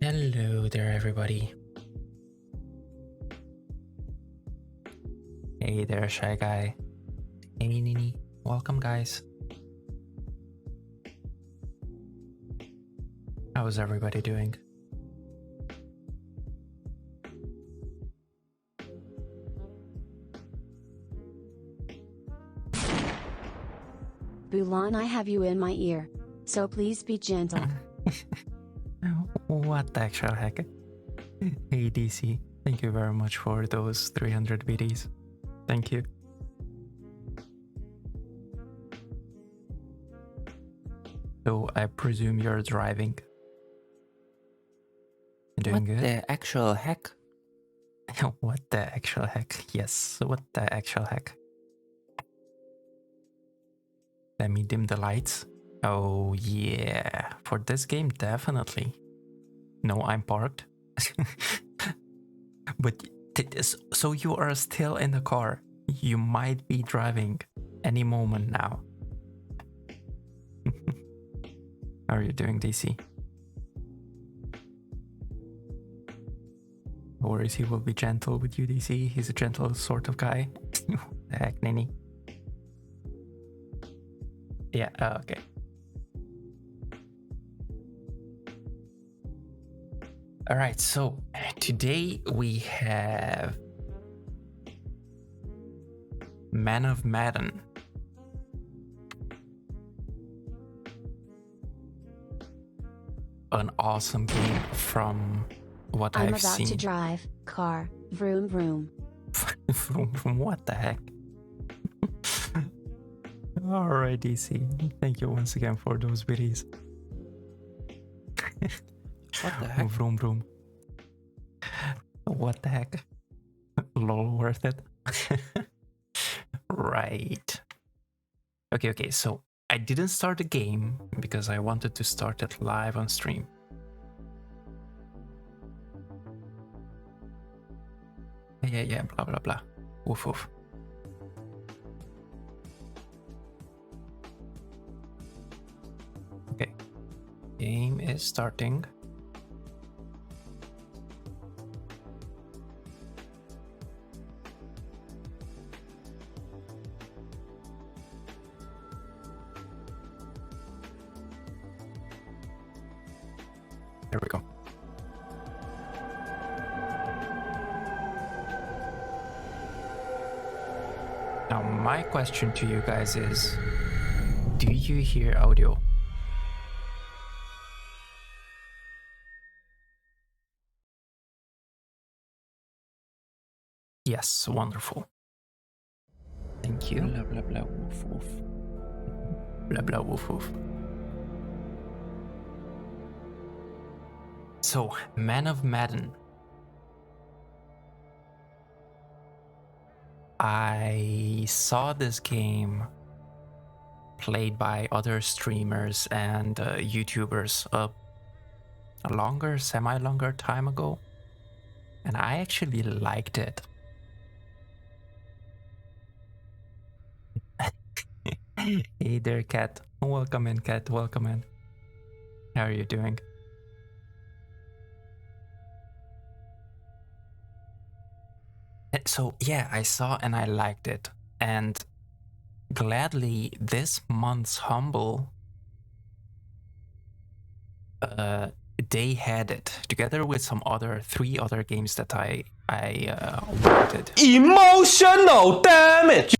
Hello there, everybody. Hey there, Shy Guy. Hey, Nini. Welcome, guys. How's everybody doing? Bulan, I have you in my ear, so please be gentle. What the actual heck? Hey, DC. Thank you very much for those 300 BDs. Thank you. So, I presume you're driving. Doing good? What the actual heck? What the actual heck? Yes, what the actual heck? Let me dim the lights. Oh yeah, for this game definitely. No, I'm parked. But so you are still in the car. You might be driving any moment now. How are you doing, DC? No worries, he will be gentle with you, DC. He's a gentle sort of guy. The heck, Nini? Yeah, okay. All right, so today we have Man of Madden. An awesome game from what I'm I've about seen. to drive, car, vroom vroom. From what the heck? Alright, DC. Thank you once again for those biddies. What the heck? Vroom vroom. What the heck? Lol, worth it. Right. Okay, so I didn't start the game because I wanted to start it live on stream. Yeah, blah blah blah. Woof woof. Okay. Game is starting. There we go. Now, my question to you guys is, do you hear audio? Yes, wonderful. Thank you. Blah blah blah woof woof. Blah blah woof woof. So, Man of Madden. I saw this game played by other streamers and YouTubers a longer, semi-longer time ago, and I actually liked it. Hey there, Kat. Welcome in, Kat. Welcome in. How are you doing? So, yeah, I saw and I liked it. And gladly, this month's Humble, they had it together with some three other games that I wanted. Emotional damage.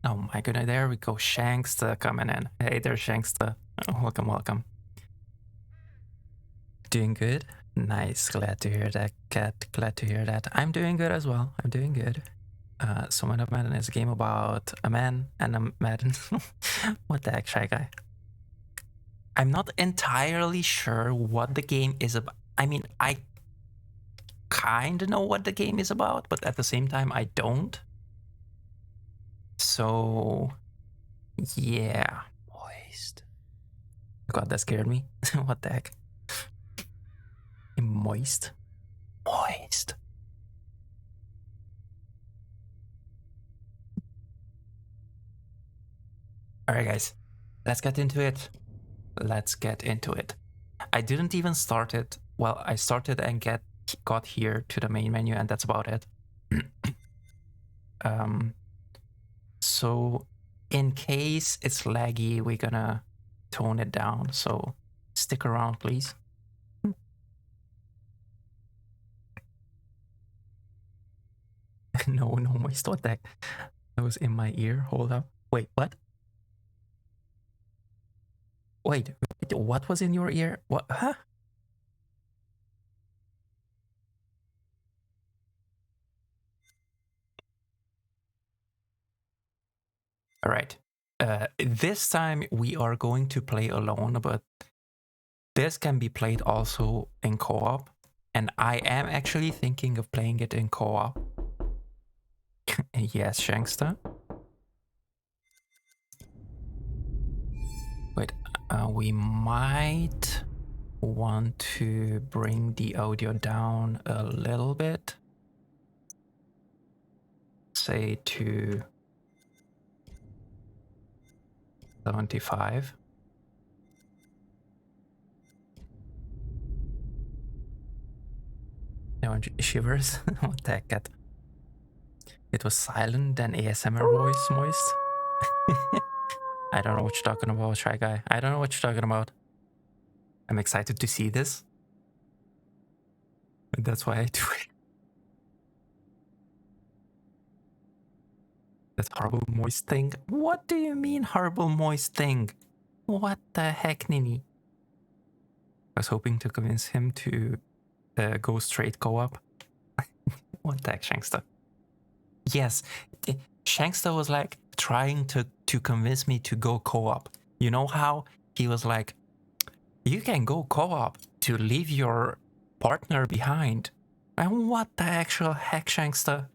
Oh my goodness, there we go. Shanksta coming in. Hey there, Shanksta. Welcome. Doing good? Nice, glad to hear that, Kat. Glad to hear that. I'm doing good as well. I'm doing good. So Man of Madden is a game about a man and a Madden. What the heck, Shy Guy? I'm not entirely sure what the game is about. I mean, I kind of know what the game is about, but at the same time, I don't. So, yeah. Moist. God, that scared me. What the heck? Moist. Alright, guys. Let's get into it. I didn't even start it well, I started and got here to the main menu, and that's about it. So in case it's laggy, we're gonna tone it down. So stick around, please. No, moist. What the heck? That was in my ear. Hold up. Wait, what? Wait, what was in your ear? What? Huh? All right. This time we are going to play alone, but this can be played also in co-op. And I am actually thinking of playing it in co-op. Yes, Shankster. Wait, we might want to bring the audio down a little bit. Say to 75. No shivers. What the heck? It was silent, then ASMR voice, moist. I don't know what you're talking about, Shy Guy. I don't know what you're talking about. I'm excited to see this. And that's why I do it. That horrible moist thing. What do you mean horrible moist thing? What the heck, Nini? I was hoping to convince him to go straight co-op. What the heck, Shankster? Yes, Shankster was like trying to convince me to go co-op. You know how he was like, you can go co-op to leave your partner behind. And what the actual heck, Shankster?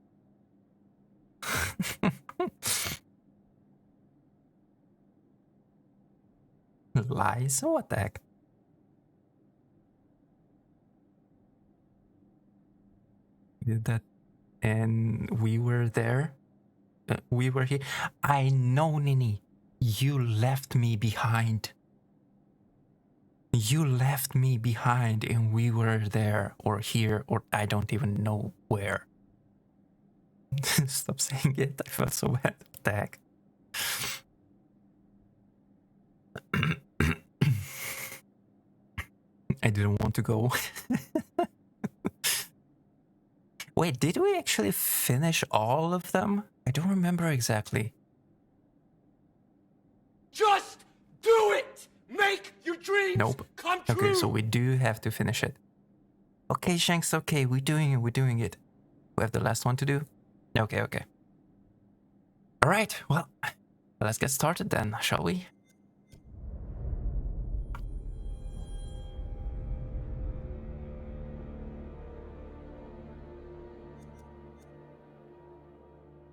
Lies? What the heck? Did that, and we were there. We were here. I know, Nini. You left me behind. You left me behind, and we were there or here or I don't even know where. Stop saying it. I felt so bad. What the heck? I didn't want to go. Wait, did we actually finish all of them? I don't remember exactly. Just do it! Make your dreams Nope. come true! Okay, so we do have to finish it. Okay, Shanks, okay, we're doing it. We have the last one to do? Okay. Alright, well, let's get started then, shall we?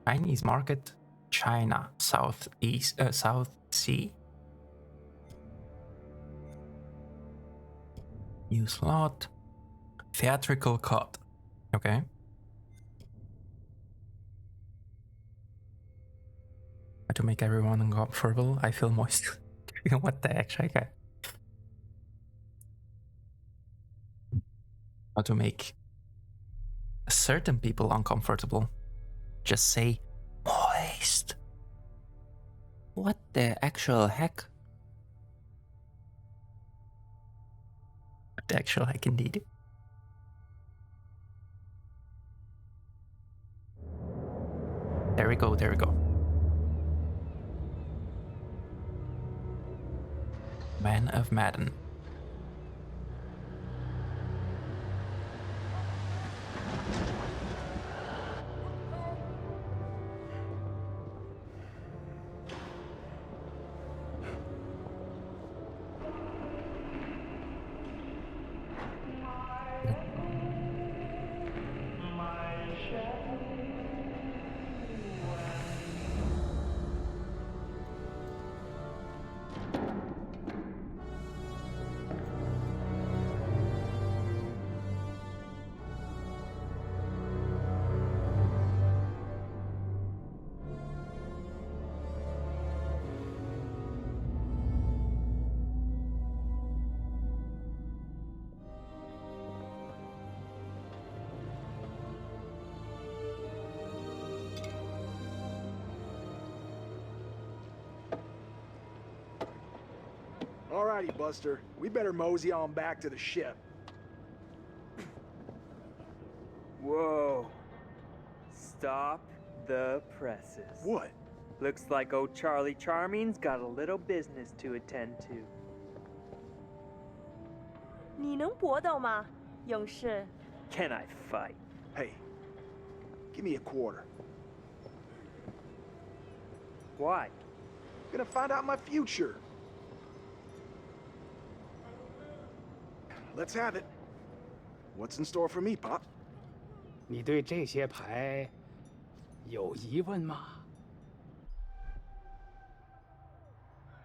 Chinese market, China, South Sea. New slot, theatrical cut. Okay. To make everyone uncomfortable, I feel moist. What the heck, okay. How to make certain people uncomfortable. Just say moist. What the actual heck? What the actual heck, indeed. There we go. Man of Madden. Alrighty, Buster. We better mosey on back to the ship. Whoa. Stop the presses. What? Looks like old Charlie Charming's got a little business to attend to. 你能搏斗吗，勇士？ Can I fight? Hey, give me a quarter. Why? Gonna find out my future. Let's have it. What's in store for me, Pop? 你对这些牌有疑问吗？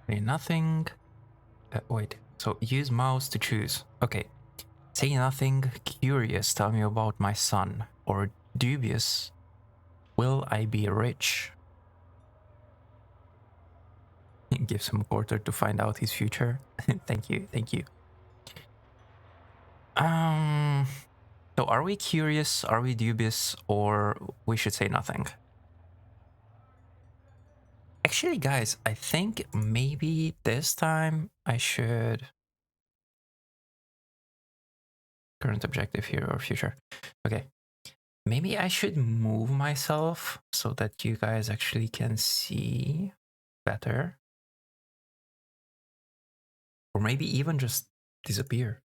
Okay, nothing. Wait, so use mouse to choose. Okay. Say nothing, curious, tell me about my son. Or dubious, will I be rich? Give some quarter to find out his future. Thank you, thank you. So are we curious, are we dubious, or we should say nothing? Actually, guys, I think maybe this time I should... Current objective here or future. Okay. Maybe I should move myself so that you guys actually can see better. Or maybe even just disappear.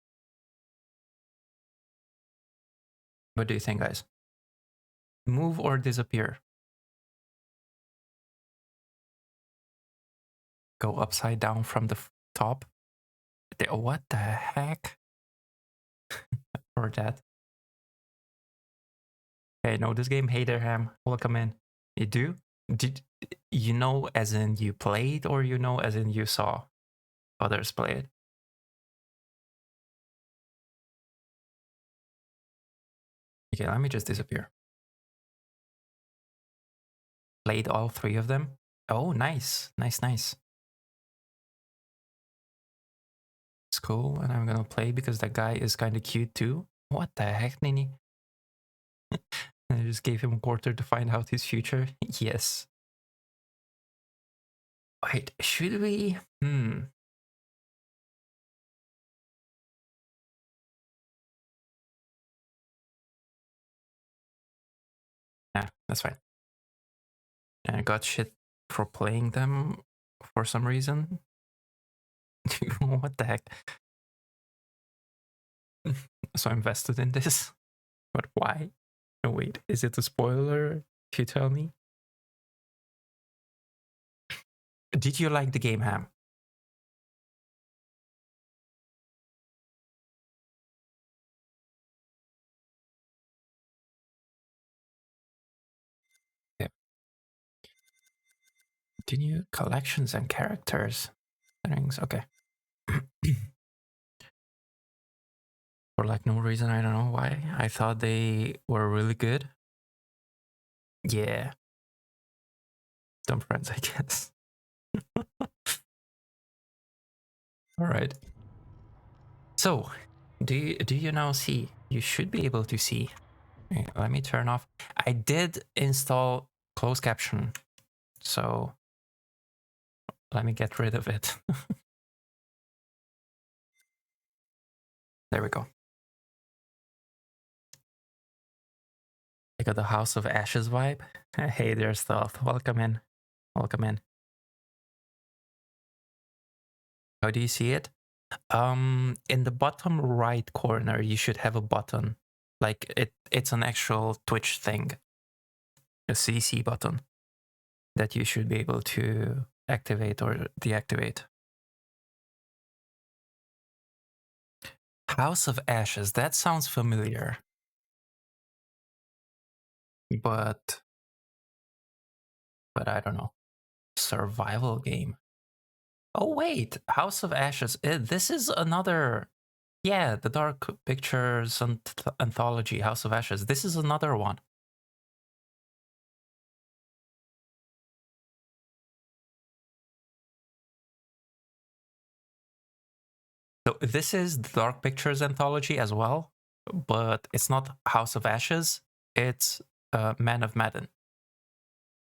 What do you think, guys? Move or disappear? Go upside down from the top? What the heck? Or that. Hey, know this game? Hey there, Ham. Welcome in. You do? Did you know as in you played, or you know as in you saw others play it? Okay, let me just disappear. Played all three of them? Oh, nice. Nice, nice. It's cool, and I'm gonna play because that guy is kind of cute too. What the heck, Nini? I just gave him a quarter to find out his future. Yes. Wait, should we? Yeah, that's fine. And I got shit for playing them for some reason. What the heck? So invested in this. But why? No, wait, is it a spoiler if you tell me? Did you like the game, Ham? Yeah. Continue collections and characters. Settings, okay. For like no reason, I don't know why. I thought they were really good. Yeah. Dumb friends, I guess. All right. So, do you now see? You should be able to see. Okay, let me turn off. I did install closed caption, so let me get rid of it. There we go. I got the House of Ashes vibe. Hey there, Stealth. Welcome in. Welcome in. How do you see it? In the bottom right corner, you should have a button. Like it's an actual Twitch thing. A CC button that you should be able to activate or deactivate. House of Ashes, that sounds familiar. But I don't know. Survival game. Oh wait, House of Ashes. This is another. Yeah, the Dark Pictures anthology, House of Ashes. This is another one. So this is the Dark Pictures anthology as well, but it's not House of Ashes. It's Man of Madden.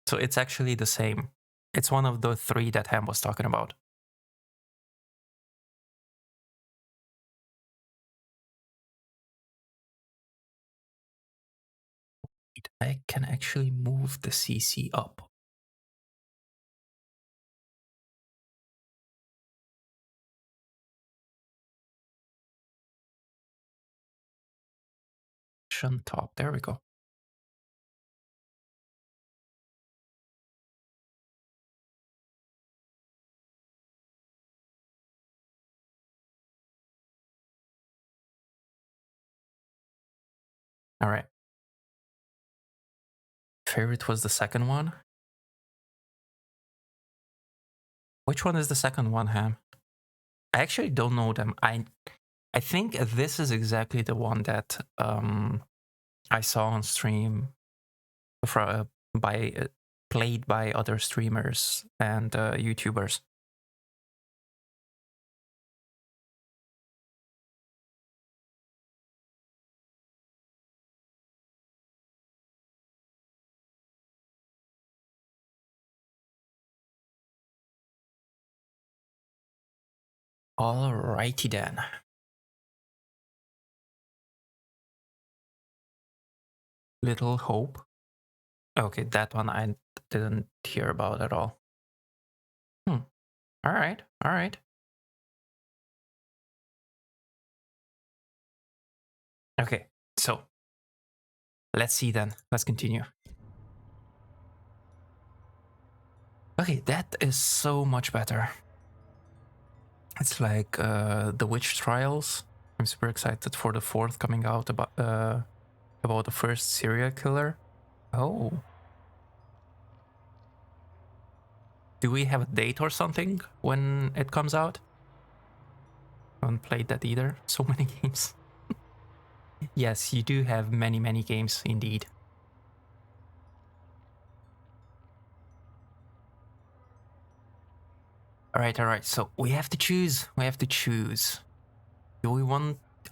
So it's actually the same. It's one of the three that Ham was talking about. Wait, I can actually move the CC up. On top, there we go. All right. Favorite was the second one. Which one is the second one, Ham? I actually don't know them. I think this is exactly the one that I saw on stream played by other streamers and YouTubers. Alrighty then. Little Hope. Okay, that one I didn't hear about at all. Alright, alright. Okay, so let's see then. Let's continue. Okay, that is so much better. It's like The Witch Trials. I'm super excited for the fourth coming out about the first serial killer. Oh. Do we have a date or something when it comes out? I haven't played that either. So many games. Yes, you do have many, many games indeed. Alright, so we have to choose.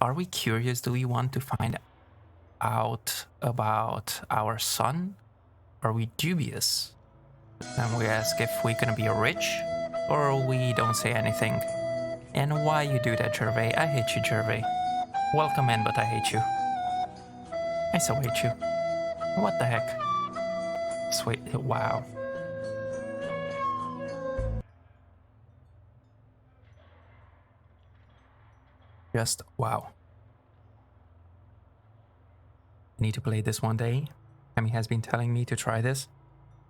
Are we curious? Do we want to find out about our son? Are we dubious? And we ask if we're gonna be rich, or we don't say anything. And why you do that, Gervais? I hate you, Gervais. Welcome in, but I hate you. I so hate you. What the heck? Sweet, wow. Just wow. I need to play this one day. Emi has been telling me to try this.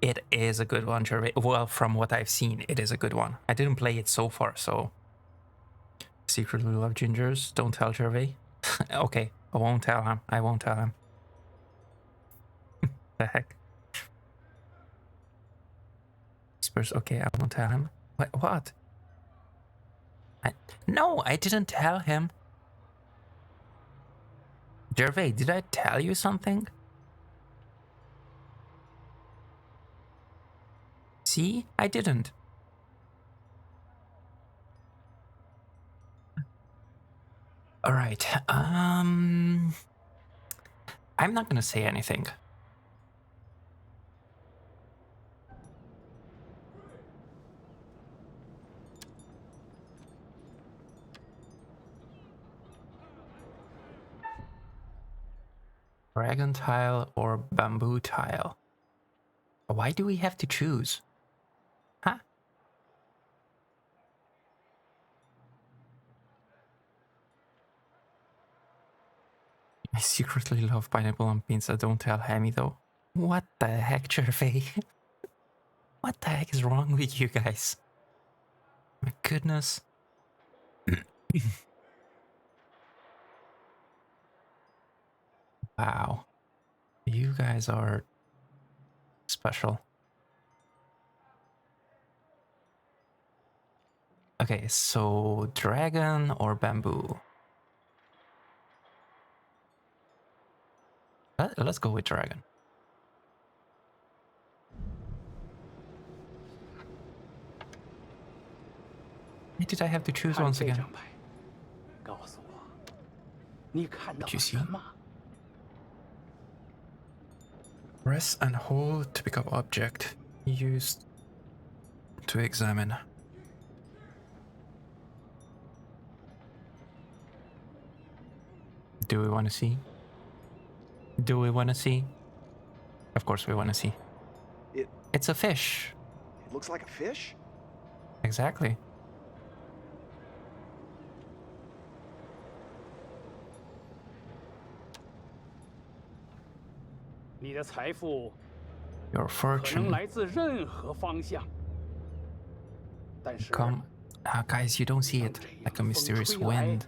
It is a good one, Gervais. Well, from what I've seen, it is a good one. I didn't play it so far, so... Secretly love gingers. Don't tell Gervais. Okay, I won't tell him. The heck? Spurs, okay, I won't tell him. What? No, I didn't tell him. Gervais, did I tell you something? See? I didn't. Alright, I'm not gonna say anything. Dragon tile or bamboo tile? Why do we have to choose? Huh? I secretly love pineapple on pizza. Don't tell Hammy though. What the heck, Gervais? What the heck is wrong with you guys? My goodness. Wow. You guys are special. Okay, so dragon or bamboo? Let's go with dragon. Why did I have to choose once again? Did you see? Press and hold to pick up object. Used to examine. Do we want to see? Do we want to see? Of course, we want to see. It's a fish. It looks like a fish? Exactly. 你的财富 Your 可能 fortune. 来自任何方向，但是 Come. Guys, you don't see it like a mysterious wind.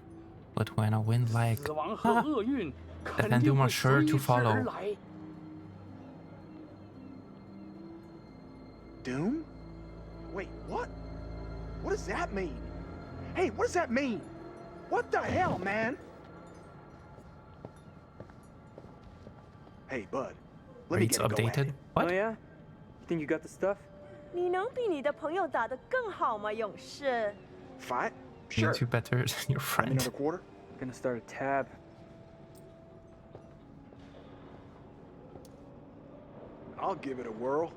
But when a wind like 死亡和厄运 the 肯定 pendulum 会 are sure 随 to 之而 follow. 来。 Doom? Wait, what? What does that mean? Hey, what does that mean? What the hell, man? Hey, bud. Let me Rates get a go at updated. it. Oh What? yeah? You think you got the stuff? 你能比你的朋友打得更好吗，勇士？ Fight? Sure. Means you better than your Give me another friend. quarter? Gonna start a tab. I'll give it a whirl.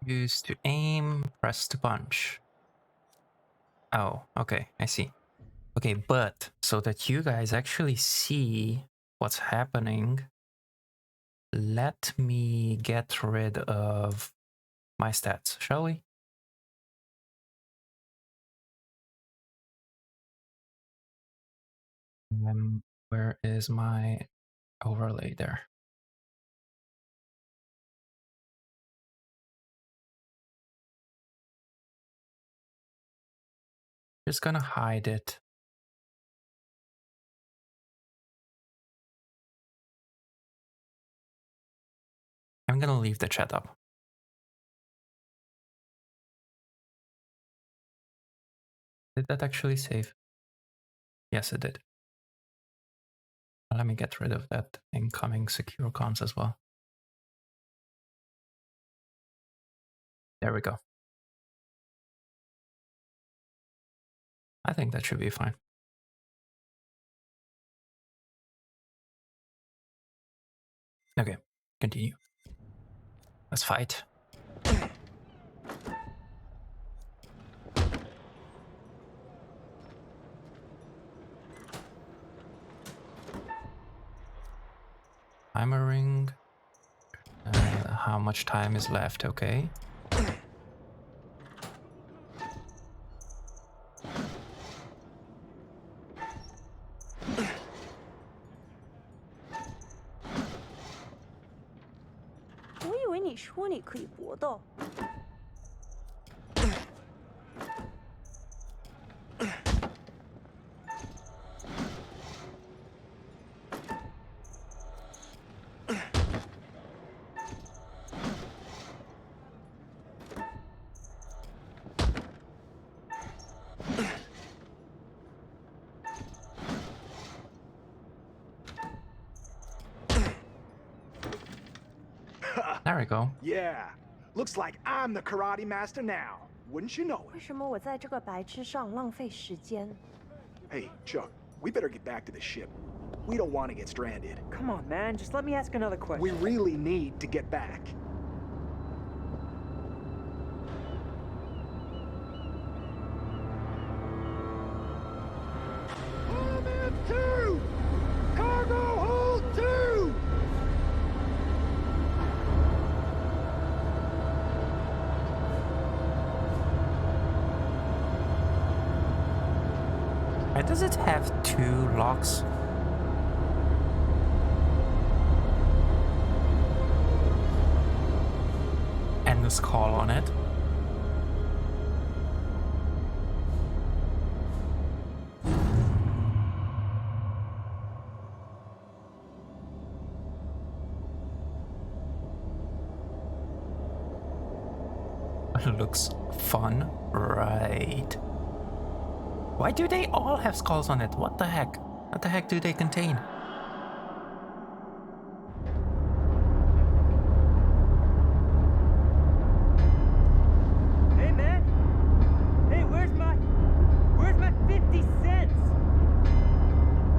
Use to aim, press to punch. Oh, okay, I see. Okay, but so that you guys actually see what's happening, let me get rid of my stats, shall we? Where is my overlay there? Just gonna hide it. I'm gonna leave the chat up. Did that actually save? Yes, it did. Let me get rid of that incoming secure comms as well. There we go. I think that should be fine. Okay, continue. Let's fight. Timering. How much time is left? Okay. “我以为你说你可以搏斗。” There we go. Yeah. Looks like I'm the karate master now. Wouldn't you know 为 it? 什么我在这个白痴上浪费时间？ Hey, Chuck, we better get back to the ship. We don't want to get stranded. Come on, man. Just let me ask another question. We really need to get back. Hullman 2! Cargo hold 2! Why does it have 2 locks? And this call on it. Looks fun, right? Why do they all have skulls on it? What the heck? What the heck do they contain? Hey, man. Hey, where's my 50 cents?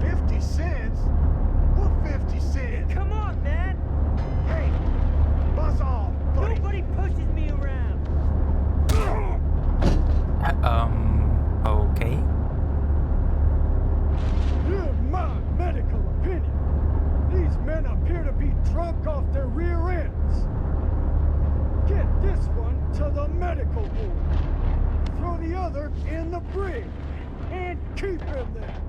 50 cents? What 50 cents? Come on, man. Hey, buzz off, buddy. Nobody pushes me around. Okay. this one to the medical ward. Throw the other in the brig. And keep him there.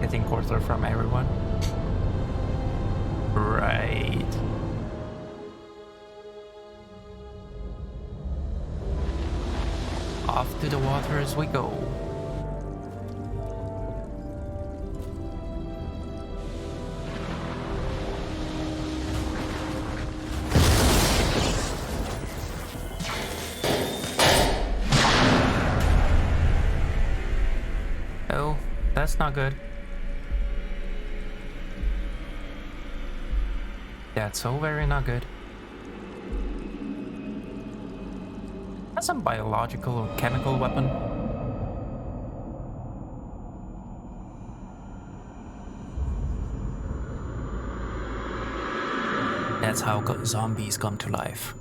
Getting quarter from everyone. Right. Off to the waters we go. Oh, that's not good. That's so very not good. That's some biological or chemical weapon. That's how zombies come to life.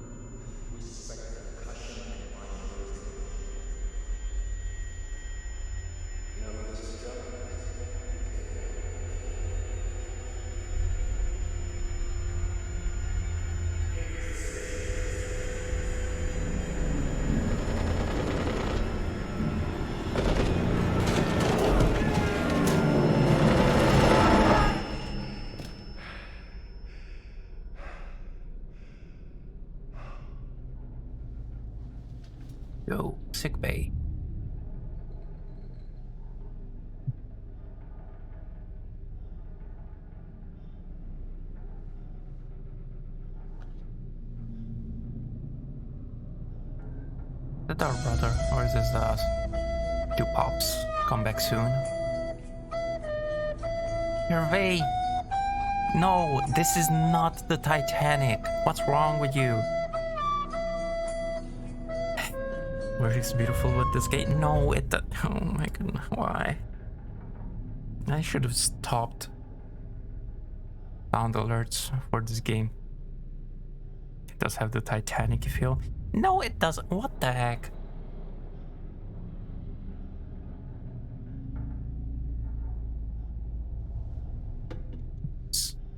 Go, sick bay. Is that our brother, or is this us? Do pops come back soon? Hervé! No, this is not the Titanic. What's wrong with you? Music's beautiful with this game. No, it. Oh my goodness, why? I should have stopped sound alerts for this game. It does have the Titanic feel. No, it doesn't. What the heck?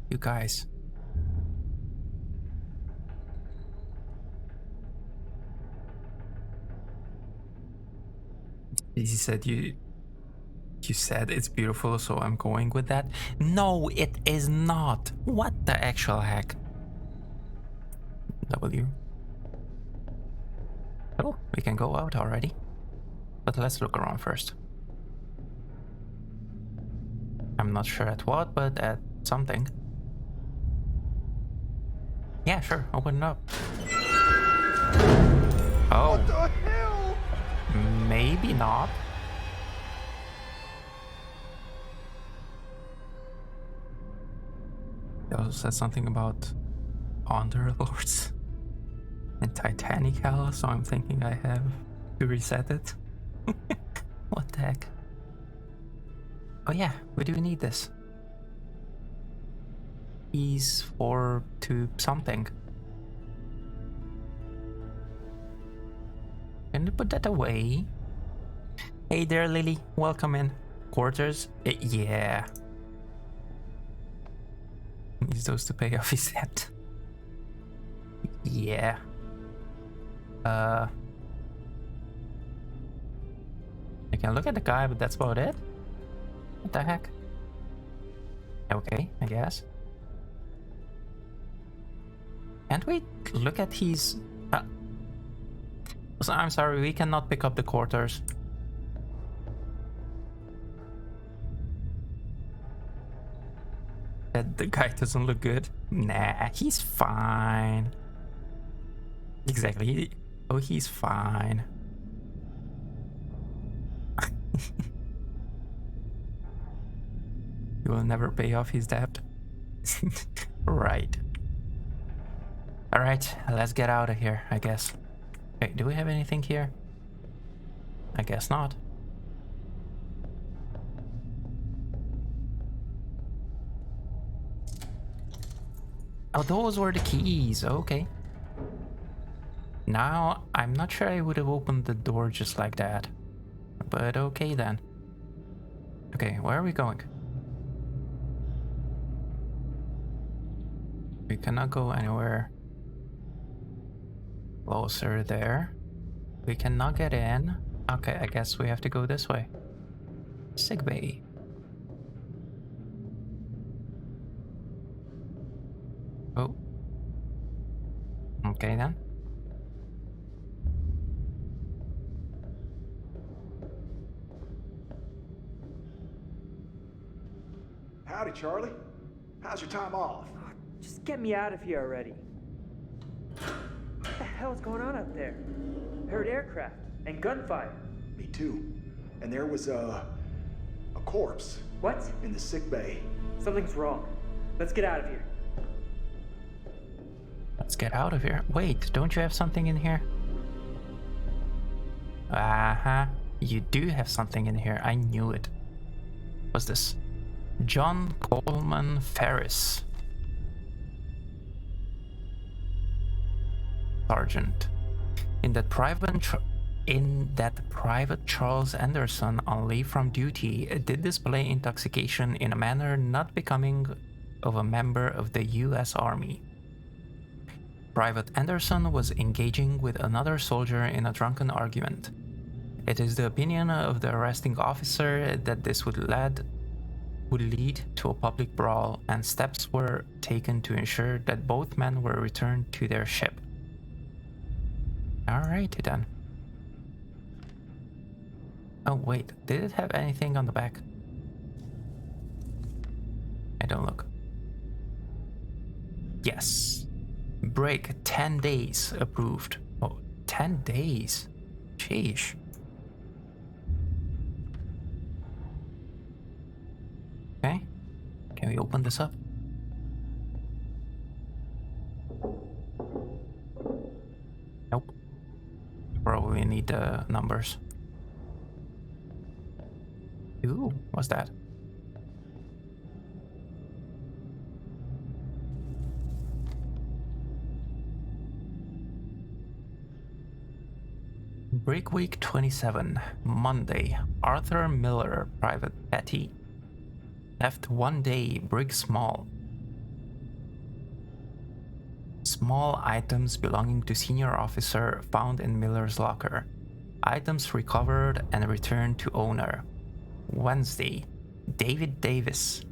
You guys. He said you said it's beautiful, so I'm going with that. No, it is not. What the actual heck? W. Oh, we can go out already. But let's look around first. I'm not sure at what, but at something. Yeah, sure, open it up. Oh. What the hell? Maybe not. They also said something about Underlords and Titanic hell, so I'm thinking I have to reset it. What the heck? Oh yeah, we do need this. Keys for to something. Can you put that away? Hey there, Lily. Welcome in. Quarters? Yeah. Needs those to pay off his debt. Yeah. I can look at the guy, but that's about it. What the heck? Okay, I guess. Can't we look at his... I'm sorry, we cannot pick up the quarters. That the guy doesn't look good. Nah, he's fine. Exactly. Oh, he's fine. He will never pay off his debt. Right. Alright, let's get out of here, I guess. Okay, do we have anything here? I guess not. Oh, those were the keys. Okay. Now, I'm not sure I would have opened the door just like that. But okay then. Okay, where are we going? We cannot go anywhere closer there. We cannot get in. Okay, I guess we have to go this way. Sickbay. Oh. Okay then. Howdy, Charlie. How's your time off? Just get me out of here already. What the hell is going on out there? I heard aircraft and gunfire. Me too. And there was a corpse What? in the sick bay. Something's wrong. Let's get out of here. Let's get out of here. Wait, don't you have something in here? Uh-huh. You do have something in here. I knew it. What's this? John Coleman Ferris. Sergeant. In that private Charles Anderson on leave from duty did display intoxication in a manner not becoming of a member of the U.S. Army. Private Anderson was engaging with another soldier in a drunken argument. It is the opinion of the arresting officer that this would lead to a public brawl, and steps were taken to ensure that both men were returned to their ship. Alrighty then. Oh wait, did it have anything on the back? I don't look. Yes. Break 10 days approved. Oh, 10 days. Sheesh. Okay. Can we open this up? Nope. Probably need the numbers. Ooh, what's that? Break week 27, Monday. Arthur Miller, Private Petty. Left 1 day, brig small. Small items belonging to senior officer found in Miller's locker. Items recovered and returned to owner. Wednesday, David Davis,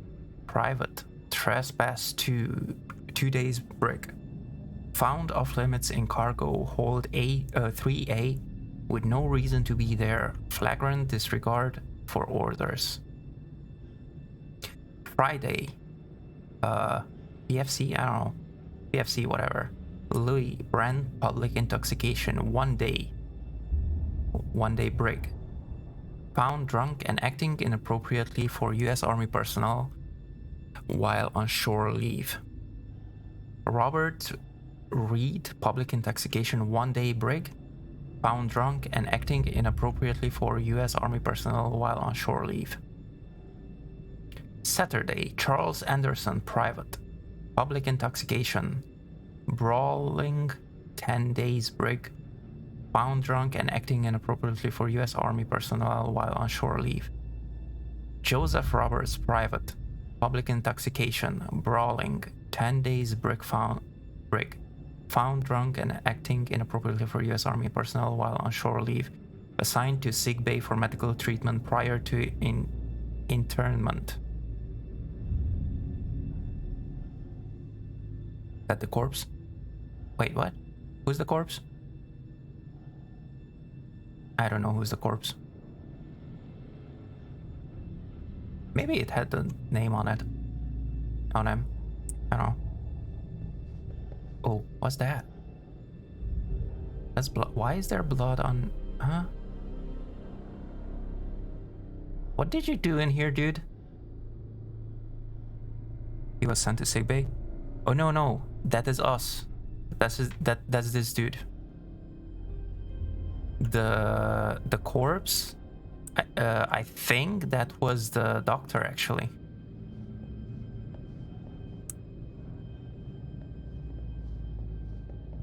Private. Trespass 2 days brig. Found off limits in cargo hold 3A with no reason to be there. Flagrant disregard for orders. Friday, PFC, I don't know, PFC whatever. Louis Brand, public intoxication, 1 day. 1 day brig. Found drunk and acting inappropriately for U.S. Army personnel while on shore leave. Robert Reed, public intoxication, 1 day brig. Found drunk and acting inappropriately for U.S. Army personnel while on shore leave. Saturday, Charles Anderson, Private. Public intoxication. Brawling, 10 days brig. Found drunk and acting inappropriately for U.S. Army personnel while on shore leave. Joseph Roberts, Private. Public intoxication. Brawling, 10 days brig. Found drunk and acting inappropriately for U.S. Army personnel while on shore leave. Assigned to sick bay for medical treatment prior to internment. That the corpse? Wait, what? Who's the corpse? I don't know who's the corpse. Maybe it had the name on it. On him. I don't know. Oh, what's that? That's blood. Why is there blood on... Huh? What did you do in here, dude? He was sent to sick bay? Oh, no. That is us. That's this dude. The corpse, I think that was the doctor, actually.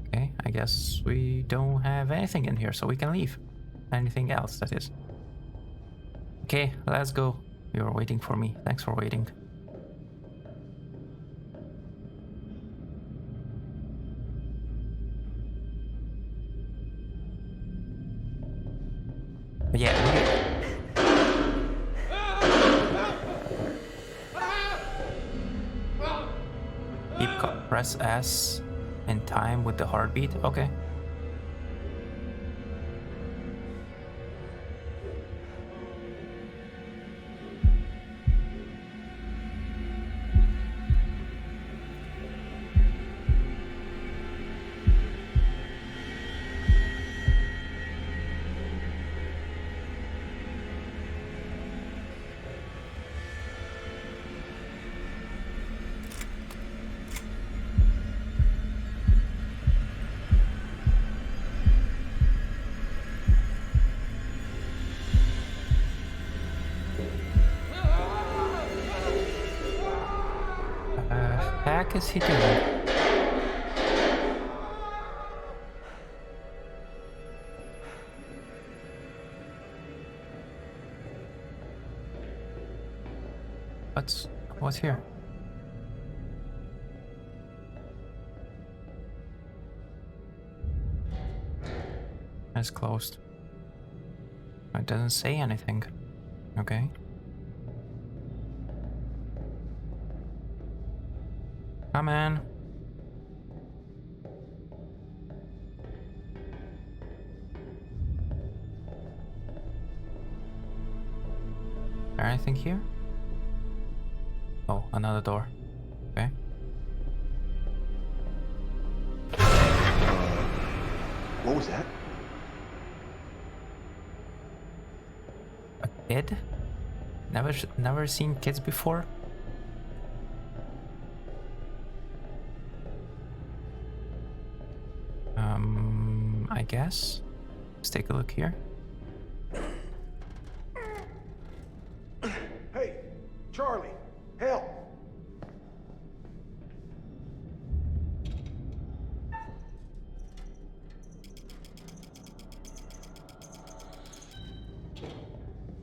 Okay, I guess we don't have anything in here, so we can leave. Anything else, that is. Okay, let's go. You were waiting for me. Thanks for waiting. Press S in time with the heartbeat. Okay. Heck is he doing? What's here? It's closed. It doesn't say anything. Okay. Come in. Is there anything here? Oh, another door. Okay. What was that? A kid? Never seen kids before? I guess. Let's take a look here. Hey, Charlie, help!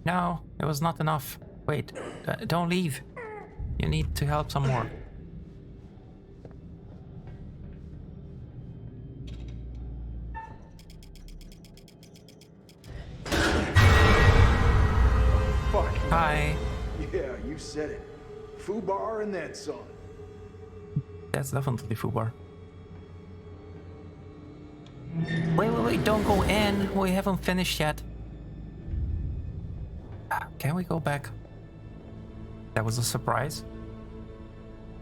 No, it was not enough. Wait, don't leave. You need to help some more. Fuck. Hi. Yeah, you said it. Fubar and then some. That's definitely Fubar. Wait, don't go in. We haven't finished yet. Can we go back? That was a surprise.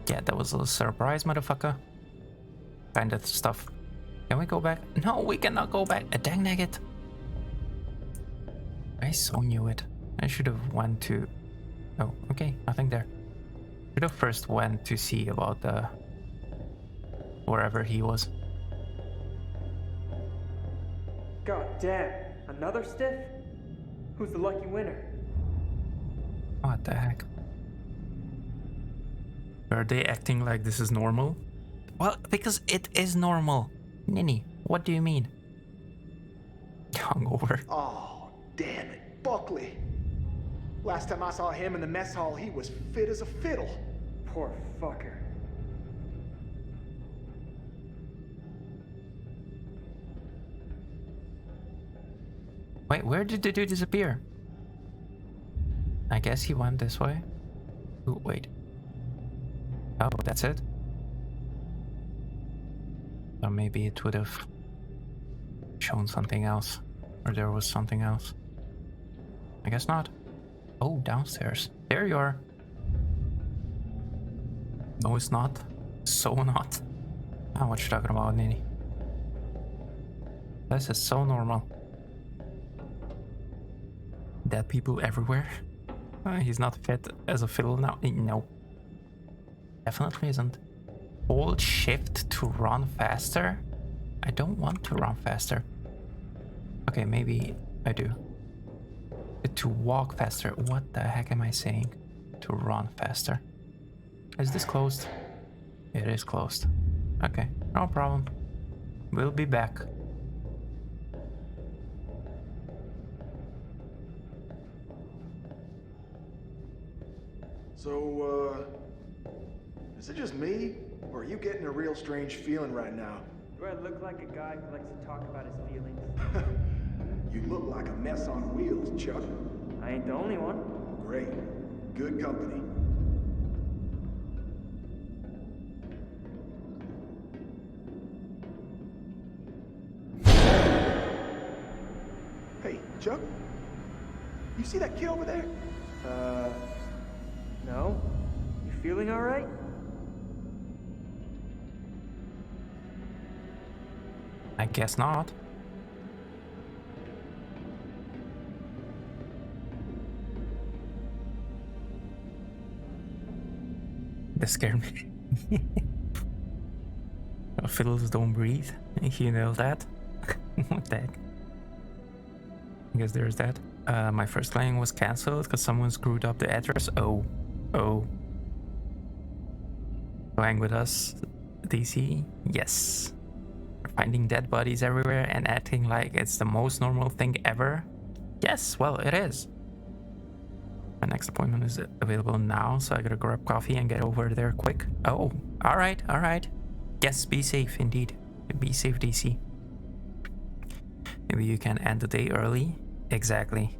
Yeah, that was a surprise, motherfucker. Kind of stuff. Can we go back? No, we cannot go back. Dang nugget. I so knew it. I should have went to... Oh, okay, nothing there. Should have first went to see about the... wherever he was. God damn, another stiff? Who's the lucky winner? What the heck? Are they acting like this is normal? Well, because it is normal. Ninny, what do you mean? Hungover. Oh, damn it, Buckley. Last time I saw him in the mess hall, he was fit as a fiddle. Poor fucker. Wait, where did the dude disappear? I guess he went this way. Ooh, wait. Oh, that's it? Or maybe it would have shown something else. Or there was something else. I guess not. Oh, downstairs. There you are. No, it's not. So not. Ah, what you talking about, Nini? This is so normal. Dead people everywhere. He's not fit as a fiddle now. No. Definitely isn't. Hold shift to run faster? I don't want to run faster. Okay, maybe I do. To walk faster. What the heck am I saying? To run faster. Is this closed? It is closed. Okay, no problem. We'll be back. So, is it just me? Or are you getting a real strange feeling right now? Do I look like a guy who likes to talk about his feelings? You look like a mess on wheels, Chuck. I ain't the only one. Great. Good company. Chuck, you see that kid over there? No? You feeling alright? I guess not. That scared me. Fiddles don't breathe. You know that? What the heck? I guess there's that. My first claim was cancelled because someone screwed up the address. Oh. Going with us, DC? Yes. Finding dead bodies everywhere and acting like it's the most normal thing ever? Yes, well, it is. My next appointment is available now, so I gotta grab coffee and get over there quick. Oh, alright. Yes, be safe indeed. Be safe, DC. Maybe you can end the day early? Exactly.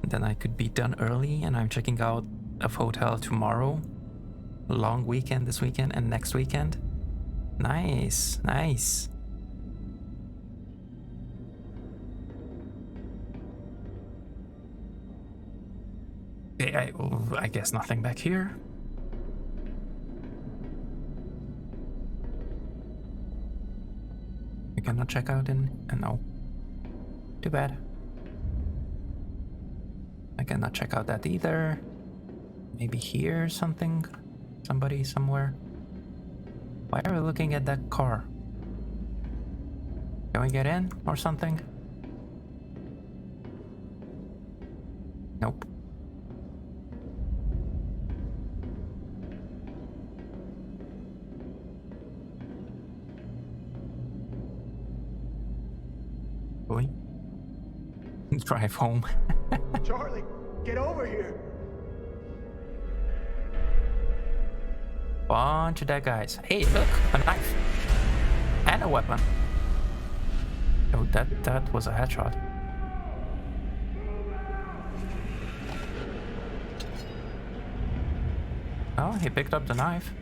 Then I could be done early, and I'm checking out a hotel tomorrow. Long weekend this weekend and next weekend. Nice. I guess nothing back here. You cannot check out in... no. Too bad. I cannot check out that either. Maybe here something? Somebody somewhere? Why are we looking at that car? Can we get in or something? Nope. Boy. Drive home. Charlie, get over here. Bunch of dead guys. Hey, look, a knife and a weapon. Oh, that was a headshot. Oh, he picked up the knife.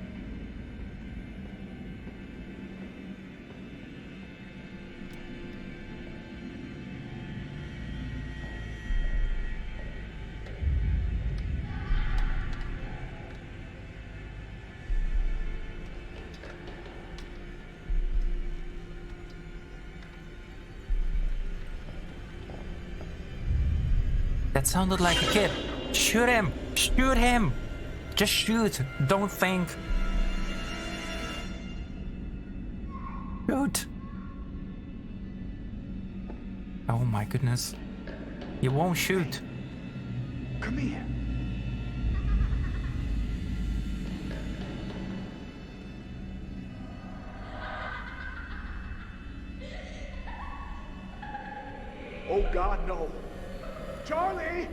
That sounded like a kid. Shoot him! Shoot him! Just shoot! Don't think. Shoot! Oh my goodness. You won't shoot. Come here. Oh God, no. Charlie!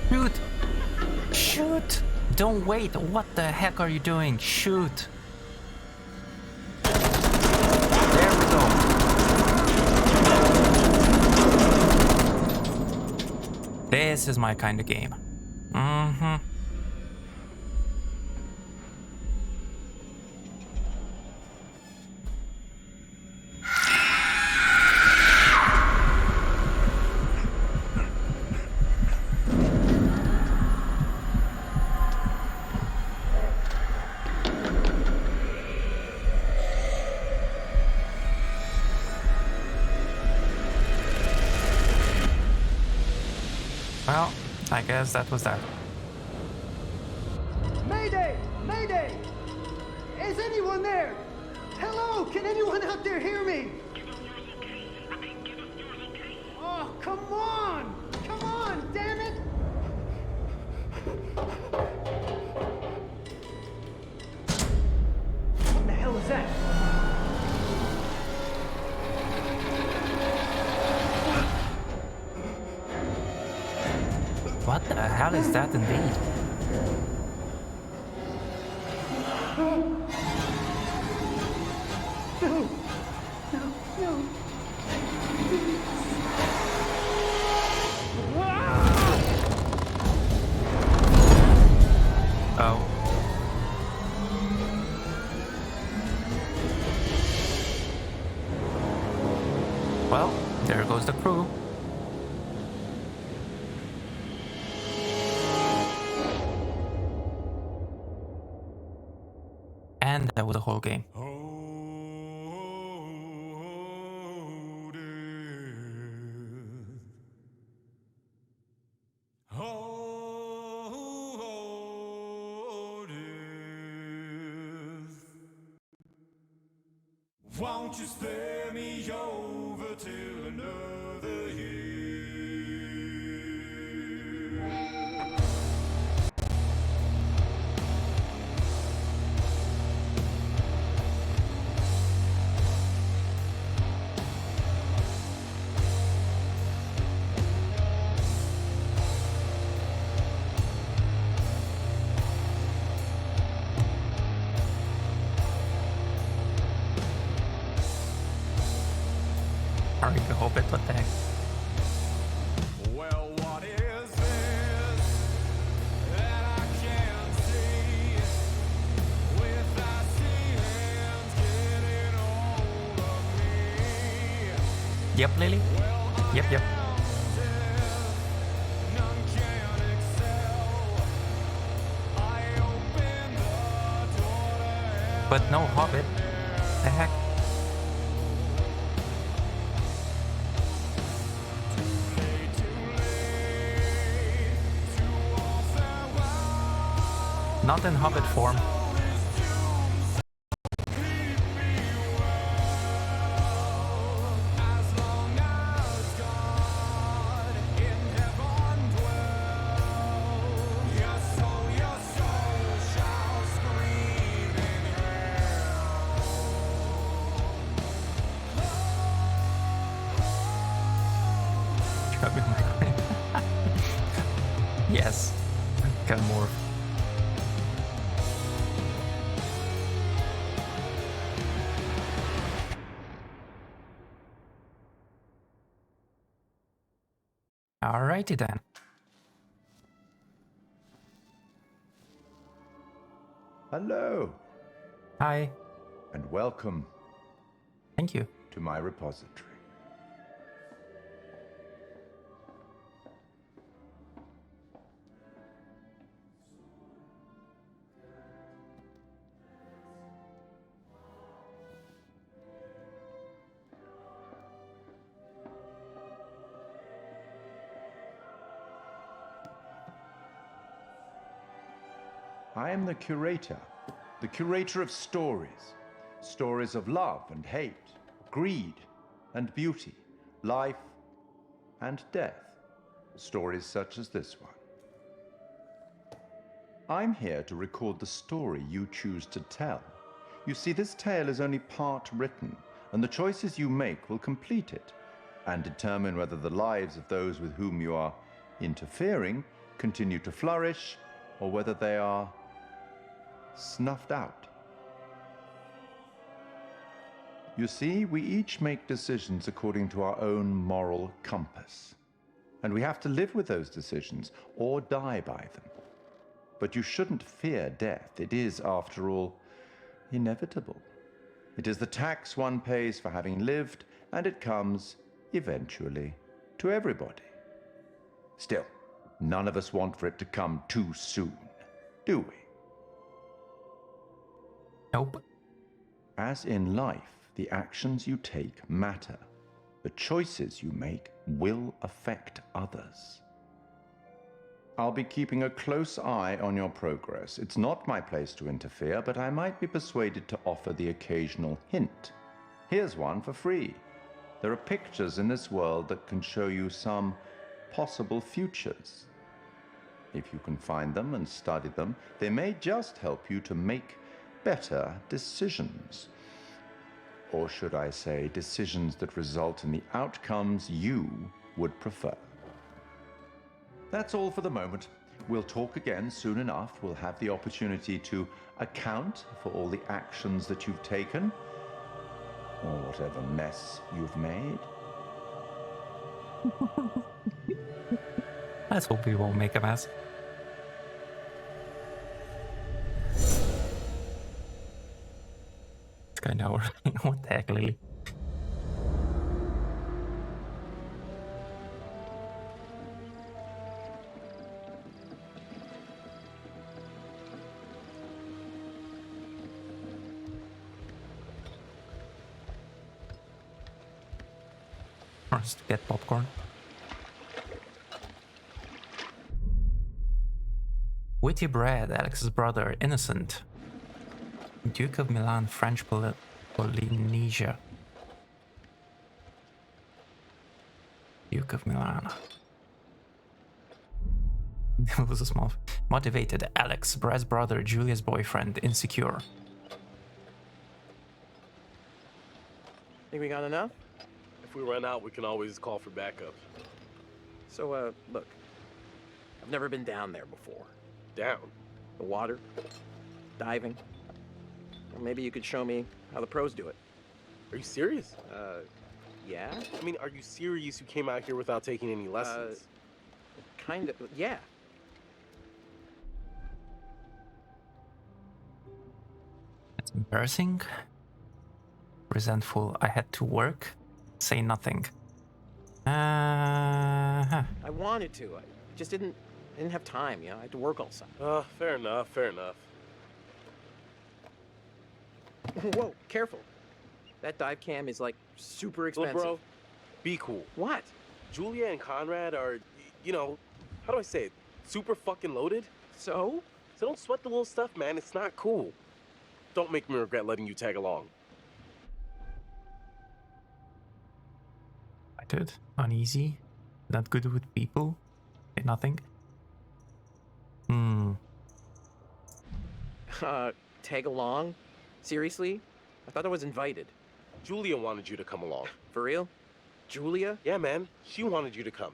Shoot! Shoot! Don't wait! What the heck are you doing? Shoot! There we go! This is my kind of game. Mm-hmm. Well, I guess that was that. Mayday! Mayday! Is anyone there? Hello? Can anyone out there hear me? Oh, come on! Come on, damn it! What the hell is that? What the hell is that indeed? Well, there goes the crew. And that was the whole game. Won't you spare me over till another year? Are you hope it? What the heck? Well, what is this that I can't see? With icy hands getting hold of me. Yep, Lily. Yep, yep. None can excel. I open the door to hell. But no Hobbit. The heck? Not in Hobbit form. Yes. Got more. Alrighty then. Hello, Hi. and welcome Thank you. to my repository. I am the curator of stories. Stories of love and hate, greed and beauty, life and death. Stories such as this one. I'm here to record the story you choose to tell. You see, this tale is only part written, and the choices you make will complete it and determine whether the lives of those with whom you are interfering continue to flourish or whether they are snuffed out. You see, we each make decisions according to our own moral compass, and we have to live with those decisions or die by them. But you shouldn't fear death. It is, after all, inevitable. It is the tax one pays for having lived, and it comes, eventually, to everybody. Still, none of us want for it to come too soon, do we? Nope. As in life, the actions you take matter. The choices you make will affect others. I'll be keeping a close eye on your progress. It's not my place to interfere, but I might be persuaded to offer the occasional hint. Here's one for free. There are pictures in this world that can show you some possible futures. If you can find them and study them, they may just help you to make better decisions. Or should I say, decisions that result in the outcomes you would prefer. That's all for the moment. We'll talk again soon enough. We'll have the opportunity to account for all the actions that you've taken, or whatever mess you've made. Let's hope we won't make a mess. It's kind of what the heck, Lily? just get popcorn. Witty Brad, Alex's brother, innocent. Duke of Milan, French Polynesia. Duke of Milan. It was a small. Motivated, Alex, Brad's brother, Julia's boyfriend, insecure. Think we got enough? If we run out, we can always call for backup. So, look. I've never been down there before. Down? The water, diving. Or maybe you could show me how the pros do it. Are you serious? Yeah? I mean, are you serious you came out here without taking any lessons? Kind of, yeah. It's embarrassing. Resentful. I had to work. Say nothing. I wanted to. I just didn't have time, you know. I had to work all summer. Fair enough, fair enough. Whoa, careful. That dive cam is, like, super expensive. Look, bro, be cool. What? Julia and Conrad are, you know, how do I say it? Super fucking loaded. So? So don't sweat the little stuff, man. It's not cool. Don't make me regret letting you tag along. Excited, uneasy, not good with people. Say nothing. Tag along? Seriously? I thought I was invited. Julia wanted you to come along. For real? Julia? Yeah, man. She wanted you to come.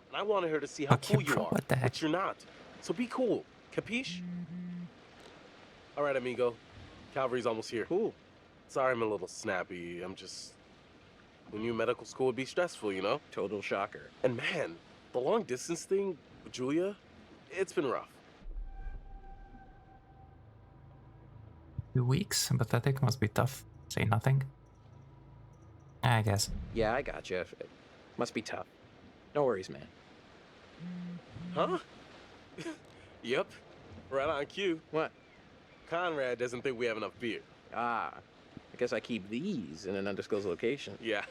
And I wanted her to see how Okay, cool you bro, are. what the heck? But you're not. So be cool. Capiche? All right, amigo. Calvary's almost here. Cool. Sorry I'm a little snappy. I'm just... Who knew medical school would be stressful, you know? Total shocker. And man, the long distance thing with Julia, it's been rough. 2 weeks, sympathetic, must be tough. Say nothing. I guess. Yeah, I gotcha. It must be tough. No worries, man. Huh? Yep. Right on cue. What? Conrad doesn't think we have enough beer. Ah. I guess I keep these in an undisclosed location. Yeah.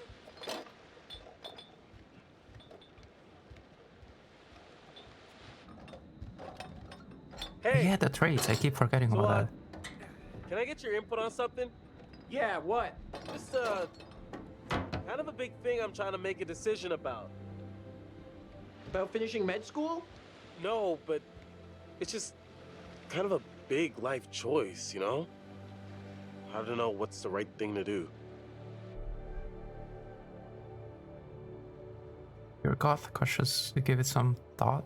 Hey! Yeah, the traits. I keep forgetting about that. Can I get your input on something? Yeah, what? Just, kind of a big thing I'm trying to make a decision about. About finishing med school? No, but it's just kind of a big life choice, you know? I don't know what's the right thing to do. Your goth, cautious to give it some thought.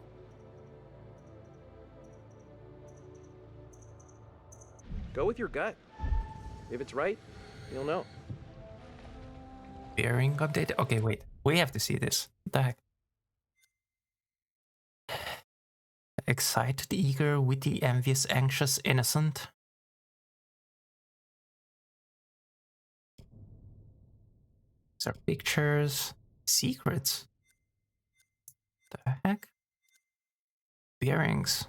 Go with your gut. If it's right, you'll know. Bearing update. Okay, wait. We have to see this. What the heck? Excited, eager, witty, envious, anxious, innocent. These are pictures. Secrets. The heck? Bearings.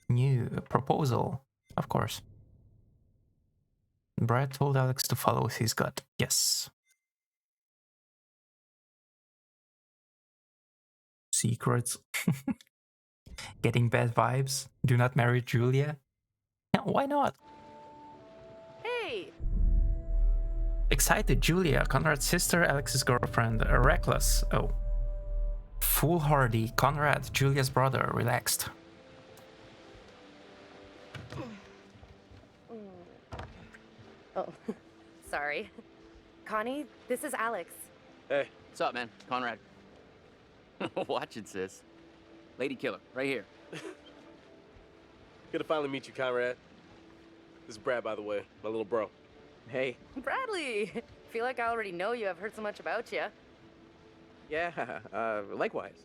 New proposal. Of course. Brad told Alex to follow his gut. Yes. Secrets. Getting bad vibes. Do not marry Julia. Yeah, why not? Hey! Excited, Julia, Conrad's sister, Alex's girlfriend, reckless. Oh. Foolhardy, Conrad, Julia's brother, relaxed. Oh, sorry. Connie, this is Alex. Hey. What's up, man? Conrad. Watch it, sis. Lady killer, right here. Good to finally meet you, Conrad. This is Brad, by the way, my little bro. Hey. Bradley! Feel like I already know you. I've heard so much about you. Yeah, likewise.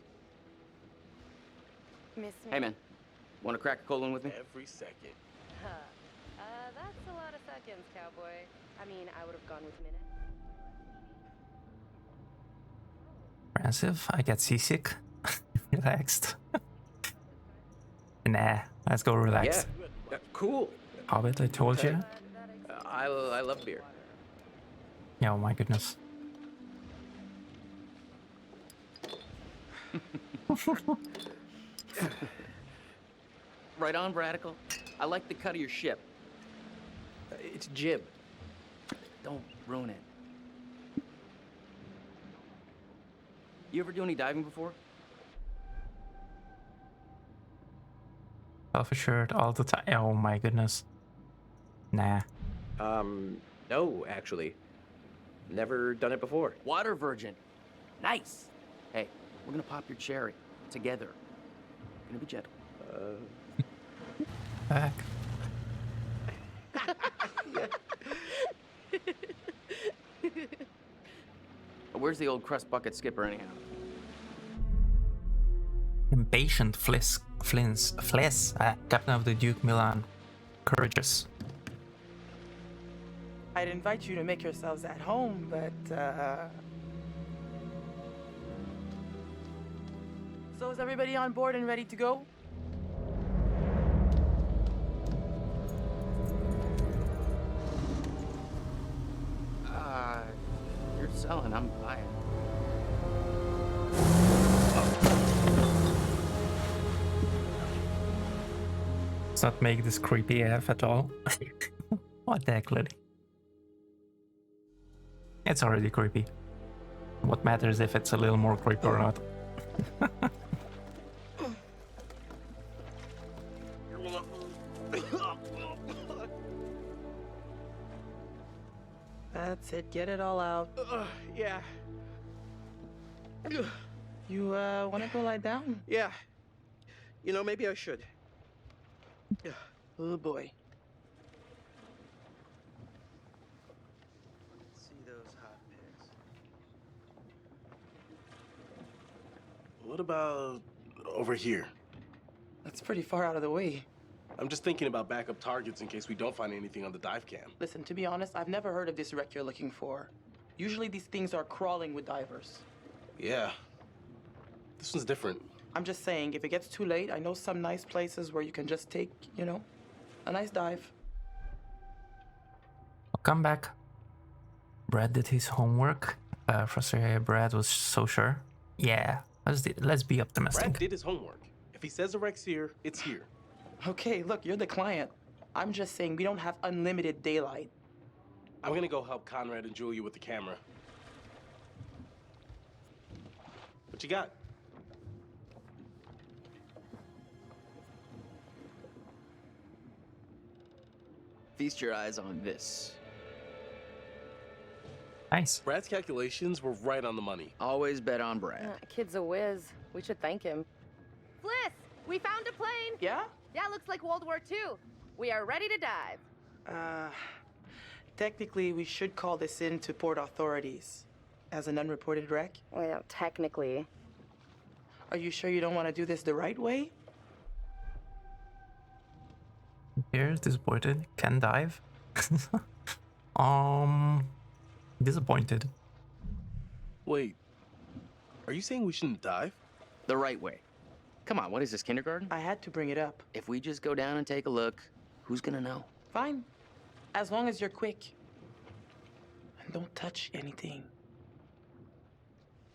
Miss me? Hey, man. Want to crack a cold one with me? Every second. That's a lot of seconds, cowboy. I mean, I would have gone with minutes. Expensive, I get seasick. Relaxed. Nah, let's go relax. Yeah, cool. Hobbit, I told you. I love beer. Yeah, oh my goodness. Right on, Bradical. I like the cut of your ship. It's jib. Don't ruin it. You ever do any diving before? Self-assured all the time. Oh my goodness. Nah. No, actually. Never done it before. Water virgin. Nice. Hey, we're gonna pop your cherry. Together. Gonna be gentle. Heck. Where's the old crust bucket skipper anyhow? Impatient Fliss, captain of the Duke Milan. Courageous. I'd invite you to make yourselves at home, but, So is everybody on board and ready to go? You're selling, I'm buying. Does not make this creepy AF at all. What the heck, Lily? It's already creepy. What matters if it's a little more creepy or not? That's it, get it all out. Yeah. You, wanna go lie down? Yeah. You know, maybe I should. Oh boy. Let's see those hot pics. What about over here? That's pretty far out of the way. I'm just thinking about backup targets in case we don't find anything on the dive cam. Listen, to be honest, I've never heard of this wreck you're looking for. Usually these things are crawling with divers. Yeah. This one's different. I'm just saying, if it gets too late, I know some nice places where you can just take, you know, a nice dive. I'll come back. Brad did his homework. Frustrated Brad was so sure. Yeah, let's be optimistic. Brad did his homework. If he says the wreck's here, it's here. Okay, look, you're the client. I'm just saying we don't have unlimited daylight. I'm gonna go help Conrad and Julia with the camera. What you got? Feast your eyes on this. Nice. Brad's calculations were right on the money. Always bet on Brad. Kid's a whiz. We should thank him. Fliss, we found a plane. Yeah? Yeah, looks like World War II. We are ready to dive. Technically, we should call this in to port authorities as an unreported wreck. Well, technically. Are you sure you don't want to do this the right way? Here, disappointed. Can dive. Disappointed. Wait, are you saying we shouldn't dive? The right way. Come on, what is this, kindergarten? I had to bring it up. If we just go down and take a look, who's gonna know? Fine. As long as you're quick. And don't touch anything.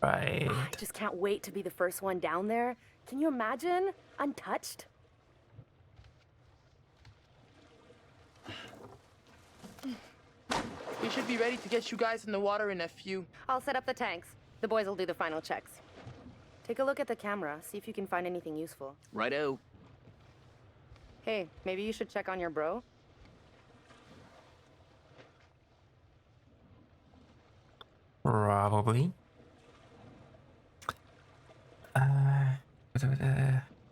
Right. I just can't wait to be the first one down there. Can you imagine? Untouched? We should be ready to get you guys in the water in a few. I'll set up the tanks. The boys will do the final checks. Take a look at the camera, see if you can find anything useful. Righto. Hey, maybe you should check on your bro? Probably.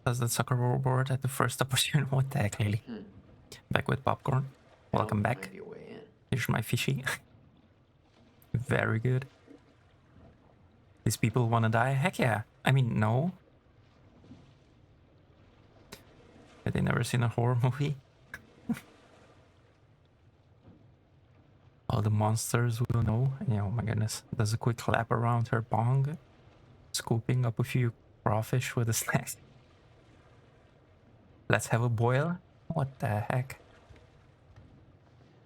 Does the soccer board at the first opportunity? What the heck, Lily? Back with popcorn. Welcome back. Here's my fishy. Very good. These people wanna die? Heck yeah. I mean, no. Have they never seen a horror movie? All the monsters will know. Yeah, oh my goodness. Does a quick lap around her bong. Scooping up a few crawfish with a snack. Let's have a boil? What the heck?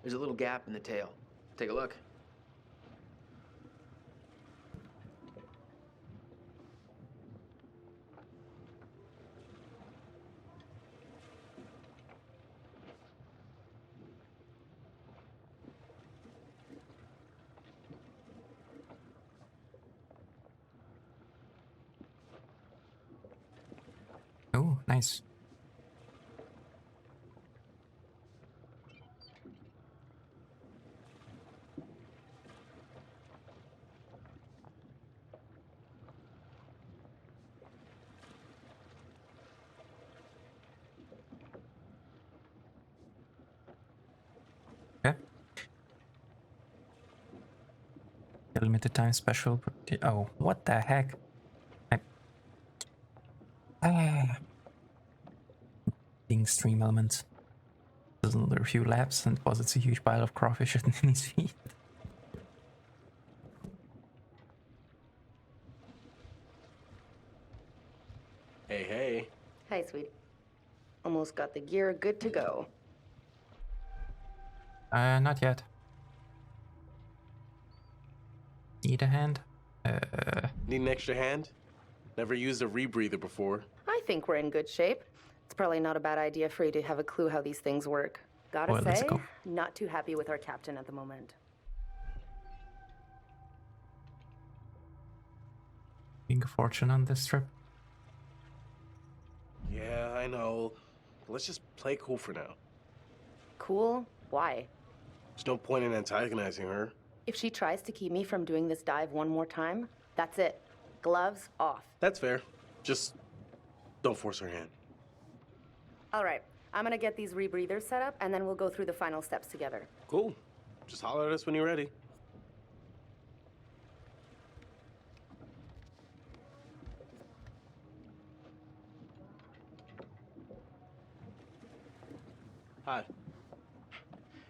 There's a little gap in the tail. Take a look. Nice. Okay. Limited time special. Oh, what the heck? Being stream elements. There's another few laps and deposits a huge pile of crawfish at Nini's feet. Hey, hey. Hi, sweetie. Almost got the gear good to go. Not yet. Need a hand? Need an extra hand? Never used a rebreather before. I think we're in good shape. It's probably not a bad idea for you to have a clue how these things work. Gotta Well, let's say, go. not too happy with our captain at the moment. Being a fortune on this trip. Yeah, I know. Let's just play cool for now. Cool? Why? There's no point in antagonizing her. If she tries to keep me from doing this dive one more time, that's it. Gloves off. That's fair. Just don't force her hand. All right, I'm gonna get these rebreathers set up, and then we'll go through the final steps together. Cool. Just holler at us when you're ready. Hi.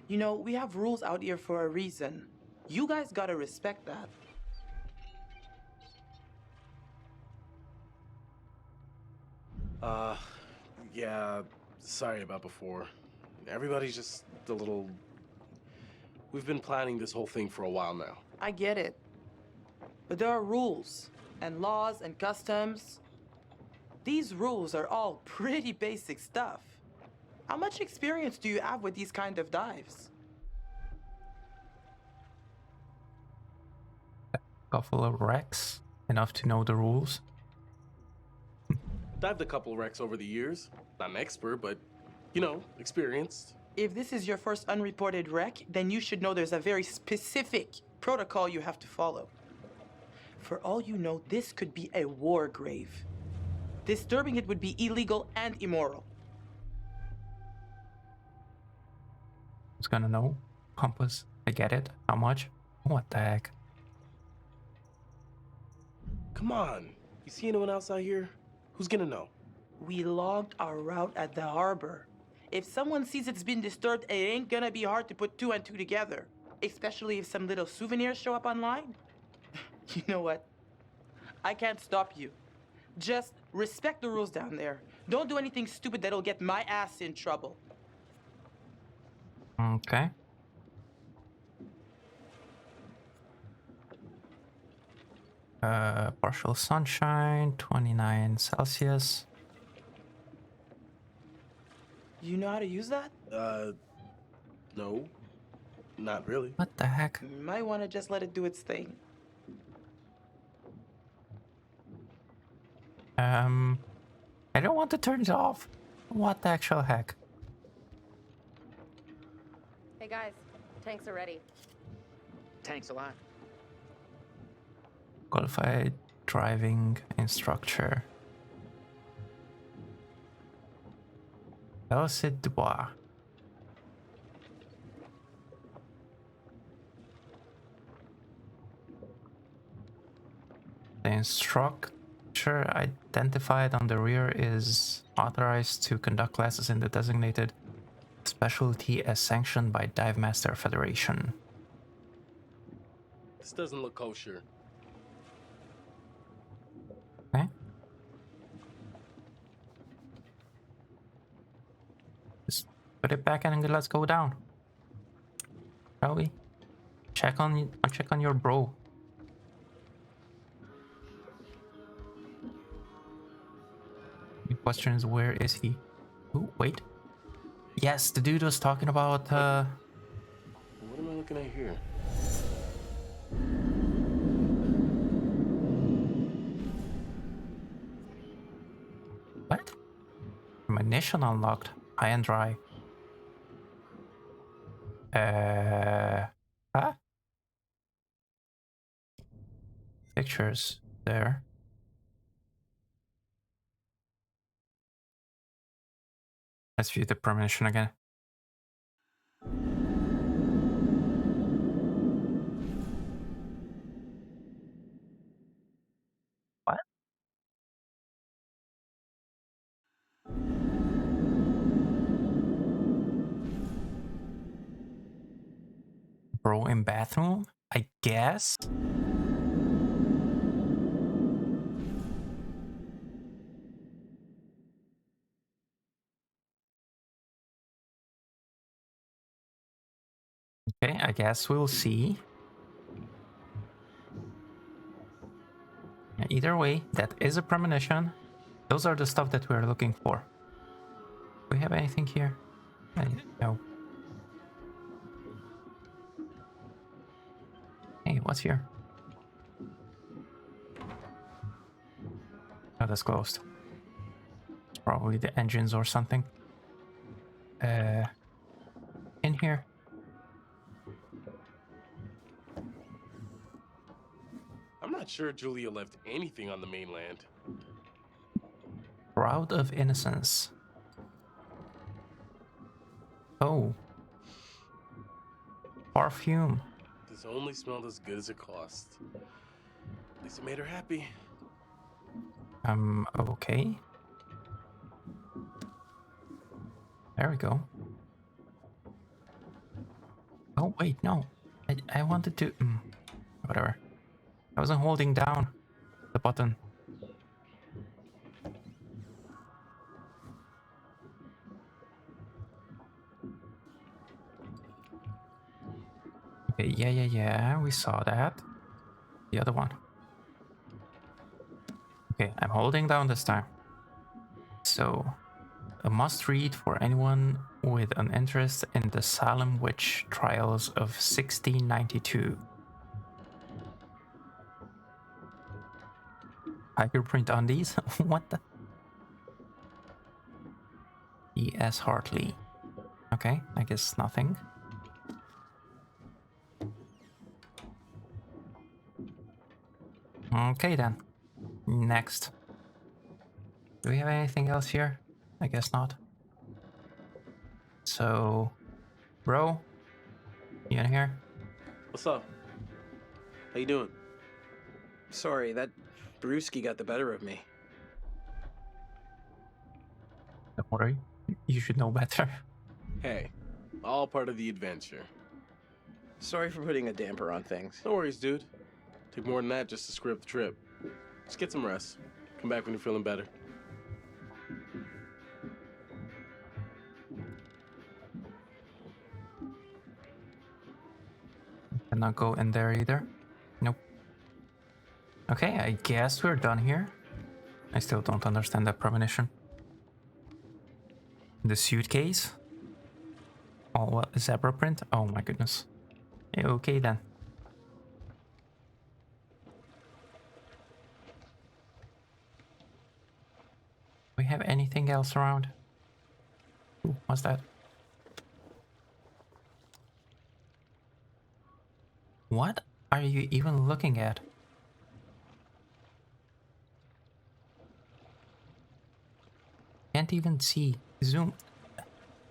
You know, we have rules out here for a reason. You guys gotta respect that. Yeah, sorry about before. Everybody's just a little... We've been planning this whole thing for a while now. I get it. But there are rules, and laws, and customs. These rules are all pretty basic stuff. How much experience do you have with these kind of dives? Couple of wrecks. Enough to know the rules. Dived a couple wrecks over the years. Not an expert, but, you know, experienced. If this is your first unreported wreck, then you should know there's a very specific protocol you have to follow. For all you know, this could be a war grave. Disturbing it would be illegal and immoral. Who's gonna know? Compass. I get it. How much? What the heck? Come on. You see anyone else out here? Who's gonna know? We logged our route at the harbor. If someone sees it's been disturbed, it ain't gonna be hard to put 2 and 2 together. Especially if some little souvenirs show up online. You know what? I can't stop you. Just respect the rules down there. Don't do anything stupid that'll get my ass in trouble. Okay. Partial sunshine, 29 Celsius. You know how to use that? No. Not really. What the heck? You might want to just let it do its thing. I don't want to turn it off. What the actual heck? Hey guys, tanks are ready. Tanks a lot. Qualified driving instructor. Elcid Dubois. The instructor identified on the rear is authorized to conduct classes in the designated specialty as sanctioned by Dive Master Federation. This doesn't look kosher. Okay. Just put it back and let's go down. Shall we? Check on your bro. The question is, where is he? Oh, wait. Yes, the dude was talking about What am I looking at here? What? Premonition unlocked. High and dry. Huh? Pictures there. Let's view the premonition again. What? Bro in bathroom? I guess? Okay, I guess we'll see. Either way, that is a premonition. Those are the stuff that we're looking for. Do we have anything here? No. Hey, what's here? Oh, that's closed. It's probably the engines or something. In here. I'm not sure Julia left anything on the mainland. Shroud of Innocence. Oh. Perfume. This only smelled as good as it cost. At least it made her happy. Okay. There we go. Oh, wait, no. I wanted to... whatever. I wasn't holding down the button. Okay, yeah, we saw that. The other one. Okay, I'm holding down this time. So, a must-read for anyone with an interest in the Salem witch trials of 1692. Fingerprint on these? What the? E.S. Hartley. Okay, I guess nothing. Okay then. Next. Do we have anything else here? I guess not. So, bro, you in here? What's up? How you doing? Sorry, that brewski got the better of me. Don't worry, you should know better. Hey, all part of the adventure. Sorry for putting a damper on things. No worries, dude. Take more than that just to screw up the trip. Just get some rest. Come back when you're feeling better. Cannot go in there either. Nope. Okay, I guess we're done here. I still don't understand that premonition. The suitcase? Oh, what? Zebra print? Oh my goodness. Okay then. We have anything else around? Ooh, what's that? What are you even looking at? Can't even see. Zoom.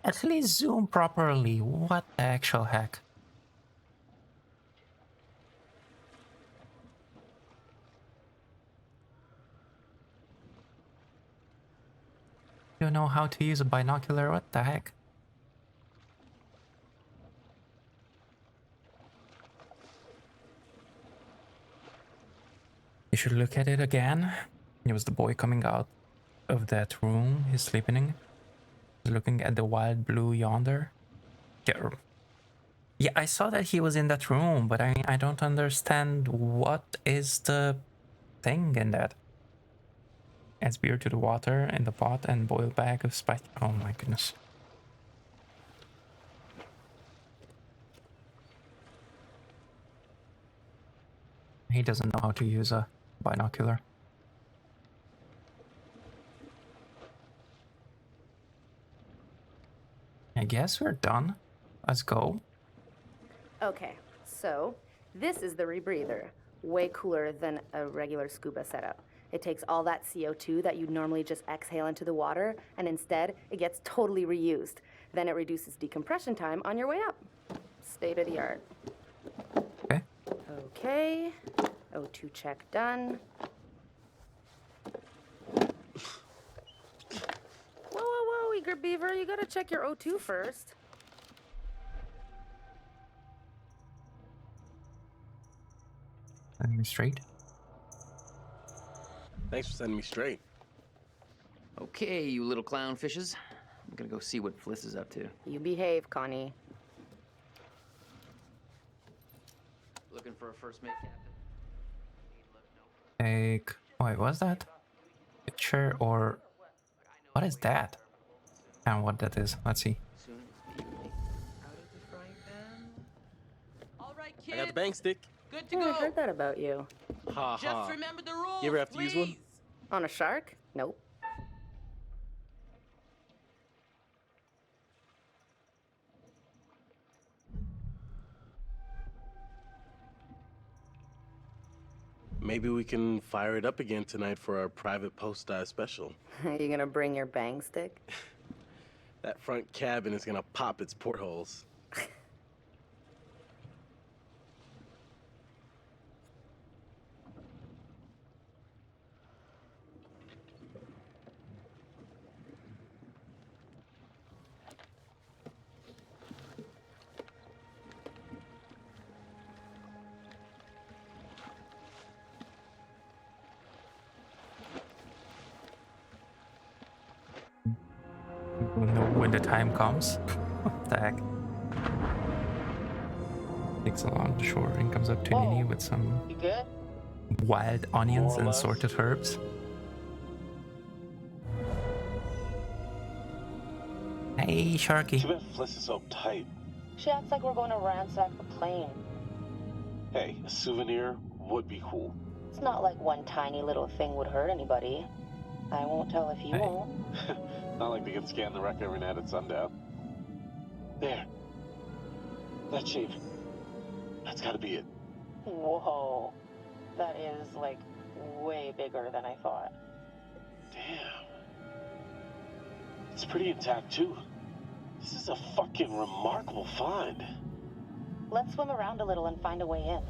At least zoom properly. What the actual heck? You know how to use a binocular? What the heck? You should look at it again. It was the boy coming out of that room he's sleeping in. He's looking at the wild blue yonder. Yeah, I saw that he was in that room, but I don't understand what is the thing in that. Adds beer to the water in the pot and boiled bag of spice. Oh my goodness. He doesn't know how to use a binocular. guess we're done. Let's go. Okay, so this is the rebreather. Way cooler than a regular scuba setup. It takes all that CO2 that you'd normally just exhale into the water, and instead, it gets totally reused. Then it reduces decompression time on your way up. State of the art. Okay. Okay. O2 check done. Whoa, Eager Beaver, you gotta check your O2 first. Send me straight. Thanks for sending me straight. Okay, you little clownfishes. I'm gonna go see what Fliss is up to. You behave, Connie. Looking for a first mate, Captain? Take. Wait, what's that? Picture or what is that? And what that is? Let's see. All right, I got the kids. bang stick. Good to I go. heard that about you. Ha Just ha. remember the rules. You ever have to use one? please. On a shark? Nope. Maybe we can fire it up again tonight for our private post-dive special. You gonna bring your bang stick? That front cabin is gonna pop its portholes. We'll know when the time comes. What the heck? Takes along the shore and comes up to Nini with some You good? wild onions More or and less. assorted herbs. Hey, Sharky. Too bad Fliss is so tight. She acts like we're going to ransack the plane. Hey, a souvenir would be cool. It's not like one tiny little thing would hurt anybody. I won't tell if you Hey. won't. Not like they can scan the wreck every night at sundown. There. That shape. That's gotta be it. Whoa. That is, like, way bigger than I thought. Damn. It's pretty intact, too. This is a fucking remarkable find. Let's swim around a little and find a way in.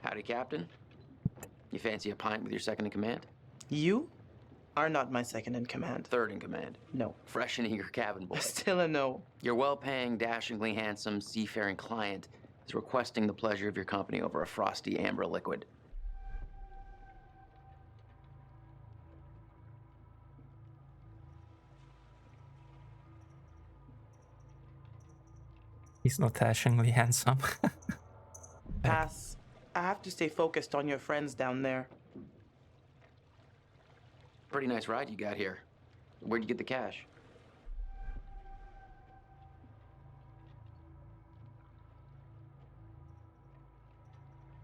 Howdy, Captain. You fancy a pint with your second in command? You are not my second in command. Third in command. No. Fresh and eager cabin boy. Still a no. Your well-paying, dashingly handsome, seafaring client is requesting the pleasure of your company over a frosty amber liquid. He's not dashingly handsome. Pass. I have to stay focused on your friends down there. Pretty nice ride you got here. Where'd you get the cash?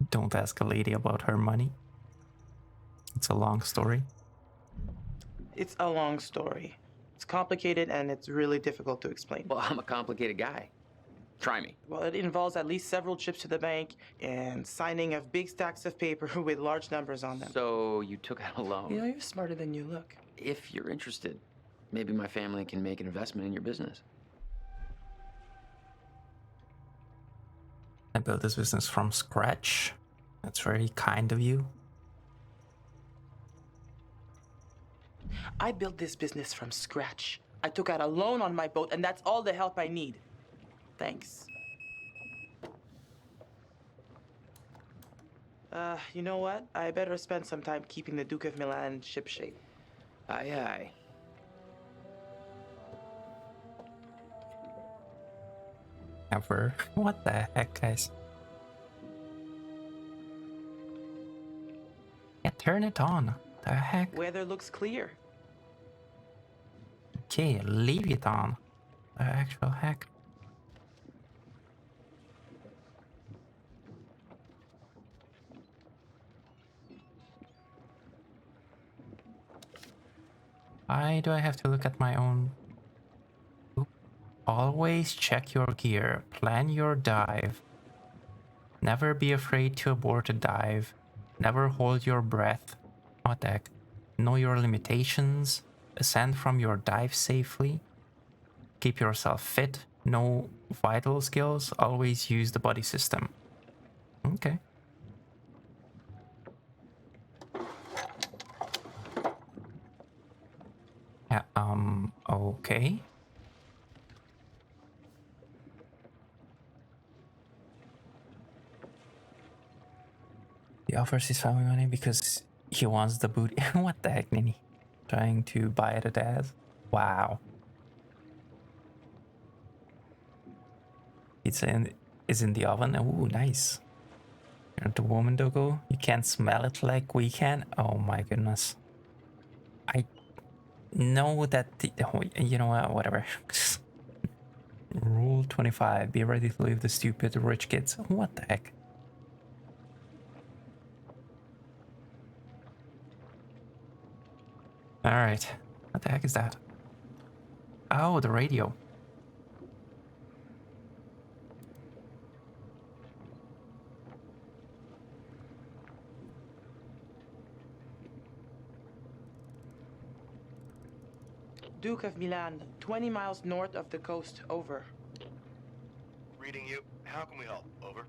Don't ask a lady about her money. It's a long story. It's a long story. It's complicated and it's really difficult to explain. Well, I'm a complicated guy. Try me. Well, it involves at least several trips to the bank and signing of big stacks of paper with large numbers on them. So you took out a loan. You know, you're smarter than you look. If you're interested, maybe my family can make an investment in your business. I built this business from scratch. That's very kind of you. I built this business from scratch. I took out a loan on my boat, and that's all the help I need. Thanks. You know what? I better spend some time keeping the Duke of Milan shipshape. Aye, aye. Ever. What the heck, guys? Yeah, turn it on. The heck? Weather looks clear. Okay, leave it on. The actual heck? Why do I have to look at my own? Oop. Always check your gear. Plan your dive. Never be afraid to abort a dive. Never hold your breath. What the heck? Know your limitations. Ascend from your dive safely. Keep yourself fit. Know vital skills. Always use the body system. Okay. Yeah, okay. He offers his family money because he wants the booty. What the heck, Nini? Trying to buy it at ass? Wow. Pizza is in the oven. Ooh, nice. You're the woman, Dogo. You can't smell it like we can. Oh my goodness. I know that you know what? Whatever. Rule 25. Be ready to leave the stupid rich kids. What the heck? Alright. What the heck is that? Oh, the radio. Duke of Milan, 20 miles north of the coast. Over. Reading you. How can we help? Over.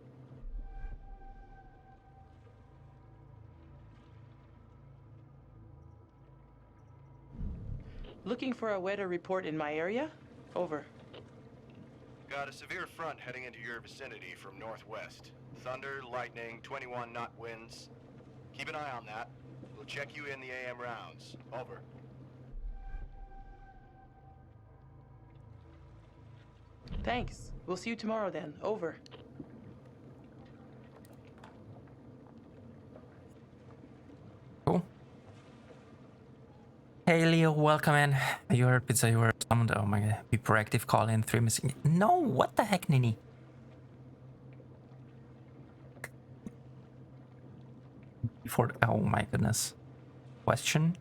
Looking for a weather report in my area? Over. Got a severe front heading into your vicinity from northwest. Thunder, lightning, 21-knot winds. Keep an eye on that. We'll check you in the AM rounds. Over. Thanks. We'll see you tomorrow then. Over. Cool. Hey Leo, welcome in. You heard pizza, you were summoned. Oh my god. Be proactive, call in 3 missing. No, what the heck, Nini? Oh my goodness. Question.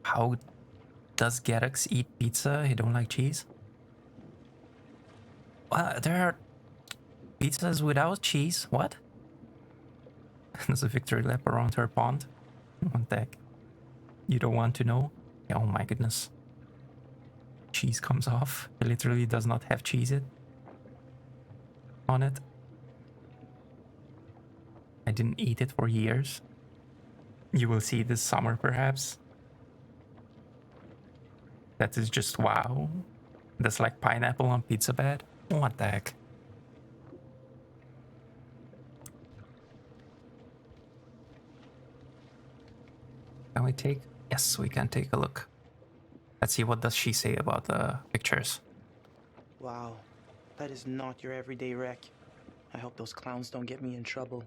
How does Gerex eat pizza? He don't like cheese? There are pizzas without cheese. What? There's a victory lap around her pond. What the heck? You don't want to know? Oh my goodness. Cheese comes off. It literally does not have cheese on it. I didn't eat it for years. You will see this summer perhaps. That is just wow. That's like pineapple on pizza bed. What the heck? Can we take? Yes, we can take a look. Let's see, what does she say about the pictures? Wow. That is not your everyday wreck. I hope those clowns don't get me in trouble.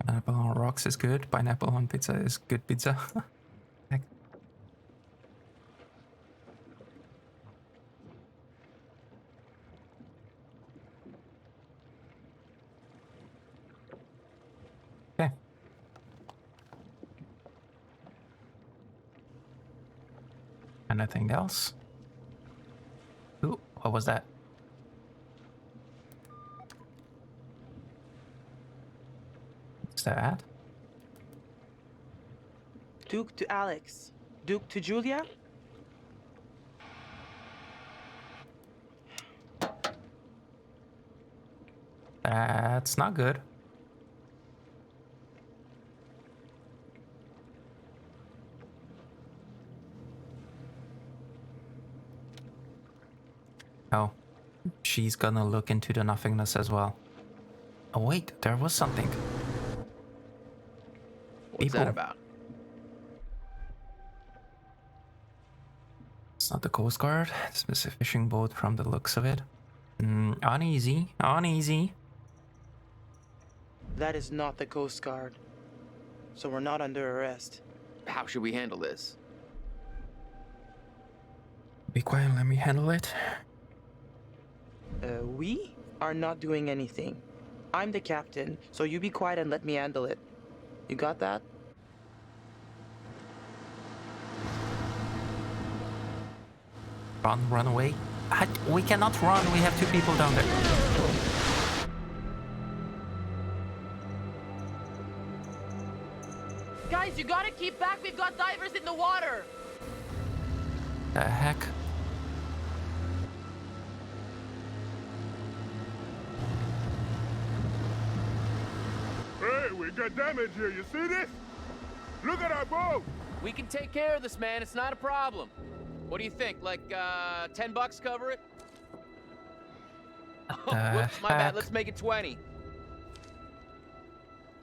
Pineapple on rocks is good. Pineapple on pizza is good pizza. Heck. Okay. Anything else? Ooh, what was that? What's that? Duke to Alex. Duke to Julia? That's not good. Oh, she's gonna look into the nothingness as well. Oh wait, there was something. What's that about? It's not the Coast Guard. It's a fishing boat from the looks of it. Uneasy, uneasy. That is not the Coast Guard. So we're not under arrest. How should we handle this? Be quiet and let me handle it. We are not doing anything. I'm the captain, so you be quiet and let me handle it. You got that? Run away. We cannot run, we have 2 people down there. Guys, you gotta keep back. We've got divers in the water. The heck? Hey, we got damage here. You see this? Look at our boat. We can take care of this, man. It's not a problem. What do you think? Like, $10 cover it? Whoops, my bad. Let's make it 20.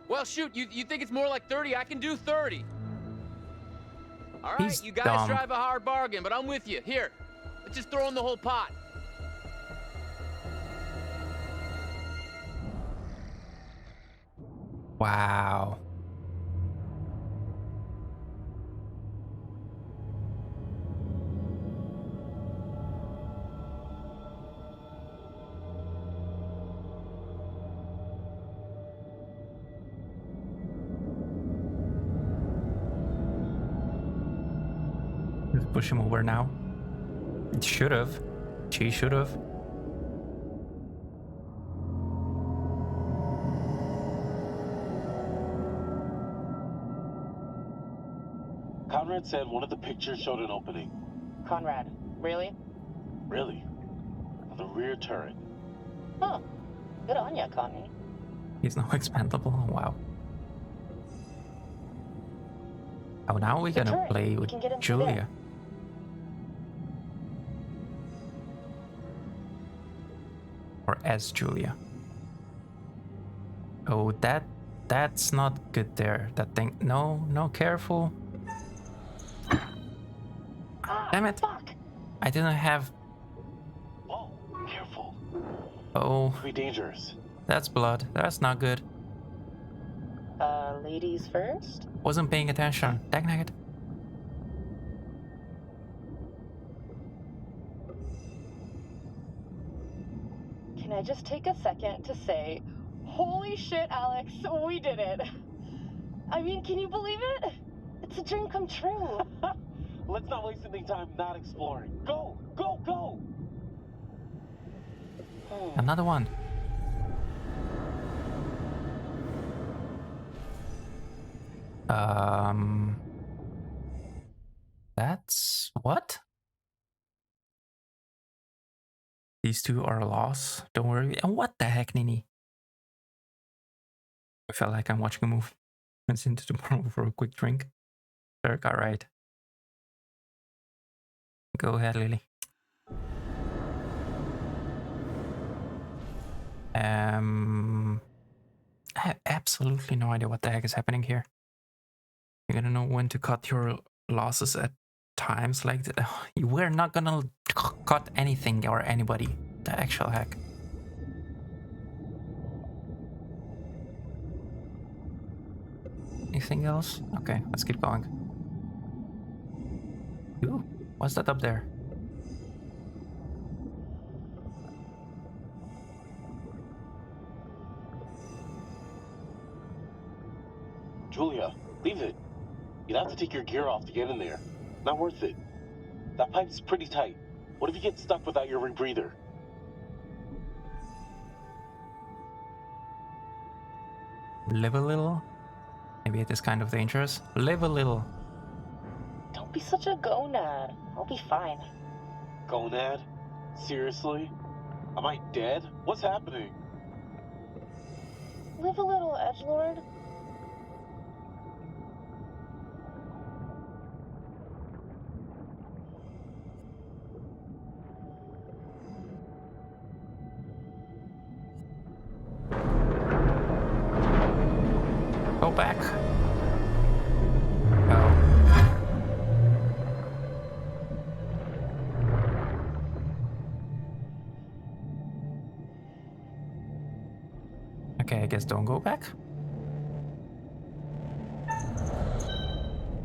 Well, shoot, you think it's more like 30? I can do 30. All right, He's you guys dumb. drive a hard bargain, but I'm with you. Here, let's just throw in the whole pot. Wow. Just push him over now. It should have. She should have. Conrad said one of the pictures showed an opening. Conrad, really? Really? On the rear turret. Huh. Good on ya, Connie. He's now expendable. Wow. Oh, now we're gonna turret. play We with can get him through Julia. there. Or as Julia. Oh, that's not good there. That thing. No, careful. Damn it. Fuck. I didn't have. Whoa, careful. Oh, Could be dangerous. that's blood. That's not good. Ladies first? Wasn't paying attention. Dagnagged. Can I just take a second to say, holy shit, Alex, we did it. I mean, can you believe it? It's a dream come true. Let's not waste any time not exploring. Go, go, go! Another one. That's what? These 2 are a loss. Don't worry. And what the heck, Nini? I felt like I'm watching a movie. Let's into tomorrow for a quick drink. Sure, got right. Go ahead, Lily. I have absolutely no idea what the heck is happening here. You're gonna know when to cut your losses at times like that. We're not gonna cut anything or anybody. The actual heck. Anything else? Okay, let's keep going. Ooh, what's that up there? Julia, leave it. You'd have to take your gear off to get in there. Not worth it. That pipe's pretty tight. What if you get stuck without your rebreather? Live a little? Maybe it is kind of dangerous. Live a little. Don't be such a gonad. I'll be fine. Gonad? Seriously? Am I dead? What's happening? Live a little, edgelord. Go back. Okay, I guess don't go back.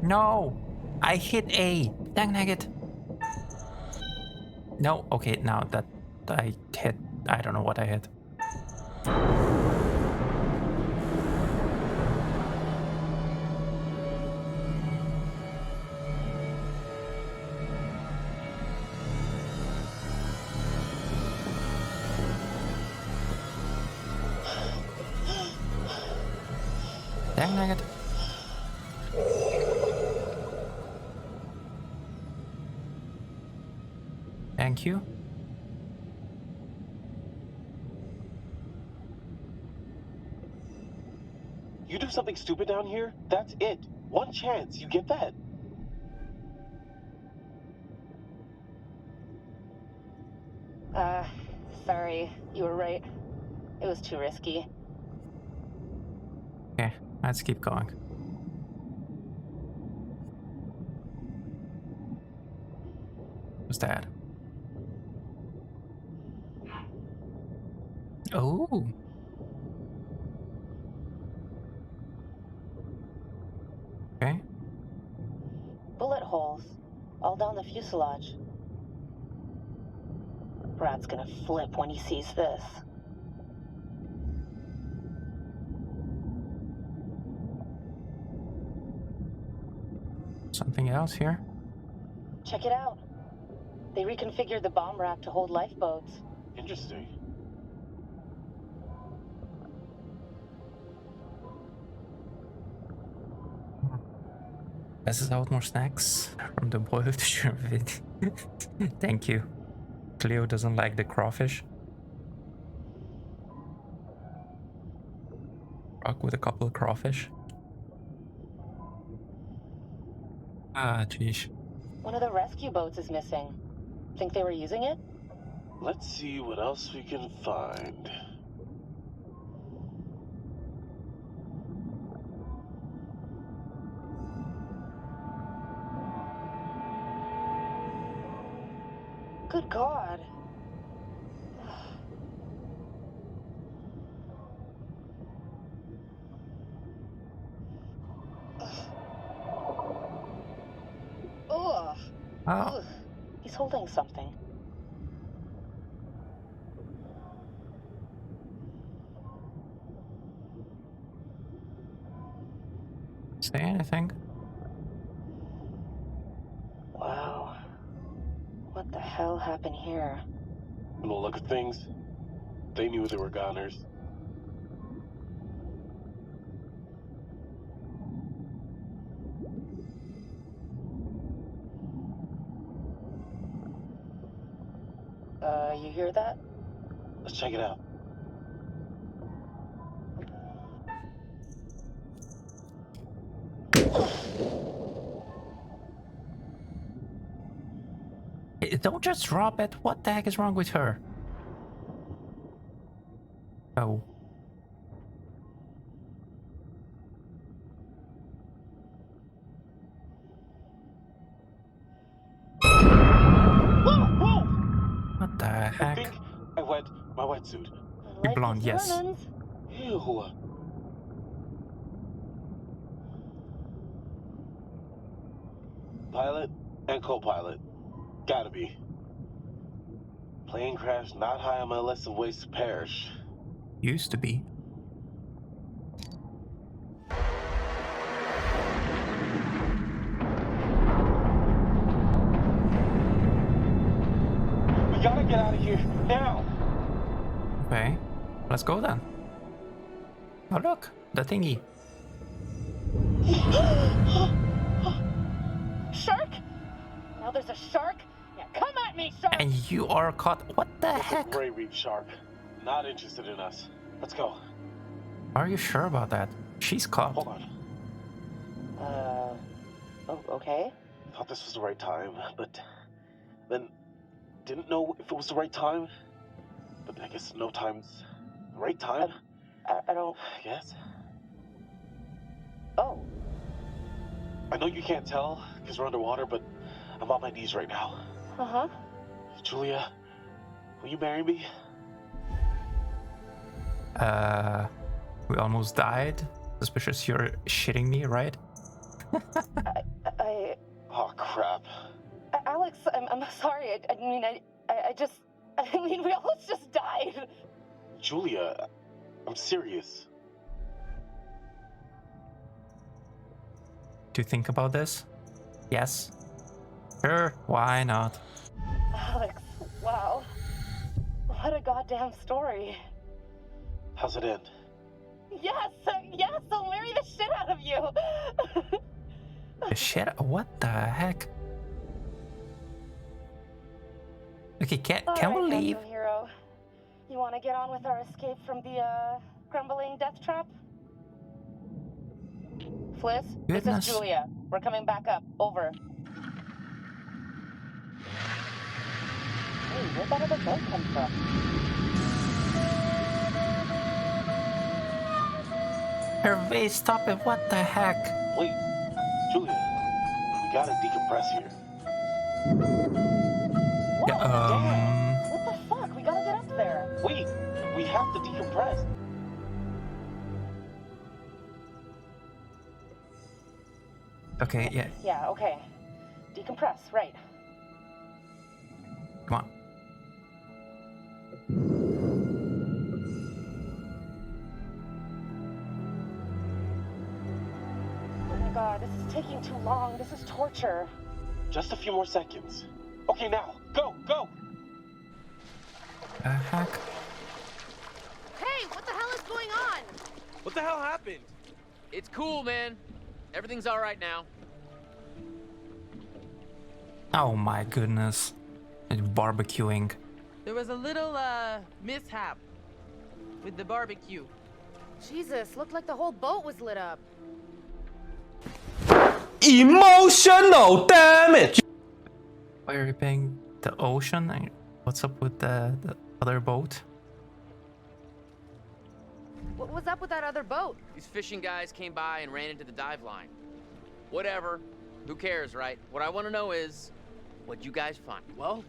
No! I hit A. Dang nugget. No, okay, now that I hit, I don't know what I hit. Dang it. Thank you. You do something stupid down here, that's it. One chance, you get that? Sorry, you were right. It was too risky. Okay, let's keep going. What's that? Oh. Okay. Bullet holes. All down the fuselage. Brad's gonna flip when he sees this. Something else here? Check it out. They reconfigured the bomb rack to hold lifeboats. Interesting. This is out more snacks from the boiled shrimp vid. Thank you. Cleo doesn't like the crawfish. Rock with a couple of crawfish. Ah, geez. One of the rescue boats is missing. Think they were using it? Let's see what else we can find. Good God. Ugh. Oh. Ugh. He's holding something. Say anything? Wow. What the hell happened here? From the look of things, they knew they were goners. You hear that? Let's check it out. Don't just drop it. What the heck is wrong with her? Oh. What the heck? I think I wet my wetsuit. You're blonde, yes. Ew. Pilot and co-pilot. Gotta be. Plane crash not high on my list of ways to perish. Used to be. We gotta get out of here now. Okay, let's go then. Oh look, the thingy. Shark? Now there's a shark? Yeah, come at me, shark! And you are caught. What the heck? Gray reef shark. Not interested in us. Let's go. Are you sure about that? She's caught. Hold on. Oh, okay. Thought this was the right time, but then didn't know if it was the right time. But I guess no time's the right time. I don't... Yes? Oh. I know you can't tell because we're underwater, but I'm on my knees right now. Uh-huh. Julia, will you marry me? We almost died. Suspicious you're shitting me, right? Oh, crap. Alex, I'm sorry. I mean, I mean, we almost just died. Julia, I'm serious. Do you think about this? Yes? Sure, why not? Alex, wow. What a goddamn story. How's it end? Yes, I'll marry the shit out of you. The shit? What the heck? Okay, can we leave? Hero. You want to get on with our escape from the crumbling death trap? Fliss, Goodness. This is Julia. We're coming back up. Over. Hey, where'd that other boat come from? Hervé, stop it! What the heck? Wait, Julia, we gotta decompress here. What the fuck? We gotta get up there. Wait, we have to decompress. Okay, yeah. Yeah, okay. Decompress, right. Come on. Oh my god, this is taking too long. This is torture. Just a few more seconds. Okay, now, go! Heck? Hey, what the hell is going on? What the hell happened? It's cool, man. Everything's all right now. Oh my goodness. It's barbecuing. There was a little, mishap with the barbecue. Jesus, looked like the whole boat was lit up. Emotional damage! Why are you paying the ocean? What's up with the other boat? What was up with that other boat? These fishing guys came by and ran into the dive line. Whatever. Who cares, right? What I want to know is, what'd you guys find? Well,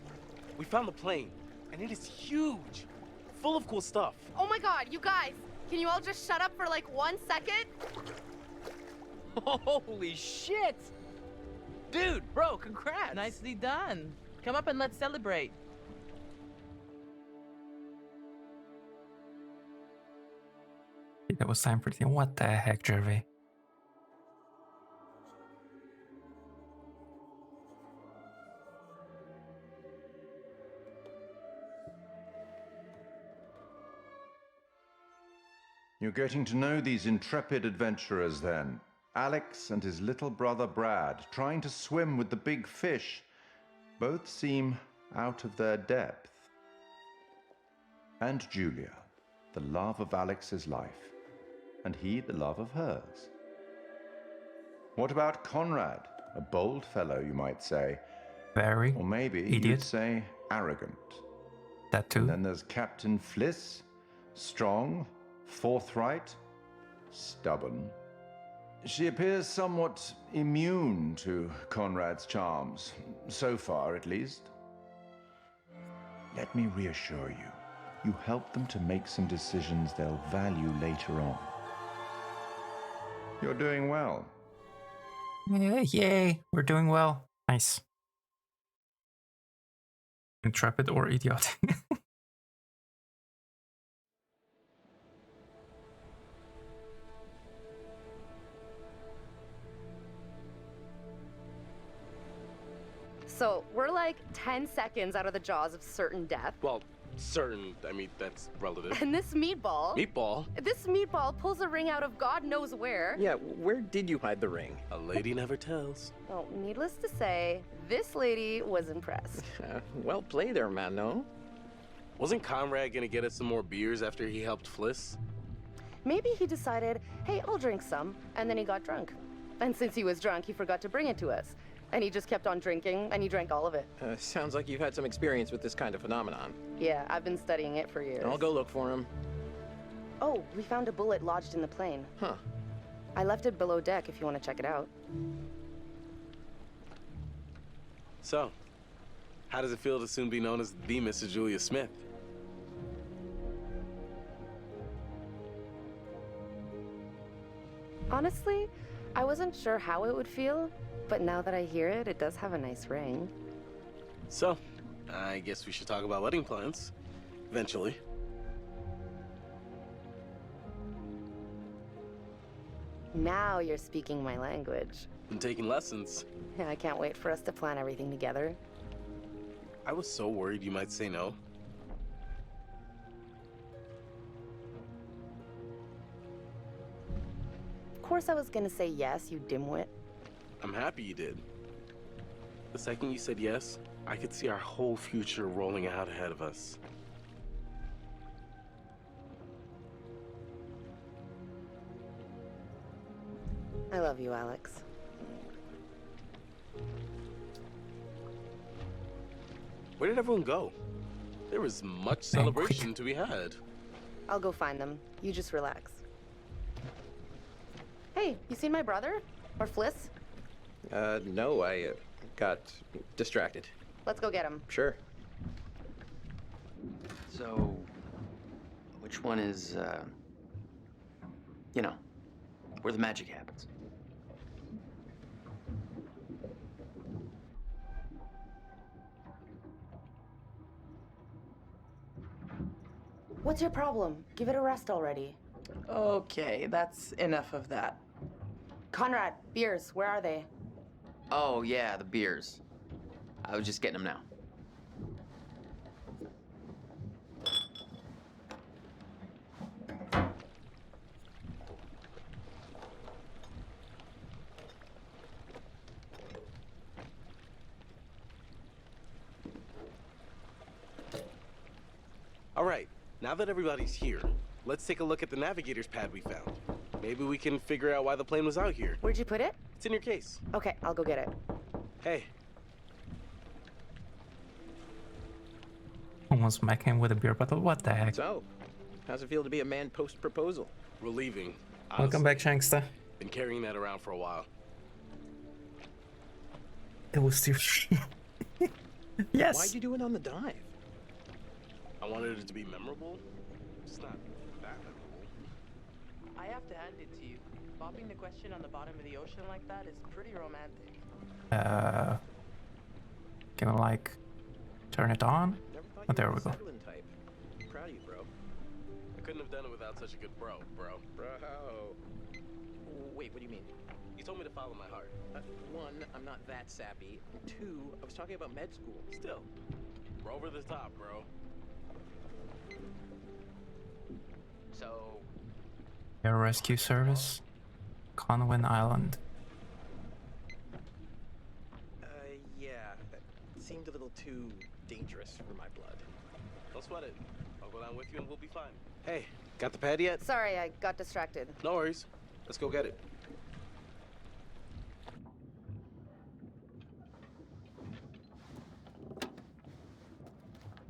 we found the plane, and it is huge, full of cool stuff. Oh my god, you guys! Can you all just shut up for like 1 second? Holy shit! Dude, bro, congrats! Nicely done. Come up and let's celebrate. That was time for the. What the heck, Jervy? You're getting to know these intrepid adventurers then. Alex and his little brother Brad, trying to swim with the big fish. Both seem out of their depth. And Julia, the love of Alex's life, and he the love of hers. What about Conrad? A bold fellow, you might say. Very. Or maybe idiot. you'd say arrogant. That too. And then there's Captain Fliss, strong, forthright, stubborn. She appears somewhat immune to Conrad's charms, so far at least. Let me reassure you, you help them to make some decisions they'll value later on. You're doing well. Yeah, yay, we're doing well. Nice. Intrepid or idiotic? So, we're like 10 seconds out of the jaws of certain death. Well, certain, I mean, that's relative. And this meatball... Meatball? This meatball pulls a ring out of God knows where. Yeah, where did you hide the ring? A lady never tells. Well, needless to say, this lady was impressed. Well played there, man, no? Wasn't Conrad gonna get us some more beers after he helped Fliss? Maybe he decided, hey, I'll drink some, and then he got drunk. And since he was drunk, he forgot to bring it to us. And he just kept on drinking, and he drank all of it. Sounds like you've had some experience with this kind of phenomenon. Yeah, I've been studying it for years. I'll go look for him. Oh, we found a bullet lodged in the plane. Huh. I left it below deck if you want to check it out. So, how does it feel to soon be known as the Mrs. Julia Smith? Honestly, I wasn't sure how it would feel, but now that I hear it, it does have a nice ring. So, I guess we should talk about wedding plans. Eventually. Now you're speaking my language. I'm taking lessons. Yeah, I can't wait for us to plan everything together. I was so worried you might say no. Of course I was gonna say yes, you dimwit. I'm happy you did. The second you said yes, I could see our whole future rolling out ahead of us. I love you, Alex. Where did everyone go? There was much celebration to be had. I'll go find them. You just relax. Hey, you seen my brother? Or Fliss? No, I got distracted. Let's go get him. Sure. So, which one is, you know, where the magic happens? What's your problem? Give it a rest already. Okay, that's enough of that. Conrad, beers, where are they? Oh, yeah, the beers. I was just getting them now. All right, now that everybody's here, let's take a look at the navigator's pad we found. Maybe we can figure out why the plane was out here. Where'd you put it? It's in your case. Okay, I'll go get it. Hey. Almost smack him with a beer bottle. What the heck? So, how's it feel to be a man post-proposal? Relieving. Welcome back, Shankster. Been carrying that around for a while. It was still. Yes. Why'd you do it on the dive? I wanted it to be memorable. It's not that memorable. I have to hand it to you. Bobbing the question on the bottom of the ocean like that is pretty romantic. Can I like turn it on? Oh, there we go. Type. Proud of you, bro. I couldn't have done it without such a good bro. Bro. Wait, what do you mean? You told me to follow my heart. One, I'm not that sappy. Two, I was talking about med school. Still, we're over the top, bro. So, Air Rescue Service, Conwin Island. Yeah, that seemed a little too dangerous for my blood. Don't sweat it. I'll go down with you and we'll be fine. Hey, got the pad yet? Sorry, I got distracted. No worries. Let's go get it.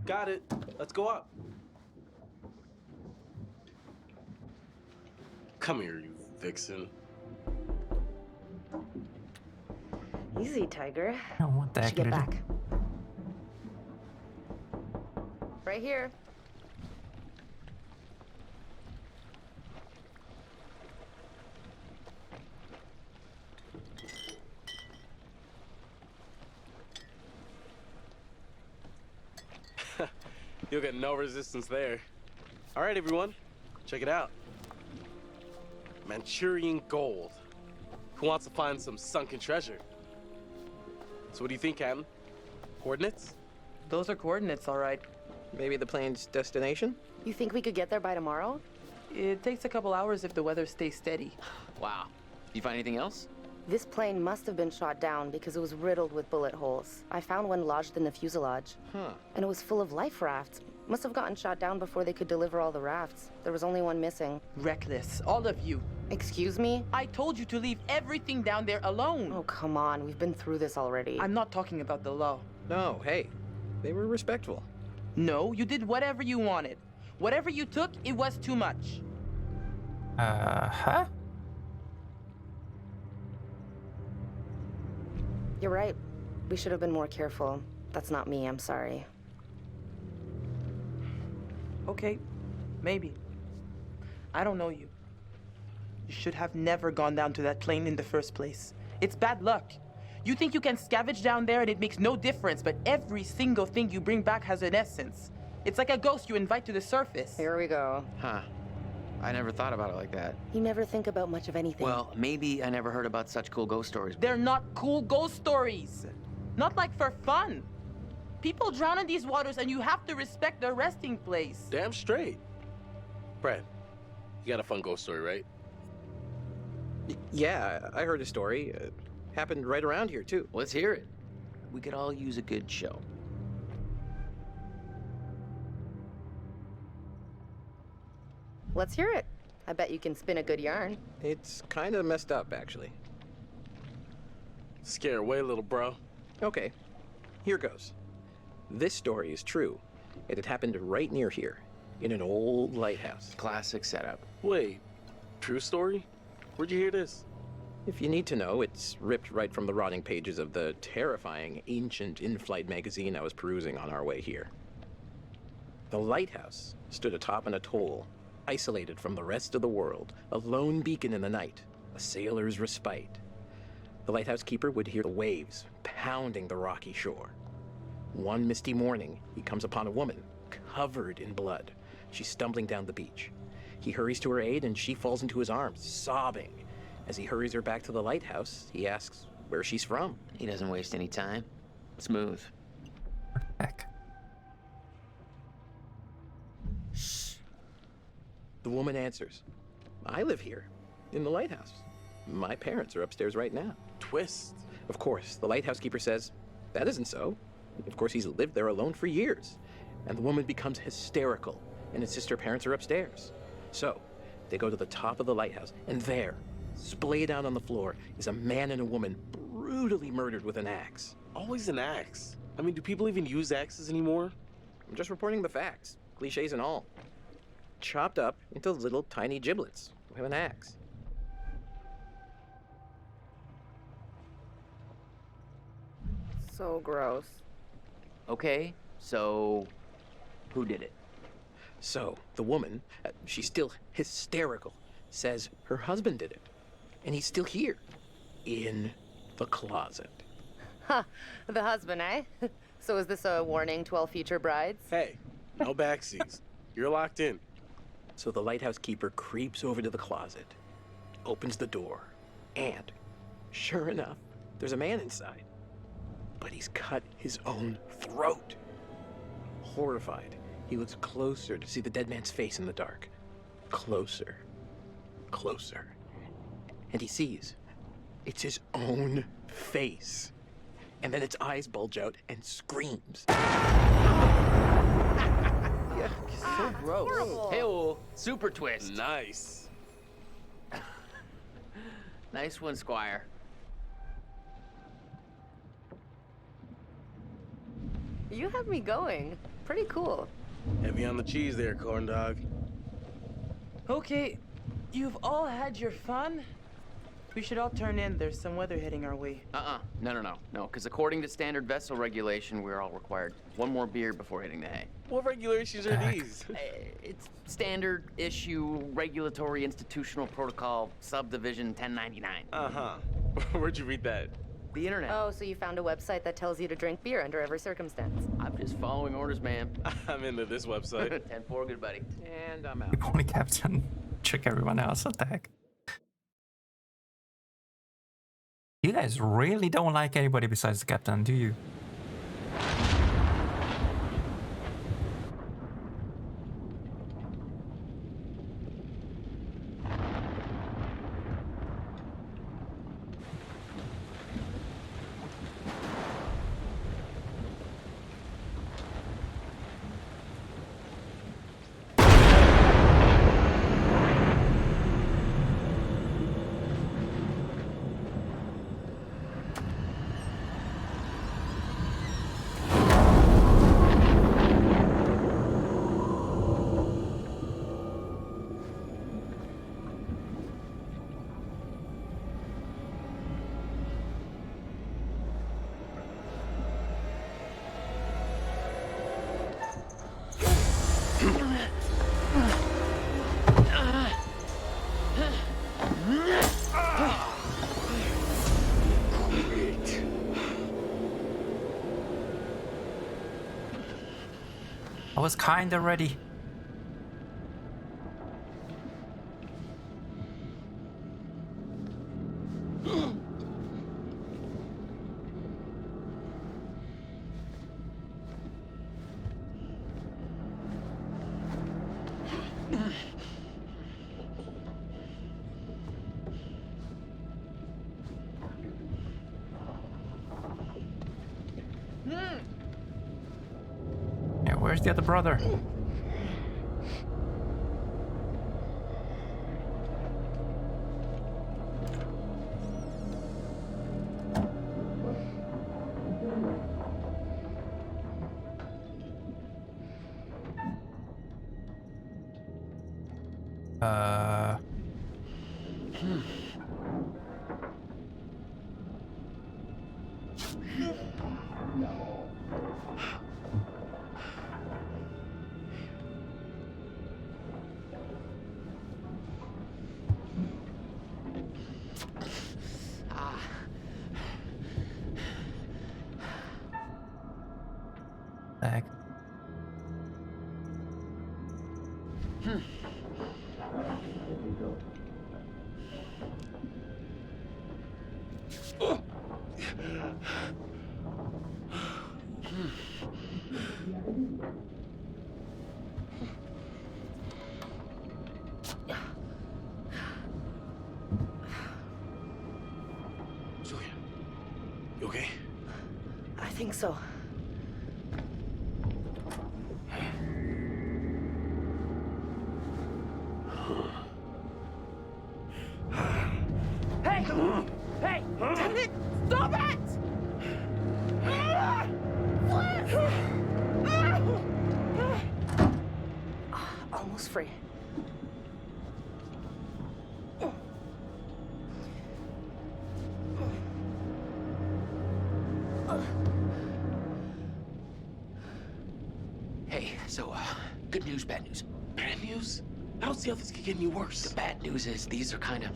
Got it. Let's go up. Come here, you vixen. Easy, Tiger. Oh, what the heck? Should get back. Right here. You'll get no resistance there. All right, everyone, check it out. Manchurian gold. Who wants to find some sunken treasure? So what do you think, Captain? Coordinates? Those are coordinates, all right. Maybe the plane's destination? You think we could get there by tomorrow? It takes a couple hours if the weather stays steady. Wow. You find anything else? This plane must have been shot down because it was riddled with bullet holes. I found one lodged in the fuselage. Huh. And it was full of life rafts. Must have gotten shot down before they could deliver all the rafts. There was only one missing. Reckless, all of you. Excuse me? I told you to leave everything down there alone. Oh, come on. We've been through this already. I'm not talking about the law. No, hey. They were respectful. No, you did whatever you wanted. Whatever you took, it was too much. Huh? You're right. We should have been more careful. That's not me, I'm sorry. Okay, maybe. I don't know you. You should have never gone down to that plane in the first place. It's bad luck. You think you can scavenge down there and it makes no difference, but every single thing you bring back has an essence. It's like a ghost you invite to the surface. Here we go. Huh. I never thought about it like that. You never think about much of anything. Well, maybe I never heard about such cool ghost stories. They're not cool ghost stories. Not like for fun. People drown in these waters and you have to respect their resting place. Damn straight. Brad, you got a fun ghost story, right? Yeah, I heard a story. Happened right around here, too. Let's hear it. We could all use a good show. Let's hear it. I bet you can spin a good yarn. It's kind of messed up, actually. Scare away, little bro. Okay, here goes. This story is true. It had happened right near here, in an old lighthouse. Classic setup. Wait, true story? Where'd you hear this? If you need to know, it's ripped right from the rotting pages of the terrifying, ancient in-flight magazine I was perusing on our way here. The lighthouse stood atop an atoll, isolated from the rest of the world, a lone beacon in the night, a sailor's respite. The lighthouse keeper would hear the waves pounding the rocky shore. One misty morning, he comes upon a woman covered in blood. She's stumbling down the beach. He hurries to her aid and she falls into his arms, sobbing. As he hurries her back to the lighthouse, he asks where she's from. He doesn't waste any time. Smooth. Heck. Shh. The woman answers, I live here, in the lighthouse. My parents are upstairs right now. Twist. Of course, the lighthouse keeper says, that isn't so. Of course, he's lived there alone for years. And the woman becomes hysterical and insists her parents are upstairs. So, they go to the top of the lighthouse, and there, splayed out on the floor, is a man and a woman brutally murdered with an axe. Always an axe. I mean, do people even use axes anymore? I'm just reporting the facts, cliches and all. Chopped up into little tiny giblets with an axe. So gross. Okay, so who did it? So, the woman, she's still hysterical, says her husband did it. And he's still here, in the closet. Huh, the husband, eh? So is this a warning to all future brides? Hey, no backseats. You're locked in. So the lighthouse keeper creeps over to the closet, opens the door, and, sure enough, there's a man inside. But he's cut his own throat. Horrified, he looks closer to see the dead man's face in the dark. Closer. Closer. And he sees it's his own face. And then its eyes bulge out and screams. Yeah, so gross. Hey-oh, super twist. Nice. Nice one, Squire. You have me going. Pretty cool. Heavy on the cheese there, corn dog. Okay, you've all had your fun. We should all turn in. There's some weather heading our way. No, because according to standard vessel regulation, we're all required one more beer before hitting the hay. What regulations are these? It's standard issue regulatory institutional protocol subdivision 1099. Uh-huh. Where'd you read that? The internet. Oh, so you found a website that tells you to drink beer under every circumstance. I'm just following orders, ma'am. I'm into this website. 10-4, good buddy. And I'm out. You only captain. Check everyone else. What the heck? You guys really don't like anybody besides the captain, do you? I was kinda ready. Yeah, where's the other brother? Heck. Julia, you okay? I think so. Hey! Hey! Damn it! Stop it! Almost free. Hey, so, good news, bad news. Bad news? I don't see how this could get any worse. The bad news is these are kind of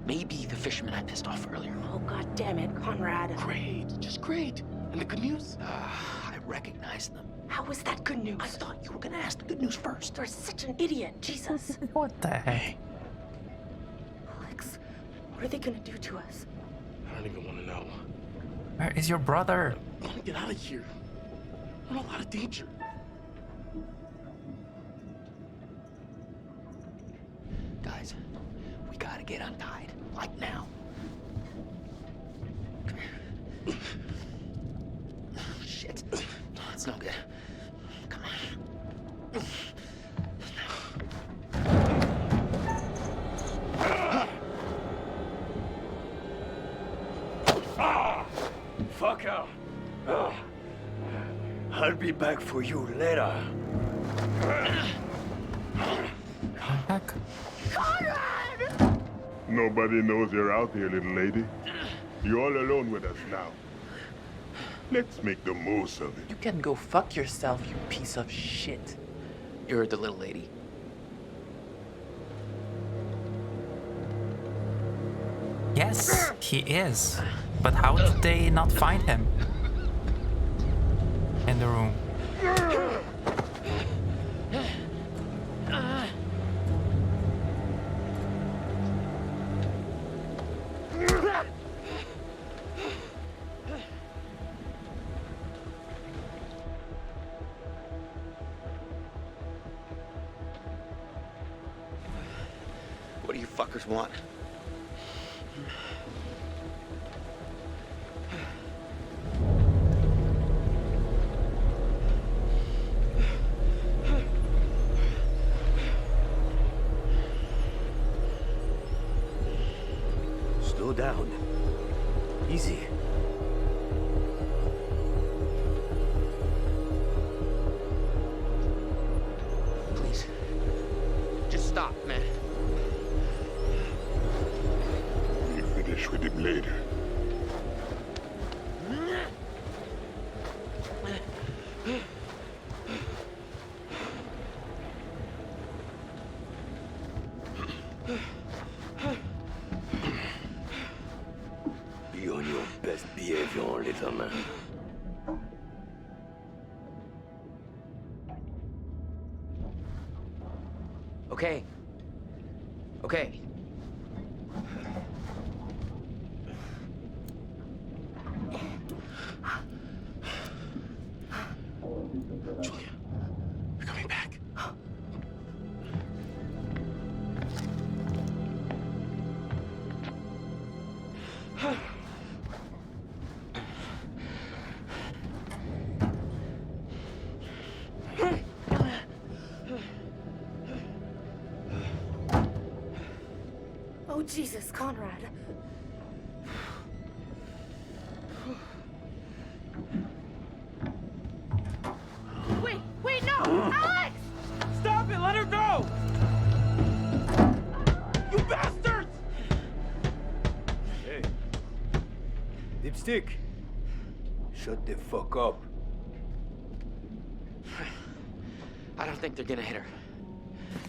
maybe the fishermen I pissed off earlier. Oh, god damn it, Conrad. Great, just great. And the good news? I recognize them. How is that good news? I thought you were gonna ask the good news first. You're such an idiot, Jesus. What the heck? Alex, what are they gonna do to us? I don't even want to know. Where is your brother? I want to get out of here. I'm in a lot of danger. Guys, we gotta get untied. Like now. Shit. That's no good. Come on. Fuck out. I'll be back for you later. Heck. Conrad! Nobody knows you're out here, little lady. You're all alone with us now. Let's make the most of it. You can go fuck yourself, you piece of shit. You're the little lady. Yes, he is. But how did they not find him? In the room. What do you fuckers want? Slow down. Easy. Please. Just stop, man. We'll finish with him later. Be on your best behavior, little man. Okay. Okay. Julia, you're coming back. Oh, Jesus, Conrad. Wait, no! Alex! Stop it! Let her go! You bastards! Hey. Dipstick. Shut the fuck up. I don't think they're gonna hit her.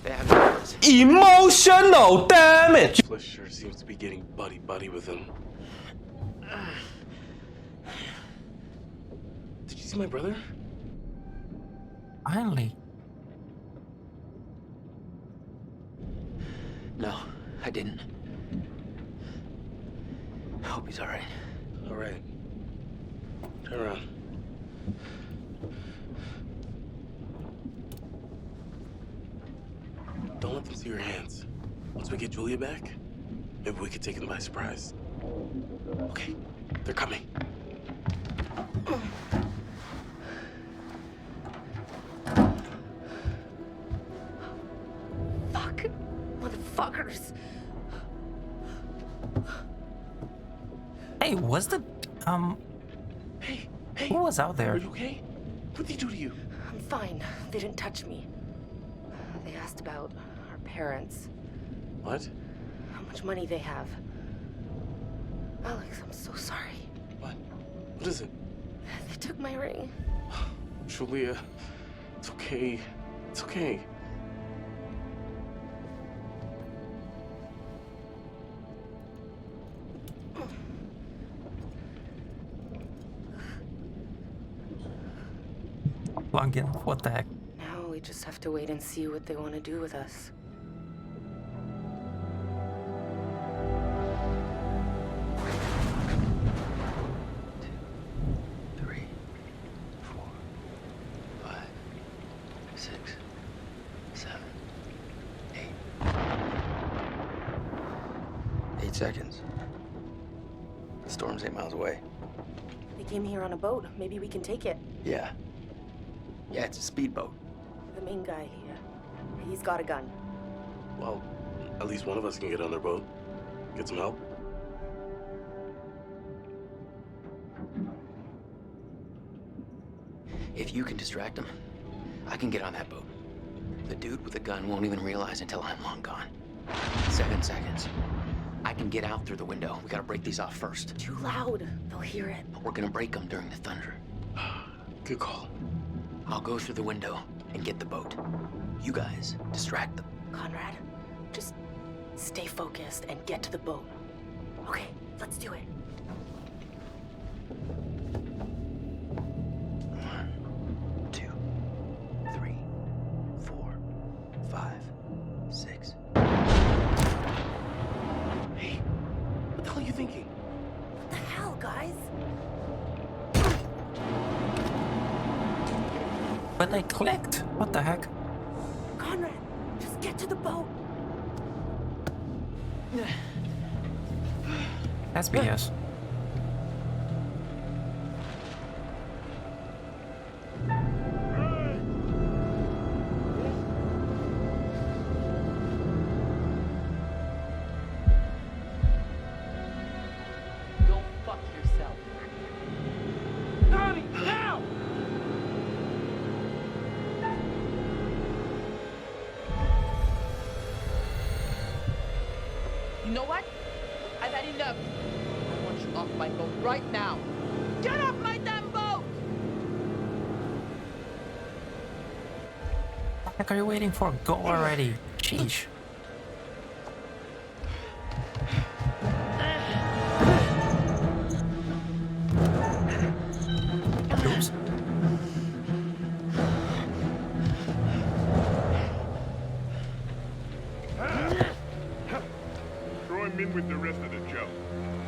They have no weapons. Emotional damage! Flesh sure seems to be getting buddy-buddy with him. Did you see my brother? Finally. No, I didn't. I hope he's alright. Alright. Turn around. Don't let them see your hands. Once we get Julia back, maybe we could take them by surprise. Okay, they're coming. Fuck. Motherfuckers. Hey, was the Hey, who was out there? Are you okay? What did they do to you? I'm fine. They didn't touch me. They asked about our parents. What? How much money they have. Alex, I'm so sorry. What is it? They took my ring. Julia, it's okay. It's okay. Long enough. What the heck? Now we just have to wait and see what they want to do with us. Seconds. The storm's 8 miles away. They came here on a boat. Maybe we can take it. Yeah. Yeah, it's a speedboat. The main guy here. He's got a gun. Well, at least one of us can get on their boat. Get some help. If you can distract him, I can get on that boat. The dude with the gun won't even realize until I'm long gone. 7 seconds. I can get out through the window. We gotta break these off first. Too loud. They'll hear it. We're gonna break them during the thunder. Good call. I'll go through the window and get the boat. You guys distract them. Conrad, just stay focused and get to the boat. Okay, let's do it. 1, 2, 3, 4, 5, 6. Hey, what the hell are you thinking? What the hell, guys? But I clicked. What the heck? Conrad, just get to the boat. That's BS. Go fuck yourself. Donnie, now! You know what? I've had enough. I want you off my boat right now. Get off my damn boat! What the heck are you waiting for? Go already. Sheesh. Oops. with the rest of the junk.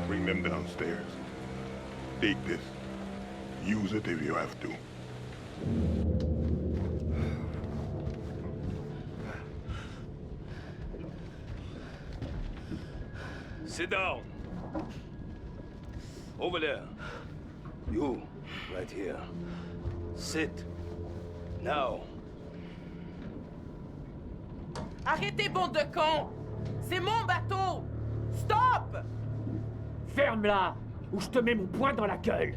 Bring them downstairs. Take this. Use it if you have to. Sit down. Over there. You, right here. Sit. Now. Arrêtez, bande de cons! C'est mon bateau! Stop! Ferme-la, ou je te mets mon poing dans la gueule.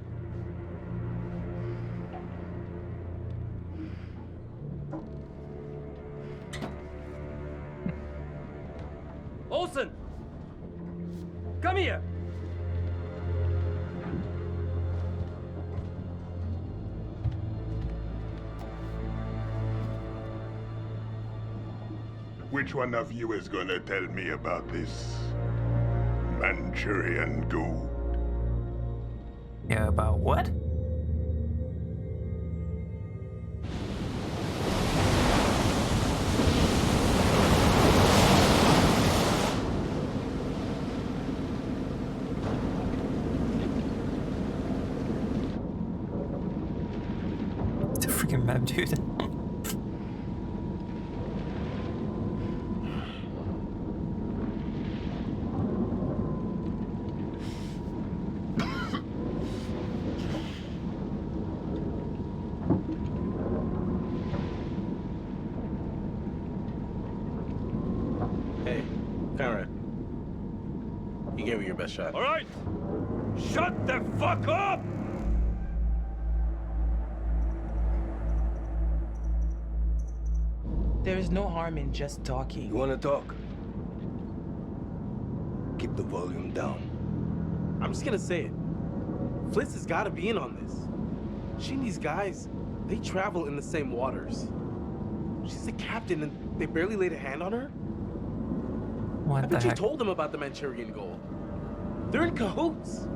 Olsen! Come here! Which one of you is gonna tell me about this Manchurian gold? Yeah, about what? It's a freaking map, dude. Hey, Conrad. You gave it your best shot. All right. Shut the fuck up! There's no harm in just talking. You wanna talk? Keep the volume down. I'm just gonna say it. Fliss has gotta be in on this. She and these guys, they travel in the same waters. She's the captain and they barely laid a hand on her? What I the bet you heck? told them about the Manchurian gold. They're in cahoots.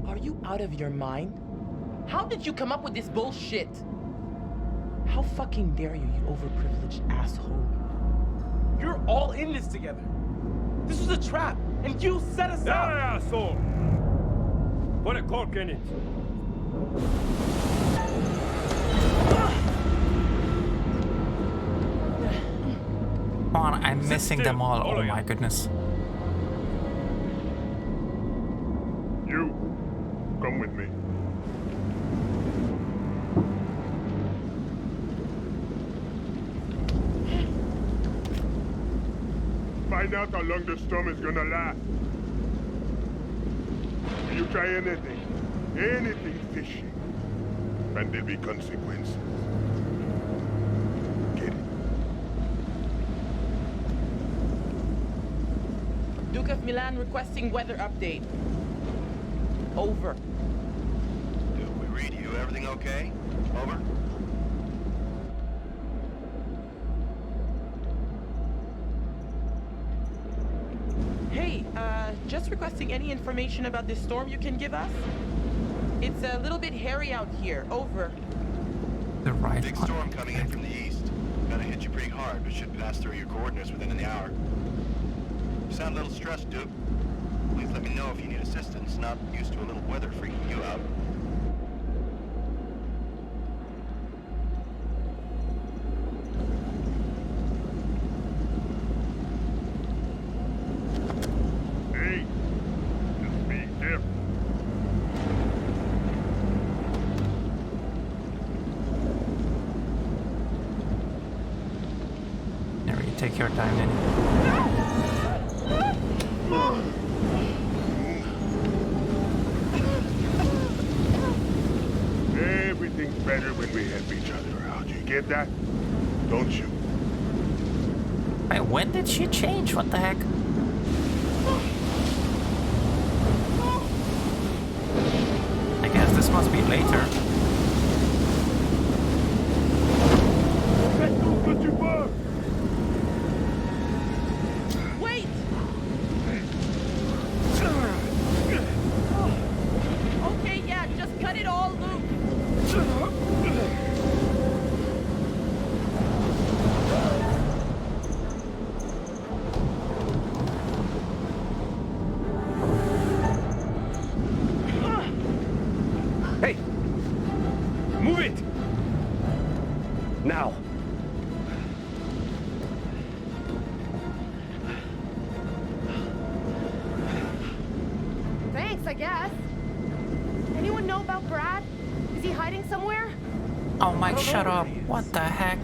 Are you out of your mind? How did you come up with this bullshit? How fucking dare you, you overprivileged asshole? You're all in this together. This was a trap, and you set us up. Yeah, asshole! Put a cork in it. Come on, I'm missing them all. Oh my goodness. You, come with me. Find out how long the storm is gonna last. If you try anything fishy, and there'll be consequences. Get it? Duke of Milan requesting weather update. Over. We read you. Everything okay? Over. Hey, just requesting any information about this storm you can give us? It's a little bit hairy out here. Over. The right Big one. storm coming in from the east. Gonna hit you pretty hard, but should pass through your coordinates within an hour. You sound a little stressed, Duke. Please let me know if you need assistance. Not used to a little weather freaking you out. Hey, just be careful. There, you take your time, Danny. Everything's better when we help each other out. You get that? Don't you? Wait, when did she change? What the heck? I guess this must be later. Wait! Okay, yeah, just cut it all loose. Thanks, I guess. Anyone know about Brad? Is he hiding somewhere? Oh, Mike, shut up. What the heck?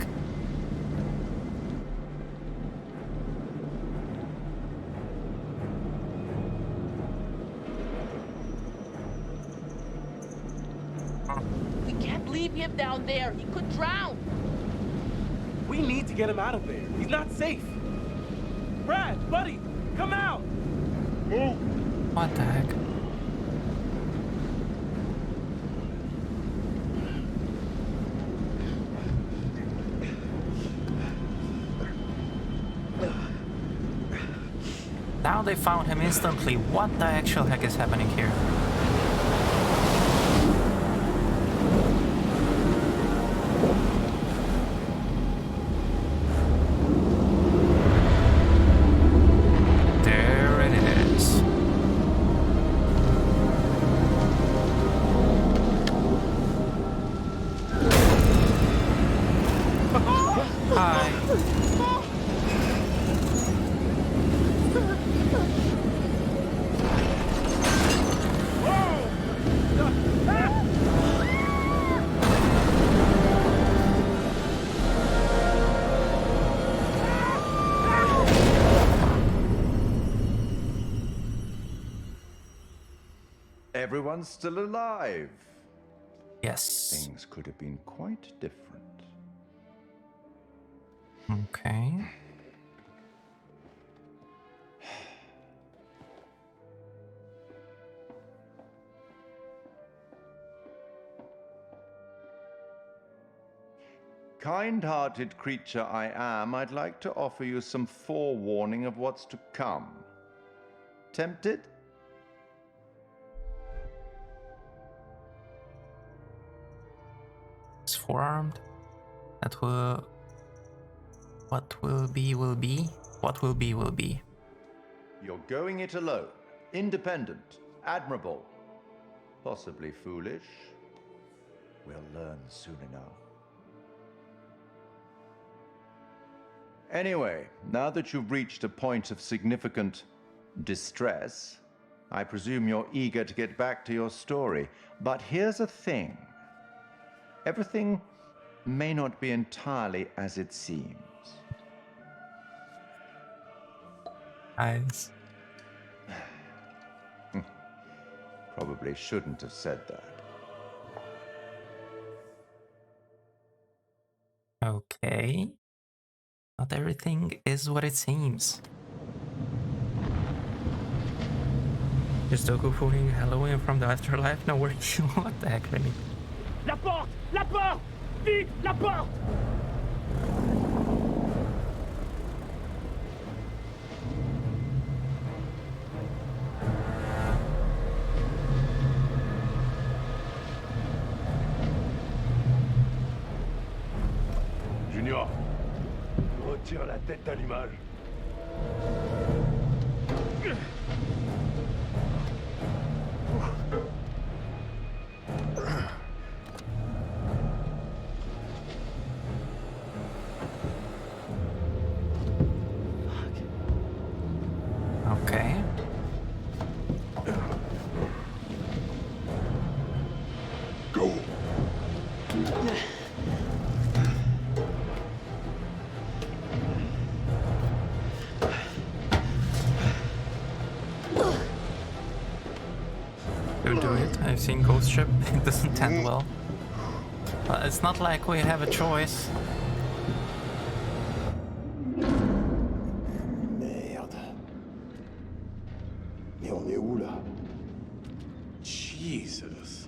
We can't leave him down there. He could drown. We need to get him out of there. He's not safe. Brad, buddy, come out. Move. What the heck? Now they found him instantly. What the actual heck is happening here? There it is. Hi. Everyone's still alive. Yes. Things could have been quite different. Okay. Kind-hearted creature I am, I'd like to offer you some forewarning of what's to come. Tempted? It's forearmed. That will... What will be, will be. What will be, will be. You're going it alone. Independent. Admirable. Possibly foolish. We'll learn soon enough. Anyway, now that you've reached a point of significant distress, I presume you're eager to get back to your story. But here's the thing. Everything may not be entirely as it seems. Eyes. Probably shouldn't have said that. Okay. Not everything is what it seems. Is Doku pulling Halloween from the afterlife? No, what the heck, really? La porte! La porte! Vite! La porte! Junior, retire la tête à l'image. Okay. Go. Don't do it. I've seen Ghost Ship. It doesn't end well. But it's not like we have a choice. Merde. Mais on est où là? Jesus.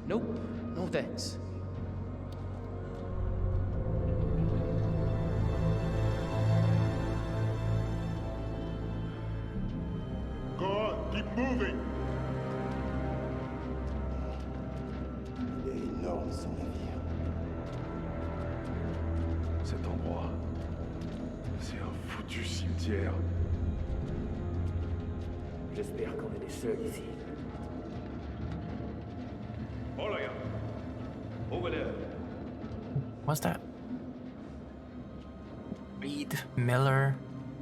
Nope. No thanks. Go on, keep moving. Il est énorme son navire. Cet endroit, c'est un foutu cimetière. J'espère qu'on est les seuls ici. Olaya, over there. What's that? Reed Miller.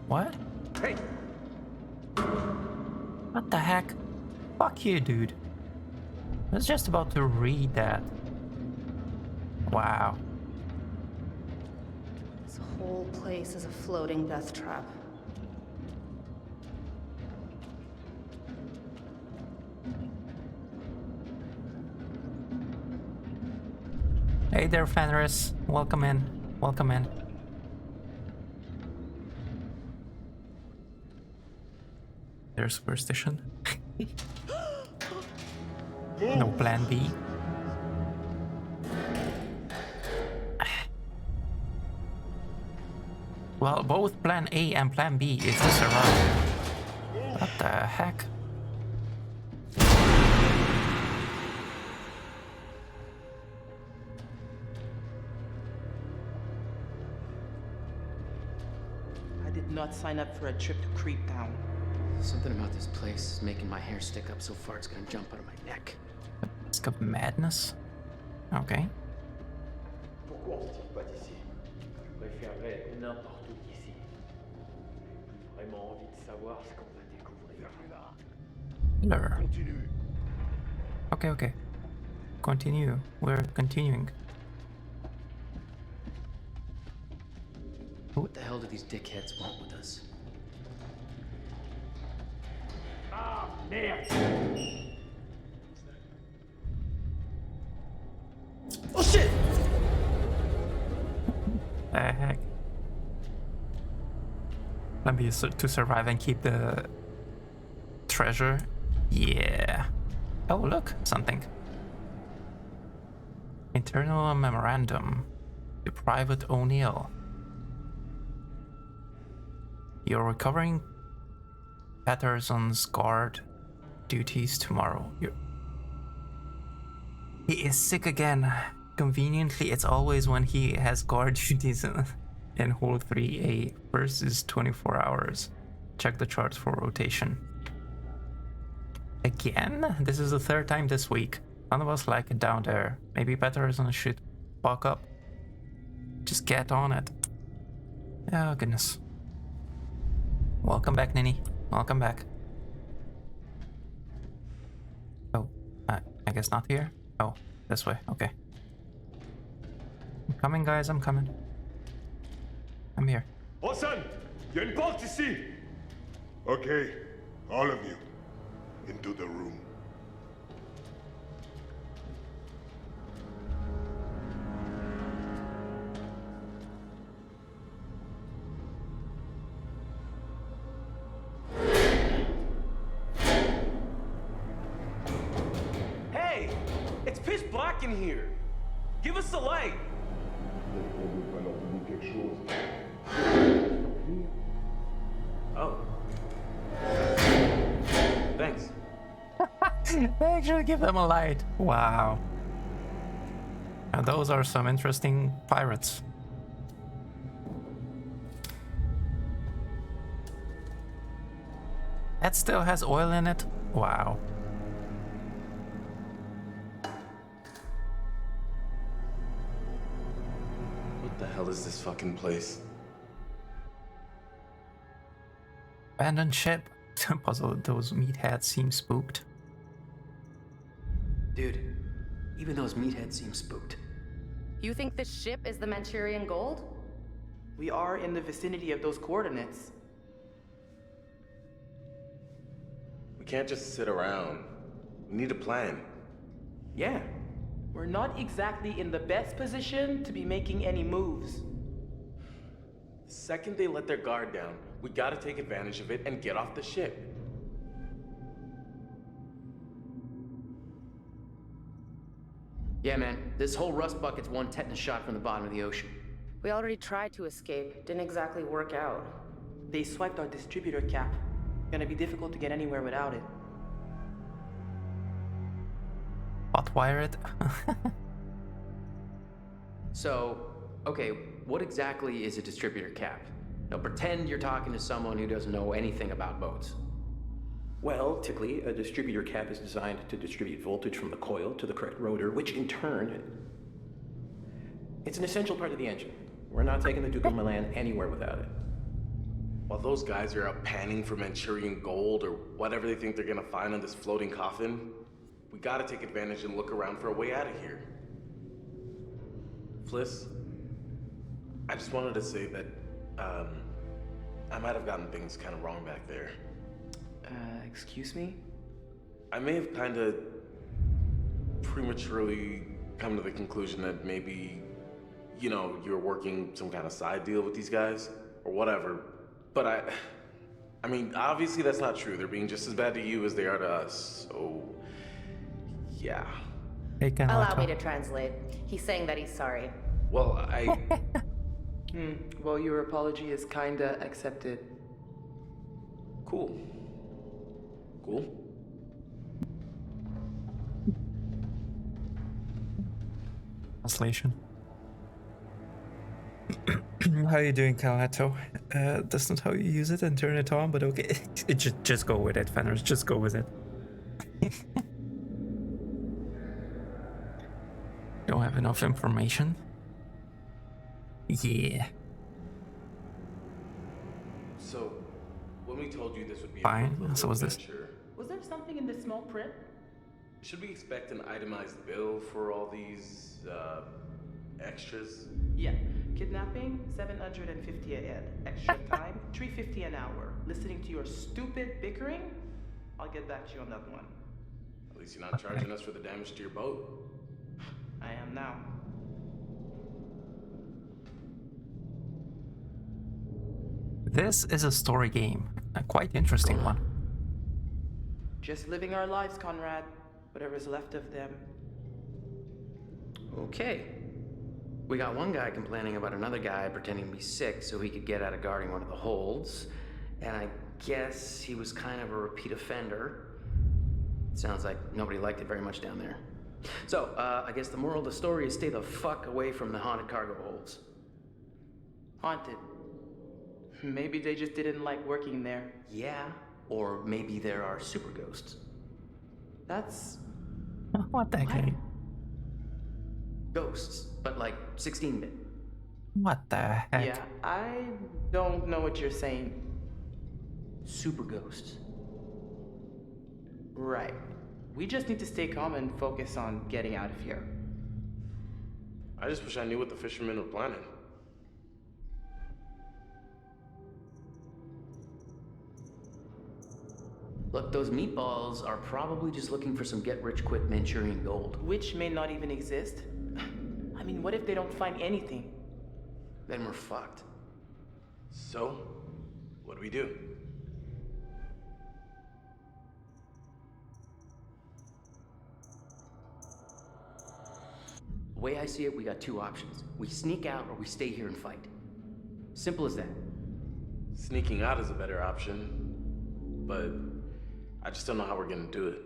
What? Hey! What the heck? Fuck you, dude. I was just about to read that. Wow. This whole place is a floating death trap. Hey there, Fenris. Welcome in. Welcome in. There's superstition. No plan B. Well, both plan A and plan B is to survive. What the heck? I did not sign up for a trip to Creep Town. Something about this place is making my hair stick up so far it's gonna jump out of my neck. Risk of madness? Okay. Pourquoi on se tire pas d'ici? Je préférerais être n'importe où qu'ici. J'ai vraiment envie de savoir ce qu'on va découvrir là. Miller. Continue. Okay, okay. Continue. We're continuing. What the hell do these dickheads want with us? Ah, merde! Oh shit! The heck? Let me to survive and keep the treasure. Yeah. Oh, look, something. Internal memorandum to Private O'Neill. You're recovering Patterson's guard duties tomorrow. He is sick again. Conveniently, it's always when he has guard duties in Hole 3A versus 24 hours. Check the charts for rotation. Again? This is the third time this week. None of us like it down there. Maybe Patterson should fuck up. Just get on it. Oh, goodness. Welcome back, Ninny. Welcome back. Oh, I guess not here? Oh, this way. Okay. I'm coming, guys. I'm coming. I'm here. Hassan, il y a une porte ici. Okay, all of you, into the room. Hey! It's pitch black in here! Give us the light! Oh. Thanks. They actually give them a light. Wow. And those are some interesting pirates. That still has oil in it? Wow. What the hell is this fucking place? Abandoned ship. Puzzle, those meatheads seem spooked. Dude, even those meatheads seem spooked. You think this ship is the Manchurian Gold? We are in the vicinity of those coordinates. We can't just sit around. We need a plan. Yeah. We're not exactly in the best position to be making any moves. The second they let their guard down, we gotta take advantage of it and get off the ship. Yeah, man, this whole rust bucket's one tetanus shot from the bottom of the ocean. We already tried to escape. Didn't exactly work out. They swiped our distributor cap. Gonna be difficult to get anywhere without it. Hotwire it? So, okay, what exactly is a distributor cap? Now pretend you're talking to someone who doesn't know anything about boats. Well, typically, a distributor cap is designed to distribute voltage from the coil to the correct rotor, which in turn, it's an essential part of the engine. We're not taking the Duke of Milan anywhere without it. While those guys are out panning for Manchurian gold or whatever they think they're gonna find on this floating coffin, we gotta take advantage and look around for a way out of here. Fliss, I just wanted to say that, I might have gotten things kind of wrong back there. Excuse me? I may have kind of prematurely come to the conclusion that maybe, you know, you're working some kind of side deal with these guys, or whatever. But I mean, obviously that's not true. They're being just as bad to you as they are to us, so, yeah. Allow me to translate. He's saying that he's sorry. Well, I... Well, your apology is kinda accepted. Cool. Cool. Translation. How are you doing, Kalato? That's not how you use it and turn it on, but okay. Just go with it, Fenners. Just go with it. Don't have enough information? Yeah. So, when we told you this would be Fine. a So was this. Was there something in the small print? Should we expect an itemized bill for all these, extras? Yeah. Kidnapping, 750 a head. Extra time, 350 an hour. Listening to your stupid bickering? I'll get back to you on that one. At least you're not charging us for the damage to your boat. I am now. This is a story game. A quite interesting one. Just living our lives, Conrad. Whatever's left of them. Okay. We got one guy complaining about another guy pretending to be sick so he could get out of guarding one of the holds. And I guess he was kind of a repeat offender. Sounds like nobody liked it very much down there. So, I guess the moral of the story is stay the fuck away from the haunted cargo holds. Haunted. Maybe they just didn't like working there. Yeah, or maybe there are super ghosts. That's... What the heck? Ghosts, but like 16-bit. What the heck? Yeah, I don't know what you're saying. Super ghosts. Right. We just need to stay calm and focus on getting out of here. I just wish I knew what the fishermen were planning. Look, those meatballs are probably just looking for some get-rich-quick Manchurian gold. Which may not even exist. I mean, what if they don't find anything? Then we're fucked. So, what do we do? The way I see it, we got two options. We sneak out or we stay here and fight. Simple as that. Sneaking out is a better option, but I just don't know how we're gonna do it.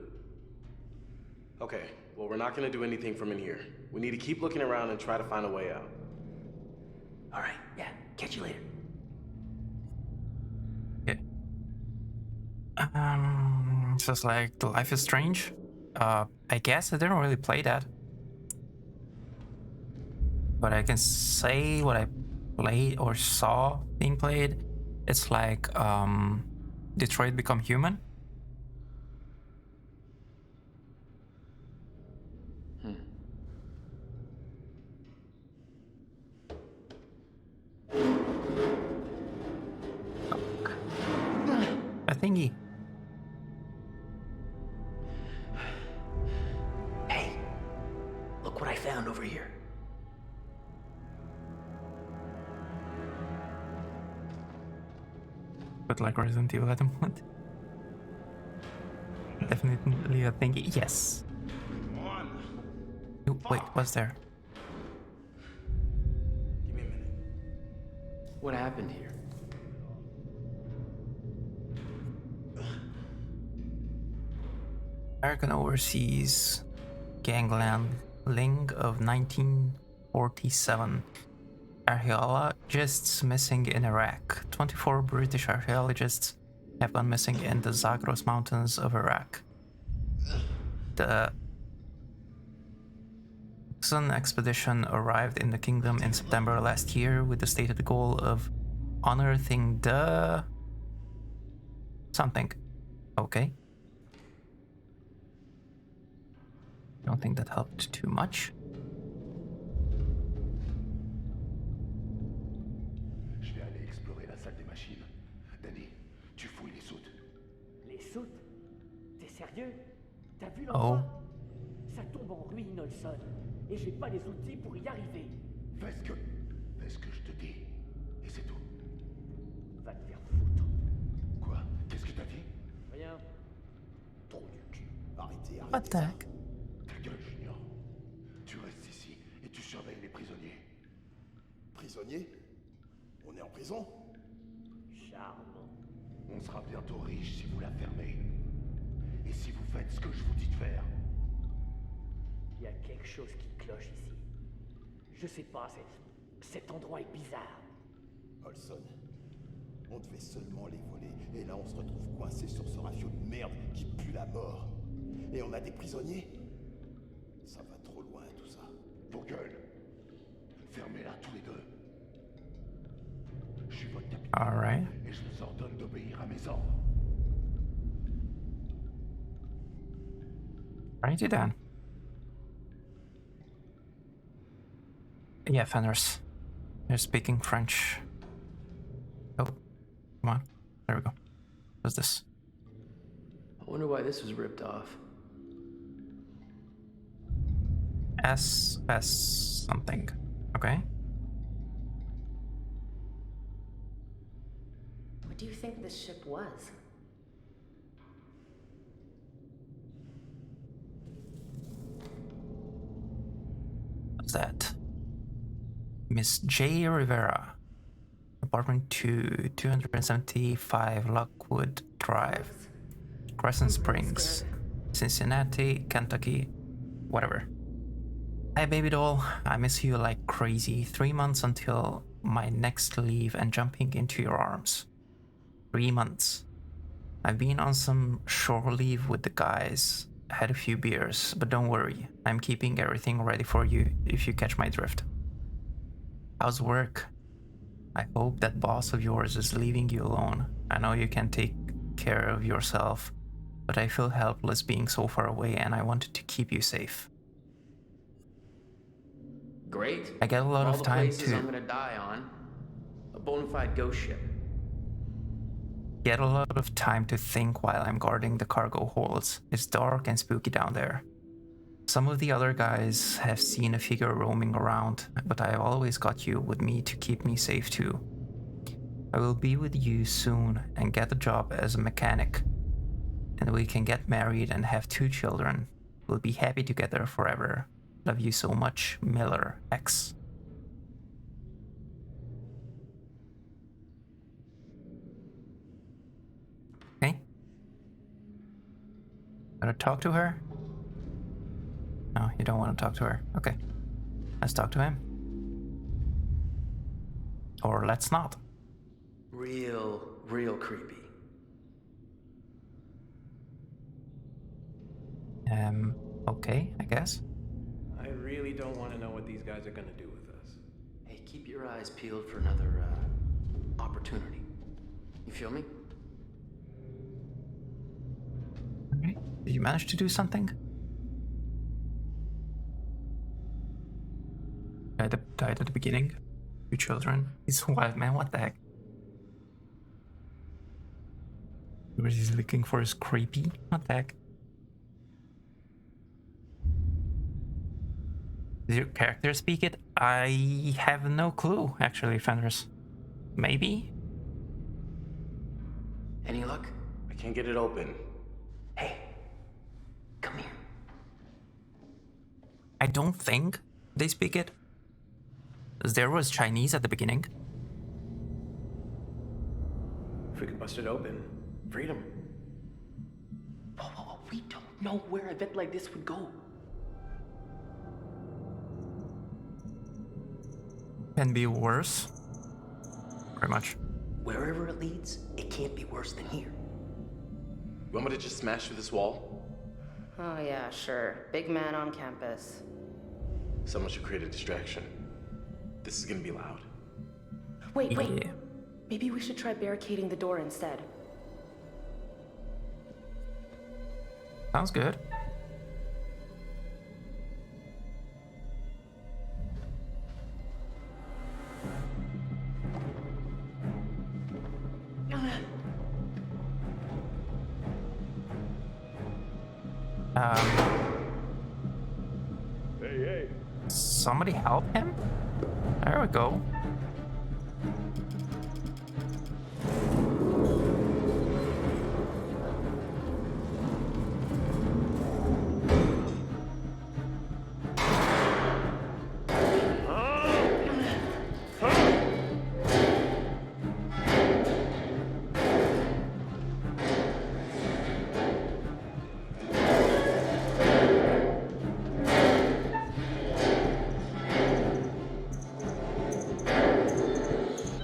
Okay, well, we're not gonna do anything from in here. We need to keep looking around and try to find a way out. All right, yeah, catch you later. Just like the Life is Strange. I guess I didn't really play that. But I can say what I played or saw being played. It's like Detroit Become Human. A thingy. Hey, look what I found over here. But like Resident Evil at the moment. Definitely a thingy. Yes. Oh, wait, what's there? Give me a minute. What happened here? American Overseas Gangland Ling of 1947. Archaeologists missing in Iraq. 24 British archaeologists have gone missing in the Zagros Mountains of Iraq. The Saxon expedition arrived in the kingdom in September last year with the stated goal of unearthing the... something. Okay. Don't think that helped too much. Je vais aller explorer la salle des machines. Danny, tu fouilles les soutes. Les soutes? T'es sérieux? T'as vu Oh. l'endroit? Ça tombe en ruine, Olson. Et j'ai pas les outils pour y arriver. Fais ce que je te dis. Et c'est tout. Va te faire foutre. Quoi? Qu'est-ce que t'as dit? Rien. Trop du cul. Arrêtez, What the heck? Ta gueule, Junior. Tu restes ici et tu surveilles les prisonniers. Prisonniers? On est en prison? Charmant. On sera bientôt riche si vous la fermez. Et si vous faites ce que je vous dis de faire. Il y a quelque chose qui cloche ici. Je sais pas, cet endroit est bizarre. Olson, on devait seulement les voler, et là on se retrouve coincé sur ce rafio de merde qui pue la mort. Et on a des prisonniers? Ça va trop loin tout ça. Vos gueules. Fermez-la tous les deux. Je suis votre capitaine. Alright. Et je vous ordonne d'obéir à mes ordres. Righty then. Yeah, Fenris. You're speaking French. Oh, come on. There we go. What's this? I wonder why this was ripped off. SS something. Okay. What do you think this ship was? What's that? Miss J. Rivera. Apartment 2, 275 Lockwood Drive. Crescent Springs. Cincinnati, Kentucky. Whatever. Hi baby doll, I miss you like crazy. 3 months until my next leave and jumping into your arms. 3 months. I've been on some shore leave with the guys. Had a few beers, but don't worry. I'm keeping everything ready for you if you catch my drift. How's work? I hope that boss of yours is leaving you alone. I know you can take care of yourself, but I feel helpless being so far away and I wanted to keep you safe. Great. I get a lot All of the time places to I'm gonna die on. A bona fide ghost ship. get a lot of time to think while I'm guarding the cargo holds. It's dark and spooky down there. Some of the other guys have seen a figure roaming around, but I've always got you with me to keep me safe too. I will be with you soon and get a job as a mechanic. And we can get married and have 2 children. We'll be happy together forever. Love you so much, Miller X. Okay. Gotta talk to her? No, you don't want to talk to her. Okay. Let's talk to him. Or let's not. Real creepy. Okay, I guess. I really don't want to know what these guys are gonna do with us. Hey, keep your eyes peeled for another, opportunity. You feel me? Okay. Did you manage to do something? Died at the beginning. 2 children. He's a wild man, what the heck? He's looking for his creepy? What the heck? Did your character speak it? I have no clue, actually, Fenris. Maybe? Any luck? I can't get it open. Hey, come here. I don't think they speak it. There was Chinese at the beginning. If we could bust it open, freedom. Whoa, we don't know where an event like this would go. Can be worse. Very much. Wherever it leads, it can't be worse than here. You want me to just smash through this wall? Oh yeah, sure. Big man on campus. Someone should create a distraction. This is gonna be loud. Wait. Yeah. Maybe we should try barricading the door instead. Sounds good. Hey. Somebody help him? There we go.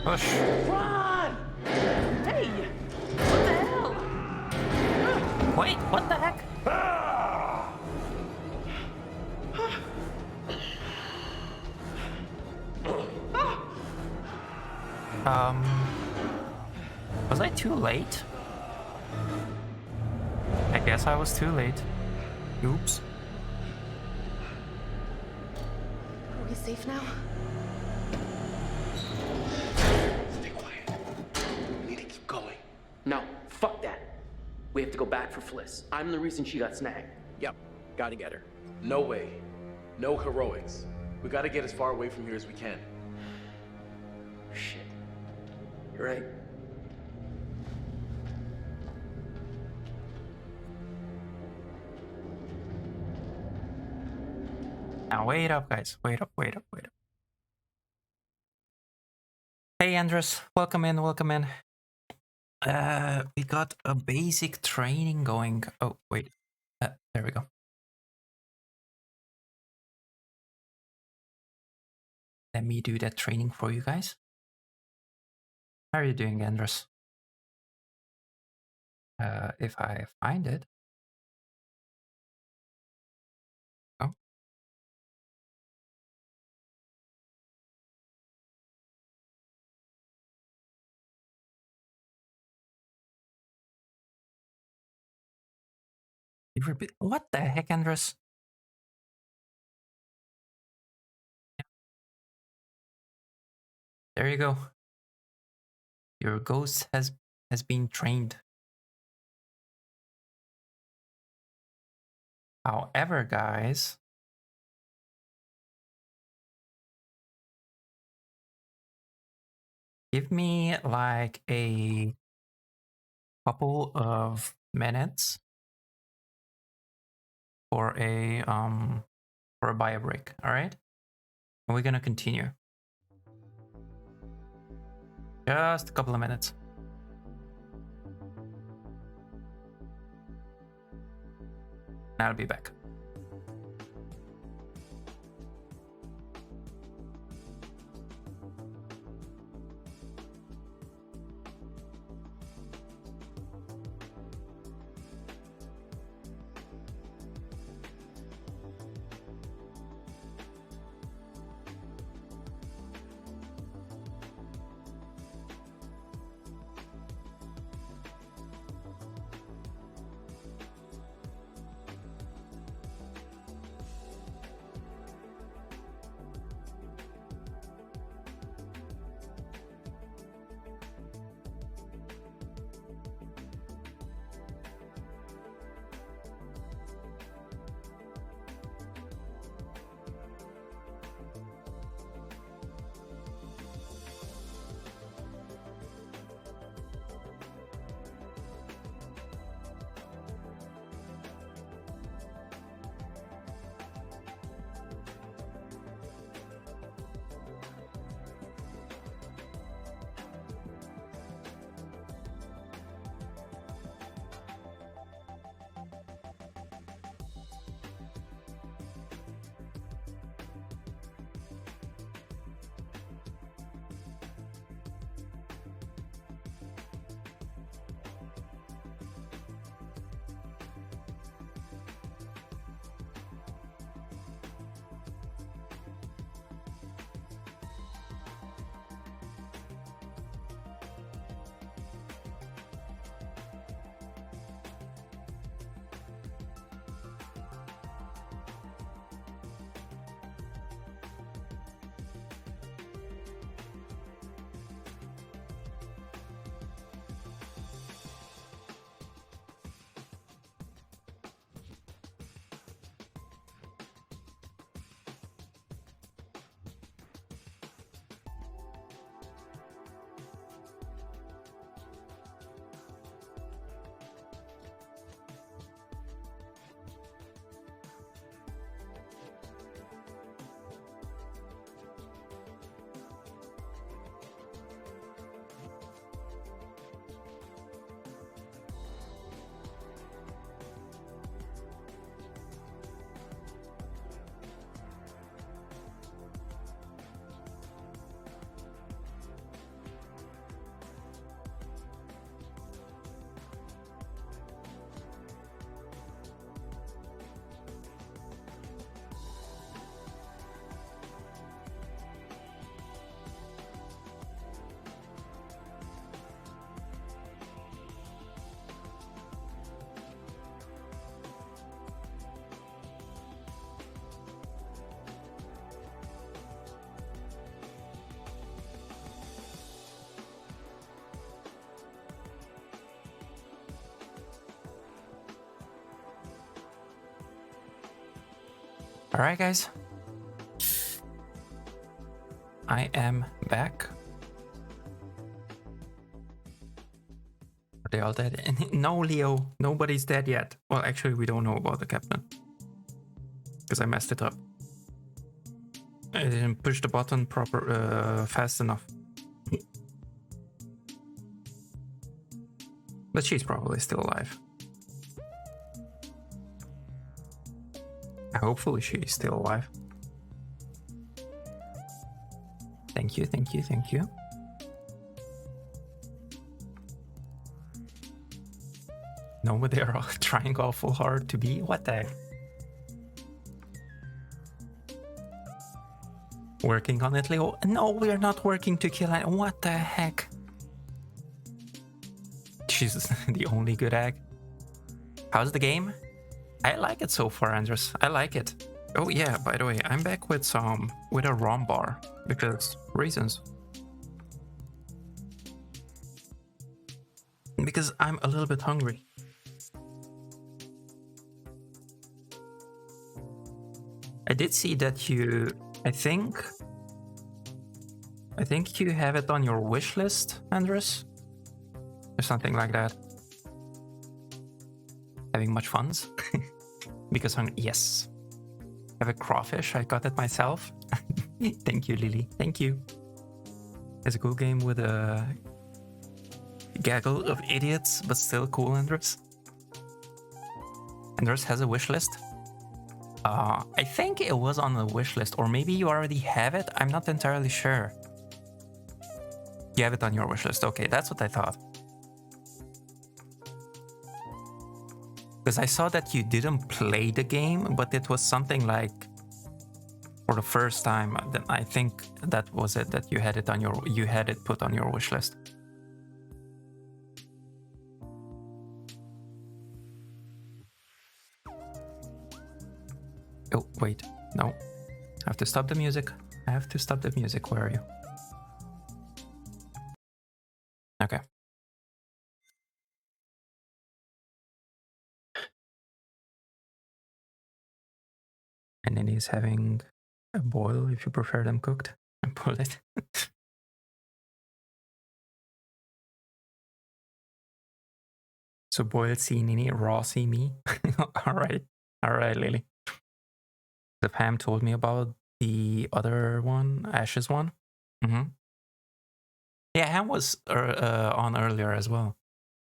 Push. Run! Hey! What the hell? Wait, what the heck? Was I too late? I guess I was too late. Oops. Are we safe now? Stay quiet. We need to keep going. No, fuck that. We have to go back for Fliss. I'm the reason she got snagged. Yep, gotta get her. No way. No heroics. We gotta get as far away from here as we can. Shit. You're right. Now wait up, guys. Wait up. Hey, Andres. Welcome in. We got a basic training going. Oh, wait. There we go. Let me do that training for you guys. How are you doing, Andres? If I find it. Oh. You repeat. What the heck, Andres? There you go. Your ghost has been trained. However, guys, give me like a couple of minutes for a bio break, all right? And we're gonna continue. Just a couple of minutes. I'll be back. Alright, guys. I am back. Are they all dead? No, Leo. Nobody's dead yet. Well, actually, we don't know about the captain. Because I messed it up. I didn't push the button fast enough. But she's probably still alive. Hopefully she's still alive. Thank you, thank you, thank you. No, but they're all trying awful hard to be. What the heck? Working on it, Leo? No, we're not working to kill it. What the heck? She's the only good egg. How's the game? I like it so far, Andres. I like it. Oh yeah, by the way, I'm back with a ROM bar because reasons. Because I'm a little bit hungry. I did see that you, I think you have it on your wish list, Andres, or something like that. Having much funds? Because yes. Have a crawfish, I got it myself. Thank you, Lily. Thank you. It's a cool game with a gaggle of idiots, but still cool, Andres. Andres has a wish list. I think it was on the wish list, or maybe you already have it. I'm not entirely sure. You have it on your wish list. Okay, that's what I thought. Because I saw that you didn't play the game, but it was something like for the first time. Then I think that was it. That you had it put on your wish list. Oh wait, no. I have to stop the music. I have to stop the music. Where are you? Okay. And then he's having a boil if you prefer them cooked. And pull it. So boiled see Nini, raw see me. Alright, Lily. The Pam told me about the other one, Ash's one. Yeah, Ham was on earlier as well.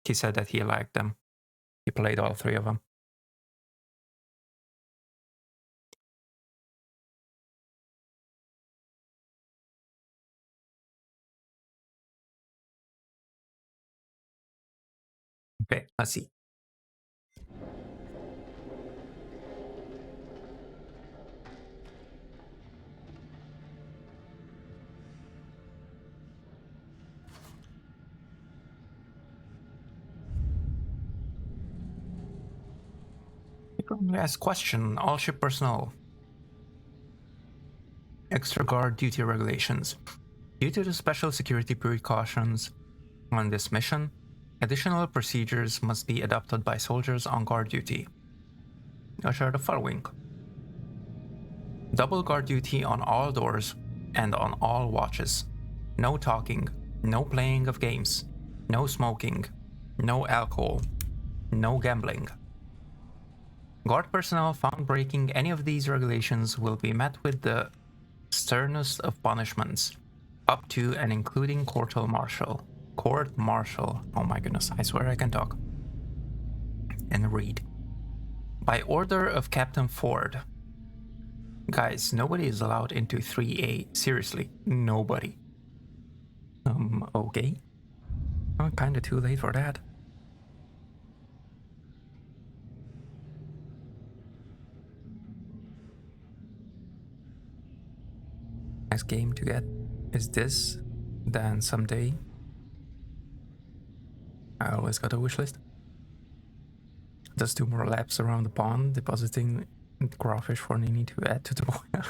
He said that he liked them. He played all three of them. Okay, let's see. Last question, all ship personnel. Extra guard duty regulations. Due to the special security precautions on this mission, additional procedures must be adopted by soldiers on guard duty. Which are the following. Double guard duty on all doors and on all watches. No talking, no playing of games, no smoking, no alcohol, no gambling. Guard personnel found breaking any of these regulations will be met with the sternest of punishments, up to and including court-martial. Court-martial. Oh my goodness, I swear I can talk. And read. By order of Captain Ford. Guys, nobody is allowed into 3A. Seriously, nobody. Okay. Oh, kinda too late for that. Next game to get is this, then someday I always got a wish list. Does 2 more laps around the pond, depositing crawfish for Nini to add to the boil.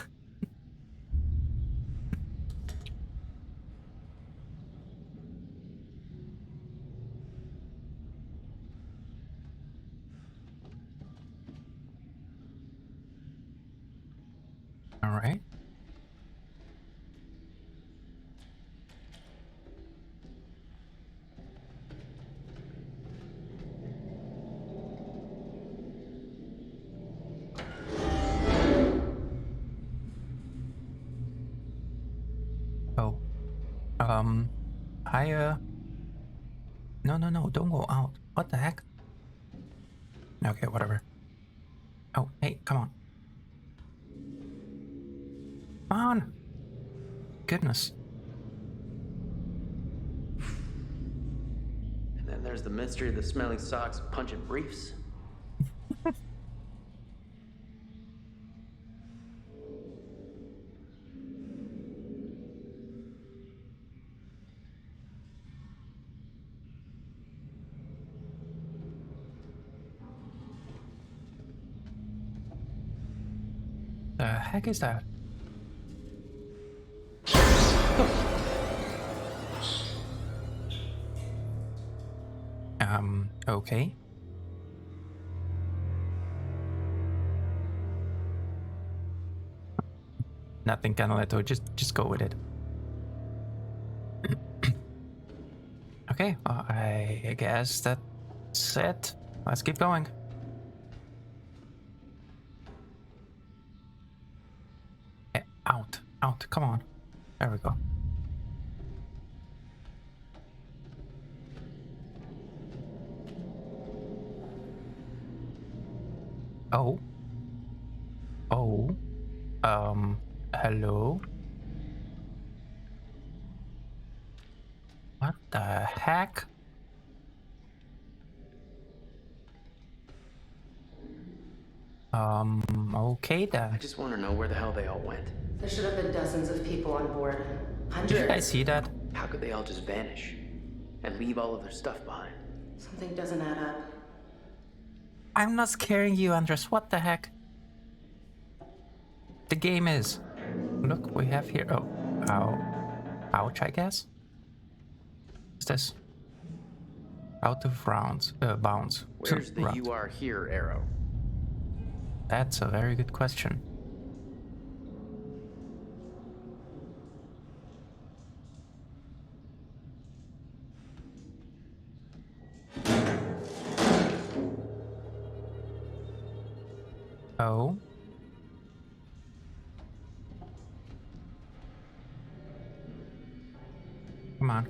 No, don't go out. What the heck? Okay, whatever. Oh, hey, come on. Come on! Goodness. And then there's the mystery of the smelly socks and punching briefs. The heck is that? Okay. Nothing, Canaletto, just go with it. Okay, I guess that's it. Let's keep going. Out, come on. There we go. Oh. Hello? What the heck? Okay then. I just want to know where the hell they all went. There should have been dozens of people on board. Hundreds. Did you guys see that? How could they all just vanish and leave all of their stuff behind? Something doesn't add up. I'm not scaring you, Andres. What the heck? The game is. Look, we have here. Oh, ouch, I guess. What's this? Out of bounds. Where's the "you are here" arrow? That's a very good question. Oh. Come on.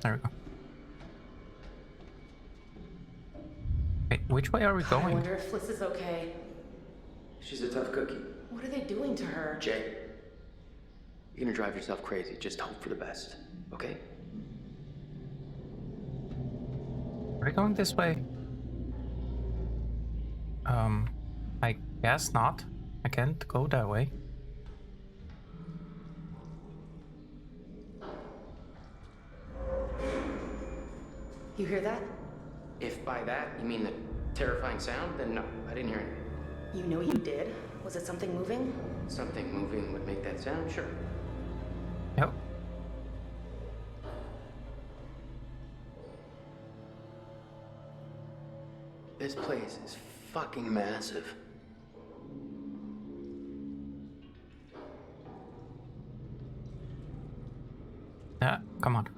There we go. Wait, which way are we going? I wonder if Fliss is okay. She's a tough cookie. What are they doing to her? Jay, you're gonna drive yourself crazy. Just hope for the best, okay? Are we going this way? I guess not. I can't go that way. You hear that? If by that you mean the terrifying sound, then no, I didn't hear anything. You know you did. Was it something moving? Something moving would make that sound, sure. Yep. This place is fucking massive. Come on.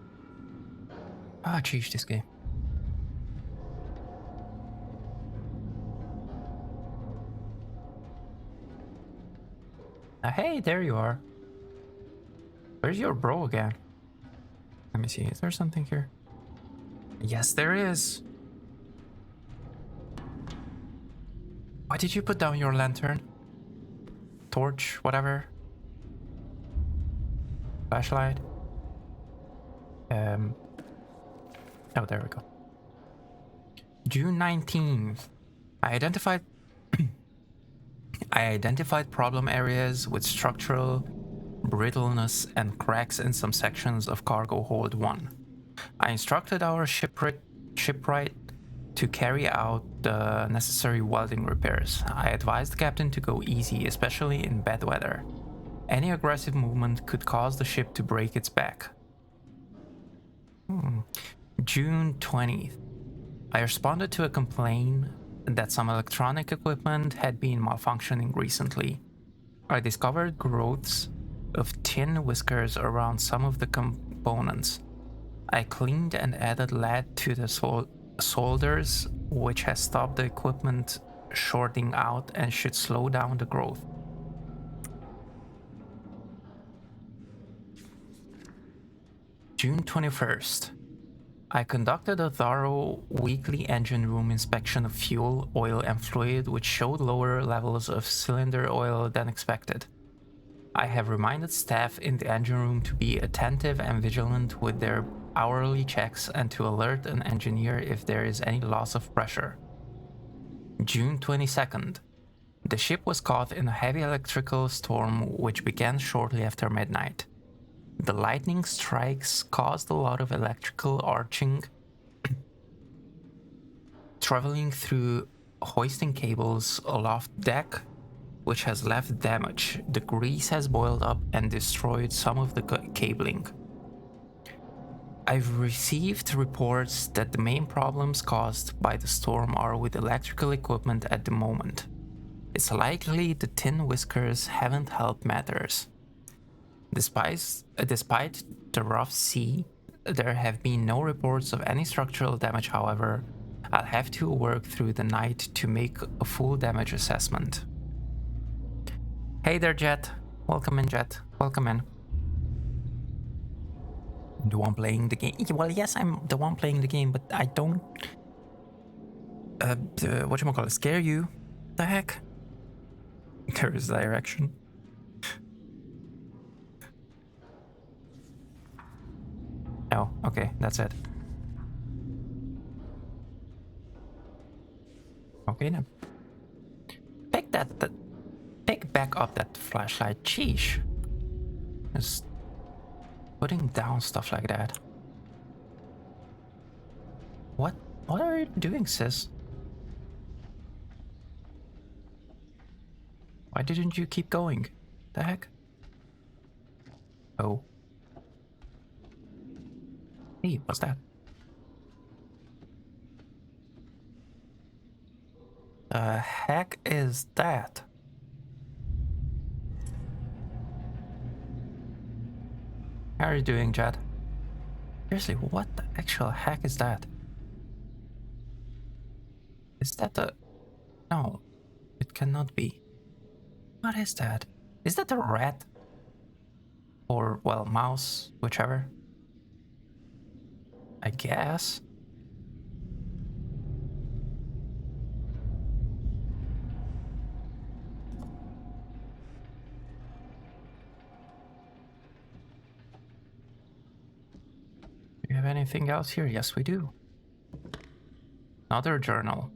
Ah, jeez, this game. Hey, there you are. Where's your bro again? Let me see, is there something here? Yes, there is. Why did you put down your lantern? Torch, whatever. Flashlight. Oh, there we go. June 19th. I identified problem areas with structural brittleness and cracks in some sections of cargo hold 1. I instructed our shipwright to carry out the necessary welding repairs. I advised the captain to go easy, especially in bad weather. Any aggressive movement could cause the ship to break its back. June 20th. I responded to a complaint that some electronic equipment had been malfunctioning recently. I discovered growths of tin whiskers around some of the components. I cleaned and added lead to the solders, which has stopped the equipment shorting out and should slow down the growth. June 21st. I conducted a thorough weekly engine room inspection of fuel, oil, and fluid, which showed lower levels of cylinder oil than expected. I have reminded staff in the engine room to be attentive and vigilant with their hourly checks and to alert an engineer if there is any loss of pressure. June 22nd. The ship was caught in a heavy electrical storm which began shortly after midnight. The lightning strikes caused a lot of electrical arcing, traveling through hoisting cables aloft deck, which has left damage. The grease has boiled up and destroyed some of the cabling. I've received reports that the main problems caused by the storm are with electrical equipment at the moment. It's likely the tin whiskers haven't helped matters. Despite the rough sea, there have been no reports of any structural damage. However, I'll have to work through the night to make a full damage assessment. Hey there, Jet. Welcome in, Jet. Welcome in. The one playing the game. Well, yes, I'm the one playing the game, but I don't... whatchamacallit, scare you? The heck? There is direction. Oh, okay, that's it. Okay, now. Pick back up that flashlight. Sheesh. Just putting down stuff like that. What are you doing, sis? Why didn't you keep going? The heck? Oh. Hey, what's that? The heck is that? How are you doing, Jad? Seriously, what the actual heck is that? Is that a... No, it cannot be. What is that? Is that a rat? Or, well, mouse, whichever. I guess. Do you have anything else here? Yes, we do. Another journal.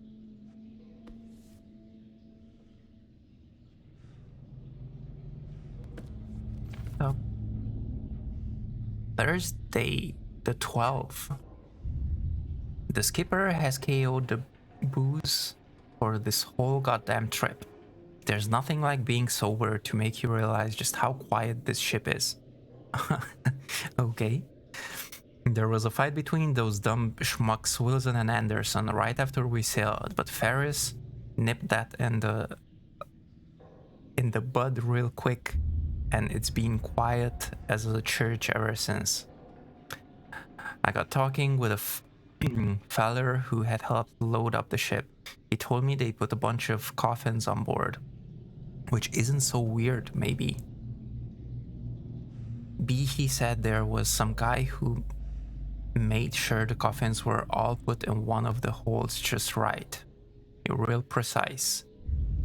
So, Thursday the 12th. The skipper has KO'd the booze for this whole goddamn trip. There's nothing like being sober to make you realize just how quiet this ship is. Okay. There was a fight between those dumb schmucks Wilson and Anderson right after we sailed, but Ferris nipped that in the bud real quick, and it's been quiet as a church ever since. I got talking with a feller who had helped load up the ship. He told me they put a bunch of coffins on board, which isn't so weird, maybe. B, he said there was some guy who made sure the coffins were all put in one of the holes just right. Real precise.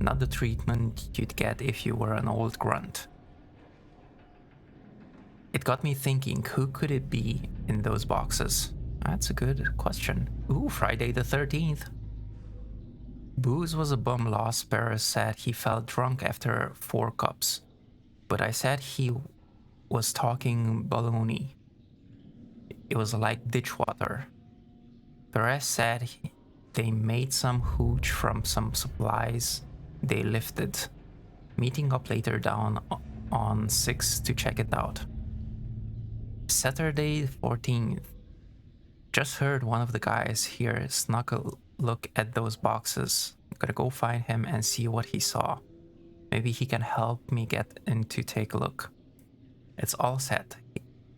Not the treatment you'd get if you were an old grunt. It got me thinking, who could it be in those boxes? That's a good question. Ooh, Friday the 13th. Booze was a bum loss. Paris said he felt drunk after 4 cups. But I said he was talking baloney. It was like ditch water. Perez said they made some hooch from some supplies they lifted. Meeting up later down on 6 to check it out. Saturday 14th. Just heard one of the guys here snuck a look at those boxes. I'm gonna go find him and see what he saw. Maybe he can help me get in to take a look. It's all set.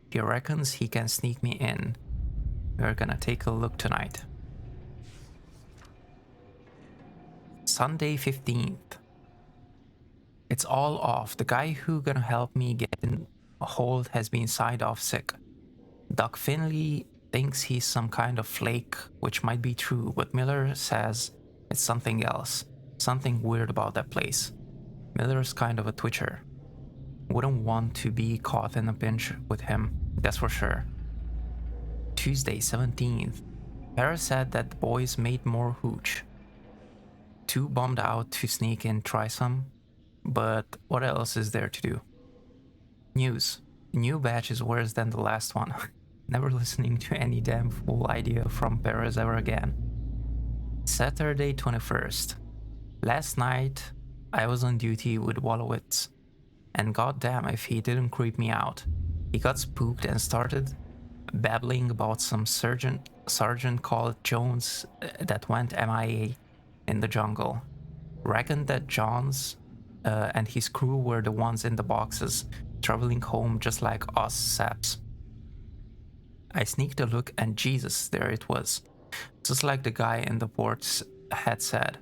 He reckons he can sneak me in. We're gonna take a look tonight. Sunday 15th. It's all off. The guy who gonna help me get in a hold has been signed off sick. Doc Finley thinks he's some kind of flake, which might be true, but Miller says it's something else. Something weird about that place. Miller's kind of a twitcher. Wouldn't want to be caught in a pinch with him, that's for sure. Tuesday, 17th. Paris said that the boys made more hooch. 2 bombed out to sneak in, try some, but what else is there to do? News. The new batch is worse than the last one. Never listening to any damn fool idea from Paris ever again. Saturday, 21st. Last night, I was on duty with Wolowitz, and goddamn if he didn't creep me out. He got spooked and started babbling about some sergeant called Jones that went MIA in the jungle. Reckoned that Jones and his crew were the ones in the boxes, traveling home just like us saps. I sneaked a look and Jesus, there it was. Just like the guy in the ports had said.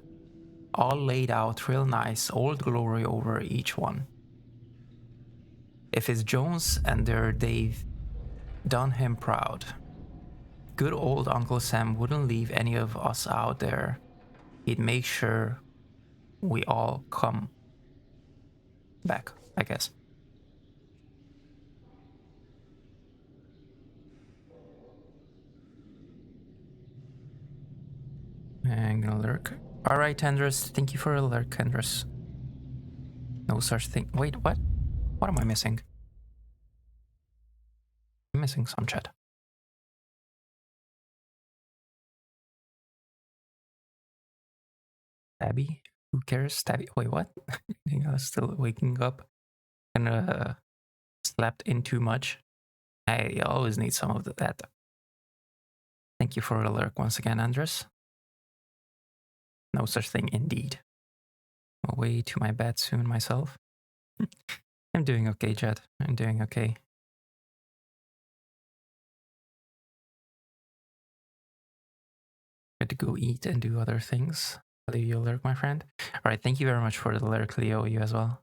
All laid out real nice, old glory over each one. If it's Jones and they've done him proud. Good old Uncle Sam wouldn't leave any of us out there. He'd make sure we all come back, I guess. I'm gonna lurk. Alright, Andres, thank you for a lurk, Andres. No such thing. Wait, what? What am I missing? I'm missing some chat. Stabby? Who cares? Stabby? Wait, what? I think I was still waking up and slept in too much. I always need some of that. Thank you for the lurk once again, Andres. No such thing indeed. Away to my bed soon myself. I'm doing okay, Jed. I'm doing okay. Got to go eat and do other things. I'll leave you a lurk, my friend. Alright, thank you very much for the lurk, Leo. You as well.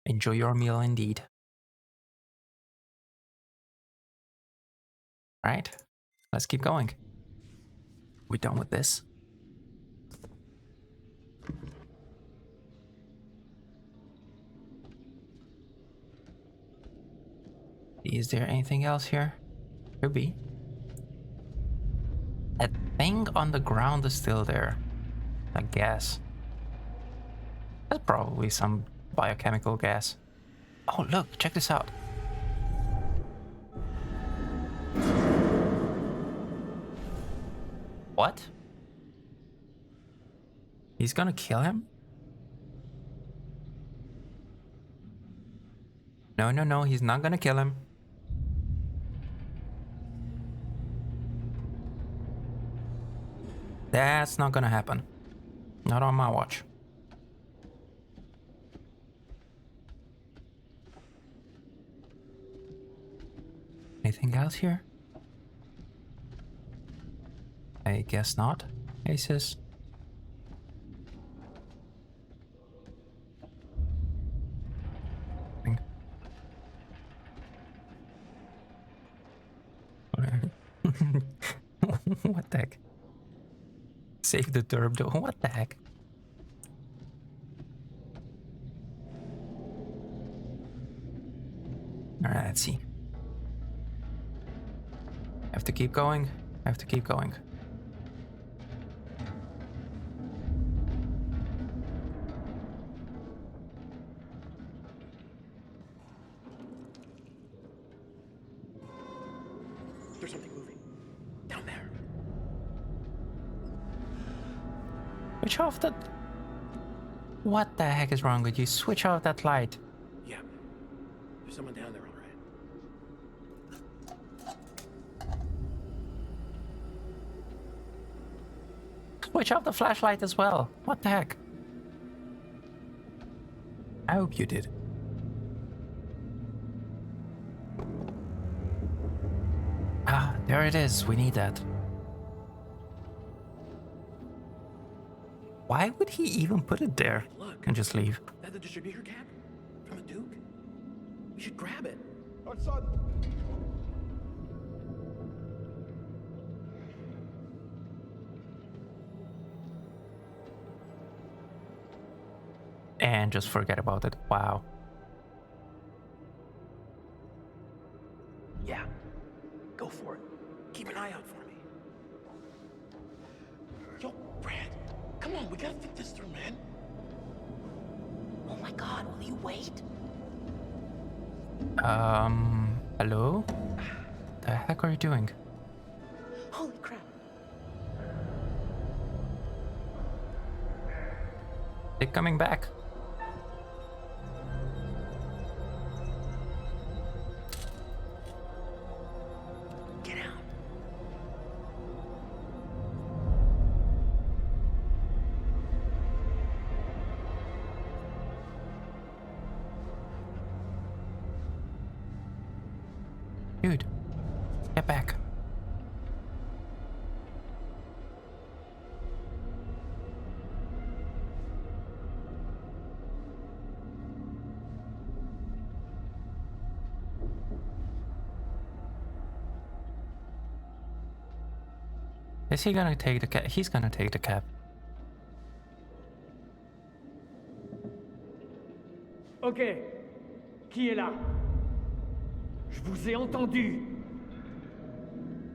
Enjoy your meal indeed. Alright, let's keep going. We done with this? Is there anything else here? Could be. That thing on the ground is still there. I guess. That's probably some biochemical gas. Oh, look, check this out. What? He's gonna kill him? No, he's not gonna kill him. That's not gonna happen. Not on my watch. Anything else here? I guess not. Hey, sis. What the heck? Save the derb though. What the heck? Alright, let's see. I have to keep going. I have to keep going. There's something moving. Down there. Switch off the... What the heck is wrong with you? Switch off that light. Yeah. There's someone down there, all right. Switch off the flashlight as well. What the heck? I hope you did. Ah, there it is. We need that. Why would he even put it there? Look, and just leave? That the distributor cap from the Duke? We should grab it. Hudson! And just forget about it. Wow. Yeah. Go for it. Keep an eye out for me. Yo, Brad, come on, we gotta think this through, man. Oh my god, will you wait? Hello? The heck are you doing? Holy crap. They're coming back. Get out. Dude, get back. Is he gonna take the cab? He's gonna take the cab. Ok. Qui est là? Je vous ai entendu.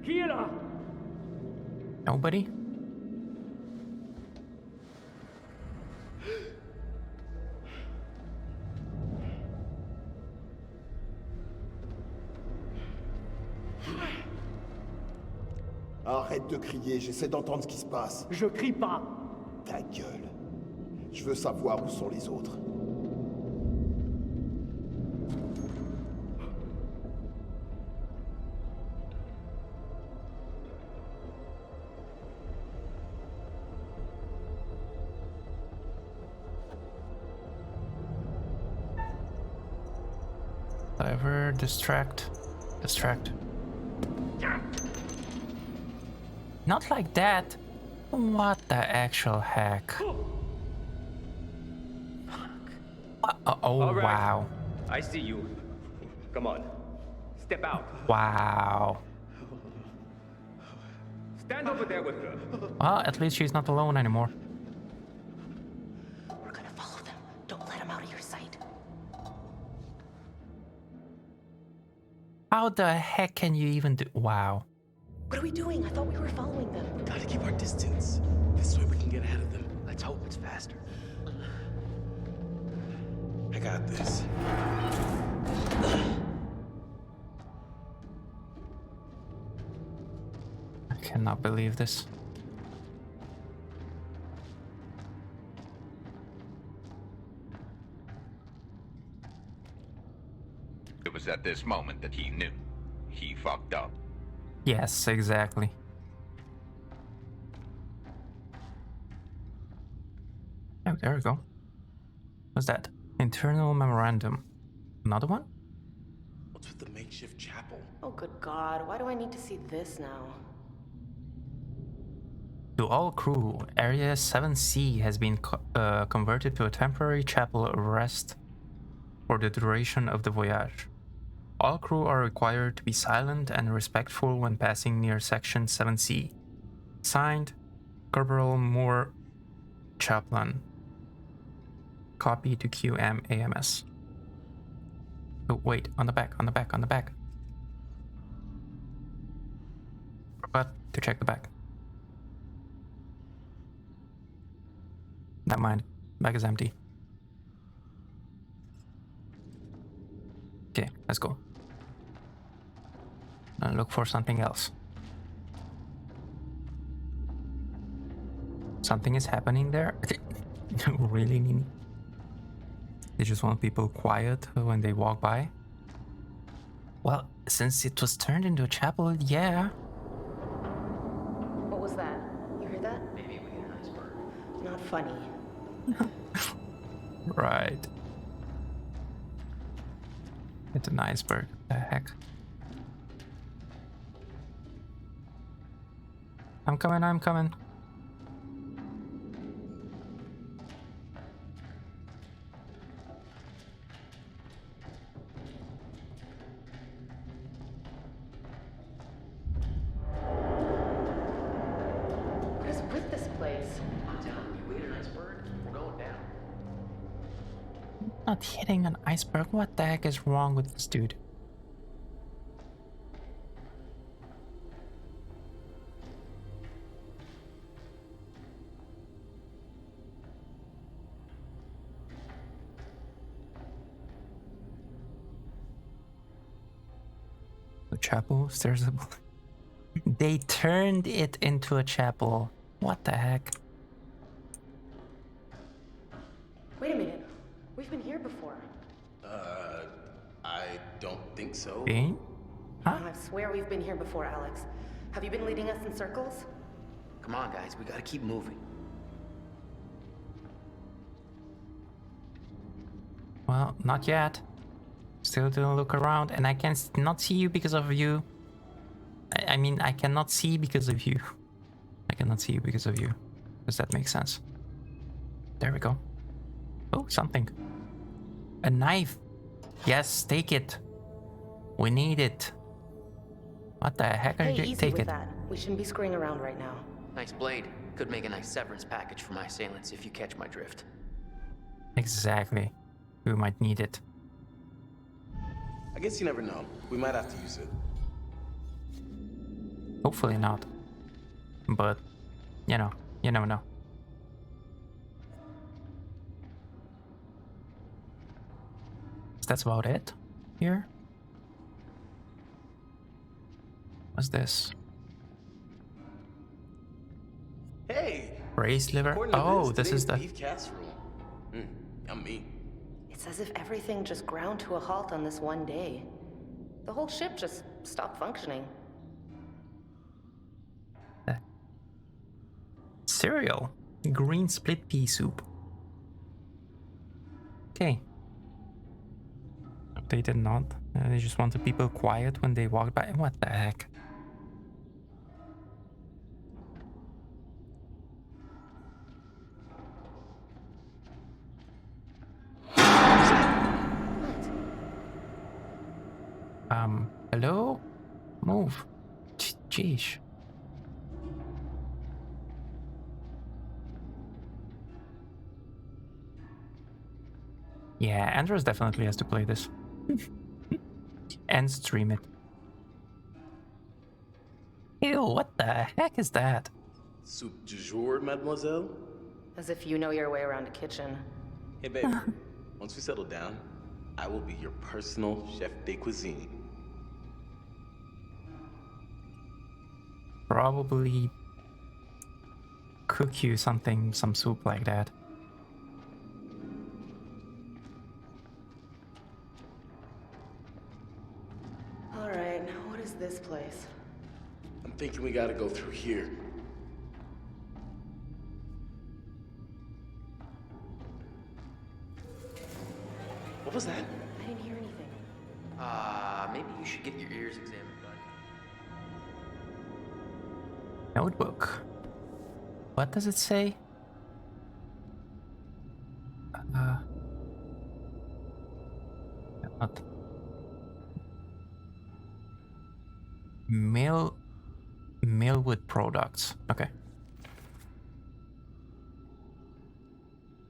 Qui est là? Nobody? Arrête de crier, j'essaie d'entendre ce qui se passe. Je crie pas. Ta gueule. Je veux savoir où sont les autres. Whatever, distract. Not like that. What the actual heck? Oh, right. wow. I see you. Come on. Step out. Wow. Stand over there with her. Well, at least she's not alone anymore. We're gonna follow them. Don't let them out of your sight. How the heck can you even do? Wow. What are we doing? I thought we were following them. Gotta keep our distance. This way we can get ahead of them. Let's hope it's faster. I got this. I cannot believe this. It was at this moment that he knew. He fucked up. Yes, exactly. Oh, there we go. What's that? Internal memorandum. Another one? What's with the makeshift chapel? Oh, good God. Why do I need to see this now? To all crew, Area 7C has been converted to a temporary chapel rest for the duration of the voyage. All crew are required to be silent and respectful when passing near Section 7C. Signed, Corporal Moore, Chaplain. Copy to QM-AMS. Oh, wait, on the back. Forgot to check the back. Never mind, bag is empty. Okay, let's go. And look for something else. Something is happening there? Really, Nini? They just want people quiet when they walk by? Well, since it was turned into a chapel, yeah. What was that? You heard that? Maybe we hit an iceberg. Not funny. Right. It's an iceberg. The heck? I'm coming. down. Not hitting an iceberg. What the heck is wrong with this dude? The chapel, stairs. They turned it into a chapel. What the heck? Wait a minute. We've been here before. I don't think so. Been? Huh? I swear we've been here before, Alex. Have you been leading us in circles? Come on, guys, we gotta keep moving. Well, not yet. Still didn't look around, and I can not see you because of you. I mean, I cannot see because of you. I cannot see you because of you. Does that make sense? There we go. Oh, something. A knife. Yes, take it. We need it. What the heck are you easy take with it? that. We shouldn't be screwing around right now. Nice blade. Could make a nice severance package for my assailants if you catch my drift. Exactly. We might need it. I guess you never know. We might have to use it. Hopefully not. But, you know, you never know. That's about it here. What's this? Hey! Braised liver? According to Oh, this is the beef casserole. Yummy. It's as if everything just ground to a halt on this one day. The whole ship just stopped functioning. cereal. Green split pea soup. Okay. They did not. They just wanted people quiet when they walked by. What the heck? Hello? Move. Jeez. Yeah, Andros definitely has to play this. And stream it. Ew, what the heck is that? Soup du jour, mademoiselle? As if you know your way around a kitchen. Hey, babe. Once we settle down, I will be your personal chef de cuisine. Probably cook you something, some soup like that. Alright, what is this place? I'm thinking we gotta go through here. What was that? I didn't hear anything. Maybe you should get your ears examined, bud. Notebook. What does it say? Not. Millwood products. Okay.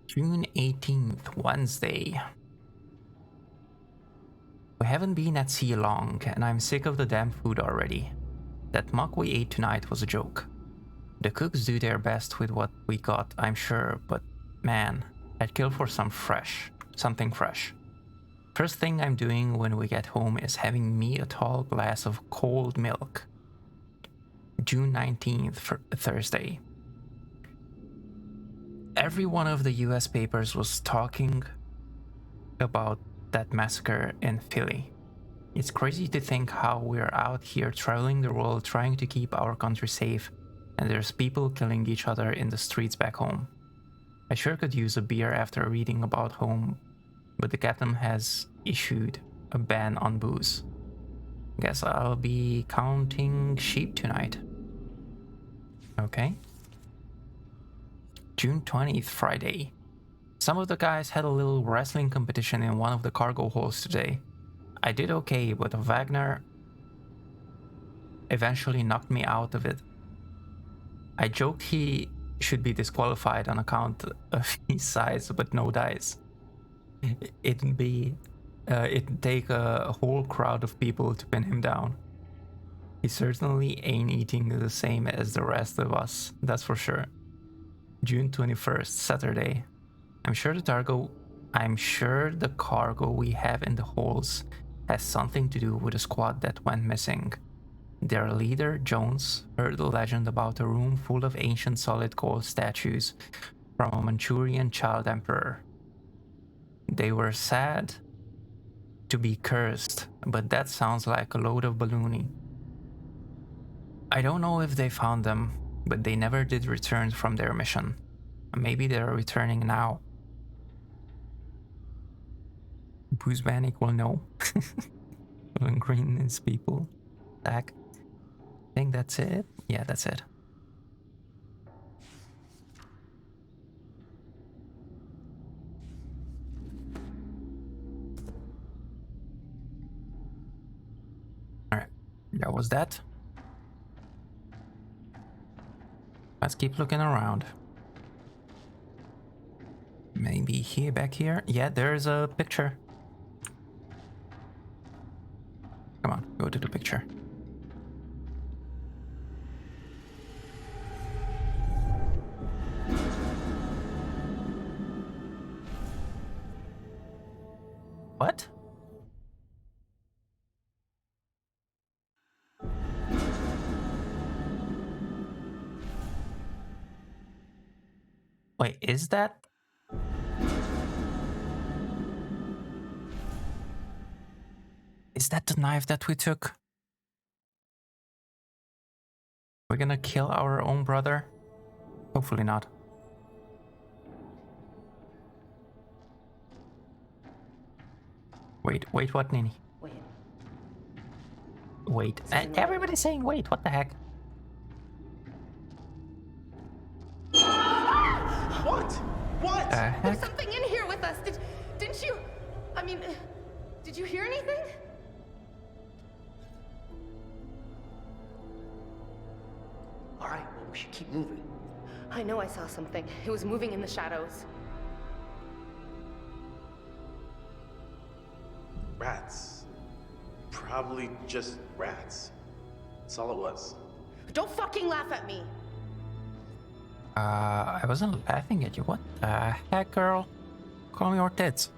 June 18th, Wednesday. We haven't been at sea long, and I'm sick of the damn food already. That muck we ate tonight was a joke. The cooks do their best with what we got, I'm sure, but man, I'd kill for something fresh. First thing I'm doing when we get home is having me a tall glass of cold milk. June 19th, Thursday. Every one of the US papers was talking about that massacre in Philly. It's crazy to think how we're out here traveling the world trying to keep our country safe, and there's people killing each other in the streets back home. I sure could use a beer after reading about home, but the captain has issued a ban on booze. Guess I'll be counting sheep tonight. Okay. June 20th, Friday. Some of the guys had a little wrestling competition in one of the cargo holds today. I did okay, but Wagner eventually knocked me out of it. I joked he should be disqualified on account of his size, but no dice. It'd take a whole crowd of people to pin him down. He certainly ain't eating the same as the rest of us, that's for sure. June 21st, Saturday. I'm sure the cargo we have in the holds has something to do with the squad that went missing. Their leader, Jones, heard the legend about a room full of ancient solid gold statues from a Manchurian child emperor. They were said to be cursed, but that sounds like a load of baloney. I don't know if they found them, but they never did return from their mission. Maybe they're returning now. Bruce Bannock will know. When Green is people. Back. I think that's it. Yeah, that's it. Alright, that was that. Let's keep looking around. Maybe here, back here. Yeah, there's a picture. Come on, go to the picture. What? Wait, is that? Is that the knife that we took? We're gonna kill our own brother? Hopefully not. Wait, what, Nini? Wait. Everybody's saying wait, what the heck? What? What? There's something in here with us. Didn't you? I mean, did you hear anything? All right, well, we should keep moving. I know I saw something. It was moving in the shadows. Rats. Probably just rats. That's all it was. Don't fucking laugh at me. I wasn't laughing at you. What the heck, girl? Call me your tits.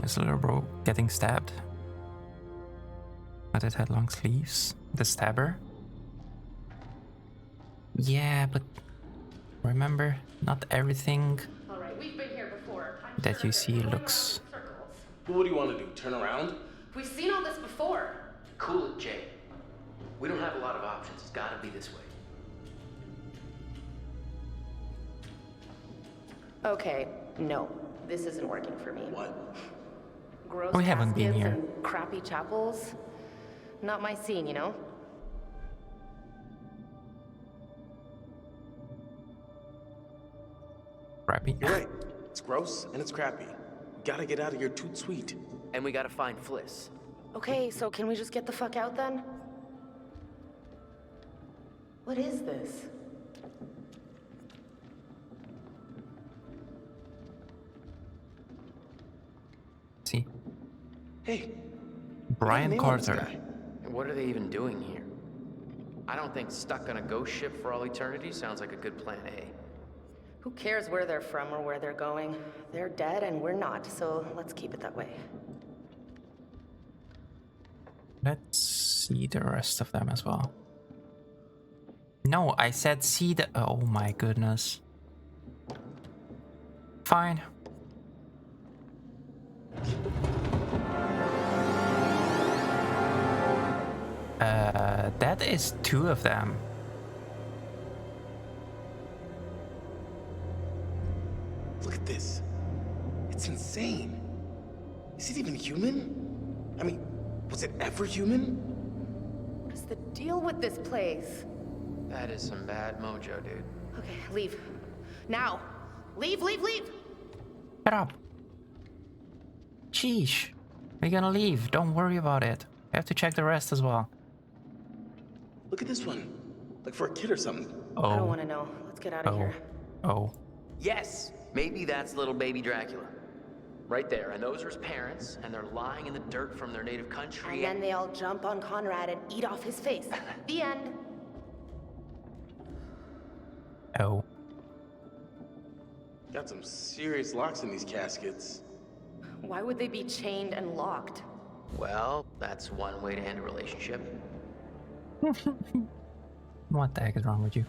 This little bro getting stabbed. But it had long sleeves. The stabber. Yeah, but remember, not everything We've been here before. that you see looks... What do you want to do? Turn around? We've seen all this before. Cool it, Jay. We don't have a lot of options. It's gotta be this way. Okay, no. This isn't working for me. What? Gross We haven't been caskets here. and crappy chapels. Not my scene, you know? Crappy? You're right. It's gross and it's crappy. We gotta get out of here toot sweet. And we gotta find Fliss. Okay, so can we just get the fuck out then? What is this? See? Hey. Brian Carter. And what are they even doing here? I don't think stuck on a ghost ship for all eternity sounds like a good plan A. Who cares where they're from or where they're going? They're dead and we're not, so let's keep it that way. Let's see the rest of them as well. No, I said see the... Oh my goodness. Fine. That is 2 of them. Look at this. It's insane. Is it even human? I mean, was it ever human? What is the deal with this place? That is some bad mojo, dude. Okay, leave. Now! Leave, leave, leave! Shut up. Sheesh. We're gonna leave. Don't worry about it. I have to check the rest as well. Look at this one. Like for a kid or something. I don't want to know. Let's get out of here. Oh. Yes, maybe that's little baby Dracula. Right there, and those are his parents, and they're lying in the dirt from their native country. And then they all jump on Conrad and eat off his face. The end. Oh. Got some serious locks in these caskets. Why would they be chained and locked? Well, that's one way to end a relationship. What the heck is wrong with you?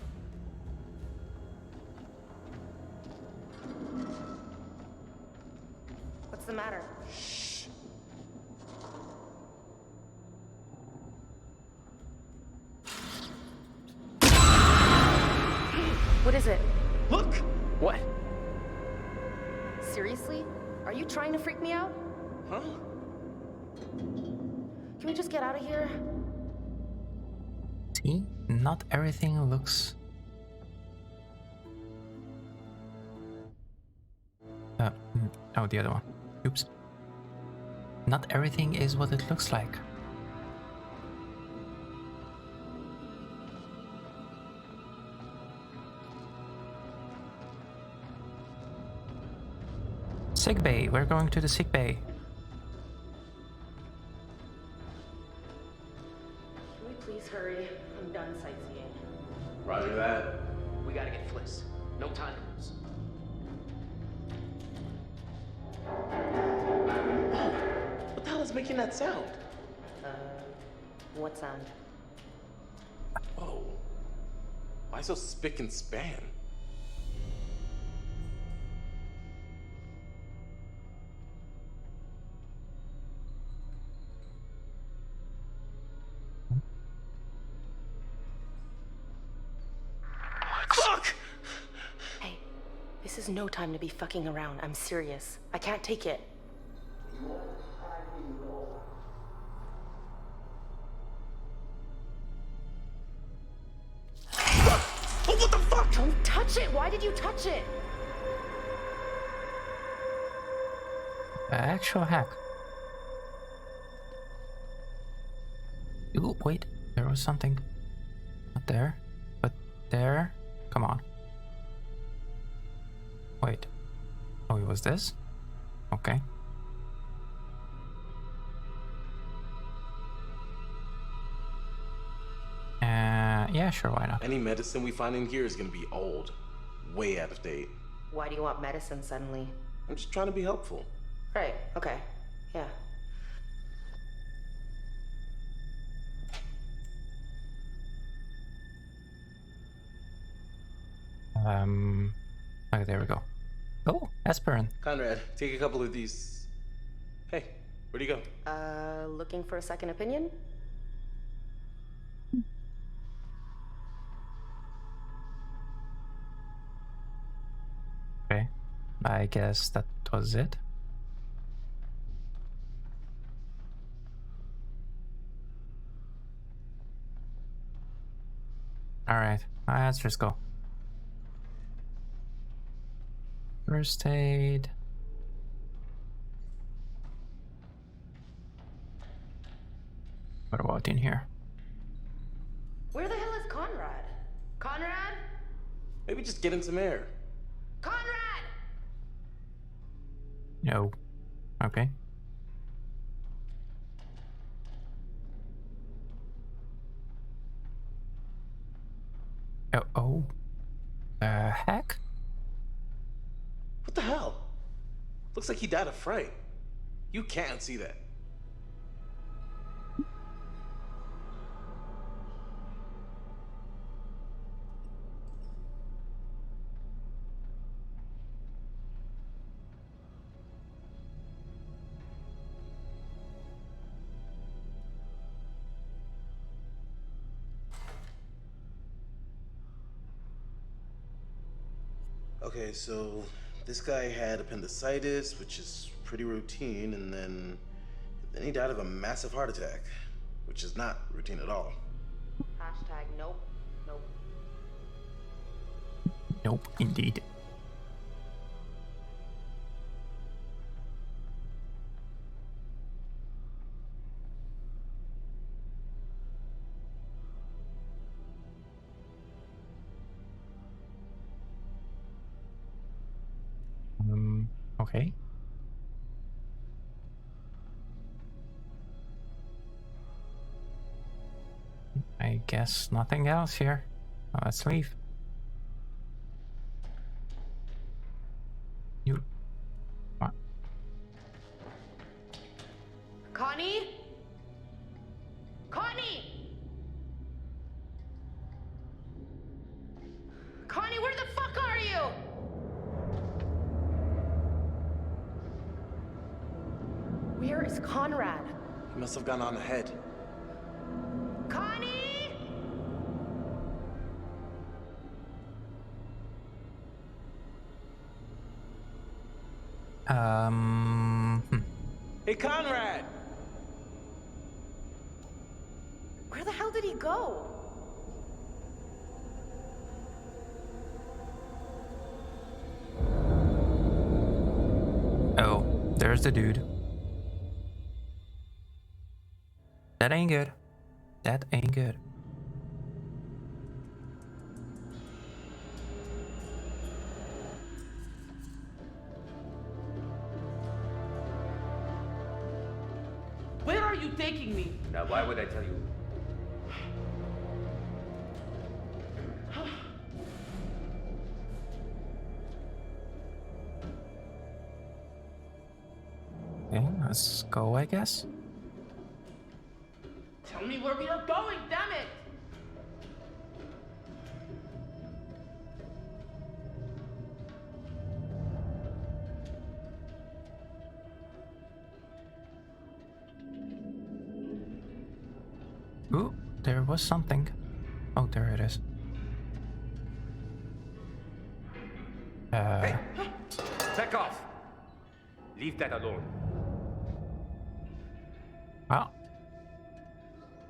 What's the matter? Shh. What is it? Look! What? Seriously? Are you trying to freak me out? Huh? Can we just get out of here? See? Not everything looks... oh, the other one. Oops. Not everything is what it looks like. Sick bay. We're going to the sick bay. Can we please hurry? I'm done sightseeing. Roger that. We gotta get Fliss. No time to lose. What the hell is making that sound? What sound? Whoa. Why so spick and span? Fuck! Hey, this is no time to be fucking around. I'm serious. I can't take it. Oh, what the fuck? Don't touch it! Why did you touch it? Actual hack. Ooh, wait. There was something. Not there. But there. Come on. Wait. Oh, it was this? Okay. Yeah, sure, why not? Any medicine we find in here is gonna be old. Way out of date. Why do you want medicine suddenly? I'm just trying to be helpful. Right, okay. Yeah. Okay, there we go. Oh, aspirin. Conrad, take a couple of these. Hey, where'd you go? Looking for a second opinion? Okay, I guess that was it. Alright, let's just go. First aid. What about in here? Where the hell is Conrad? Conrad? Maybe just get in some air. Conrad! No. Okay. Oh. Heck? What the hell? Looks like he died of fright. You can't see that. Okay, so this guy had appendicitis, which is pretty routine, and then he died of a massive heart attack, which is not routine at all. Hashtag nope. Nope. Nope, indeed. Okay. I guess nothing else here. Let's leave. You. What? Connie? Connie! Connie, where the fuck are you? Where is Conrad? He must have gone on ahead. Connie! Hey, Conrad! Where the hell did he go? Oh, there's the dude. That ain't good. That ain't good. Where are you taking me? Now, why would I tell you? Okay, let's go, I guess. Tell me where we are going, damn it! Ooh, there was something. Oh, there it is. Hey! Back off! Leave that alone. Well,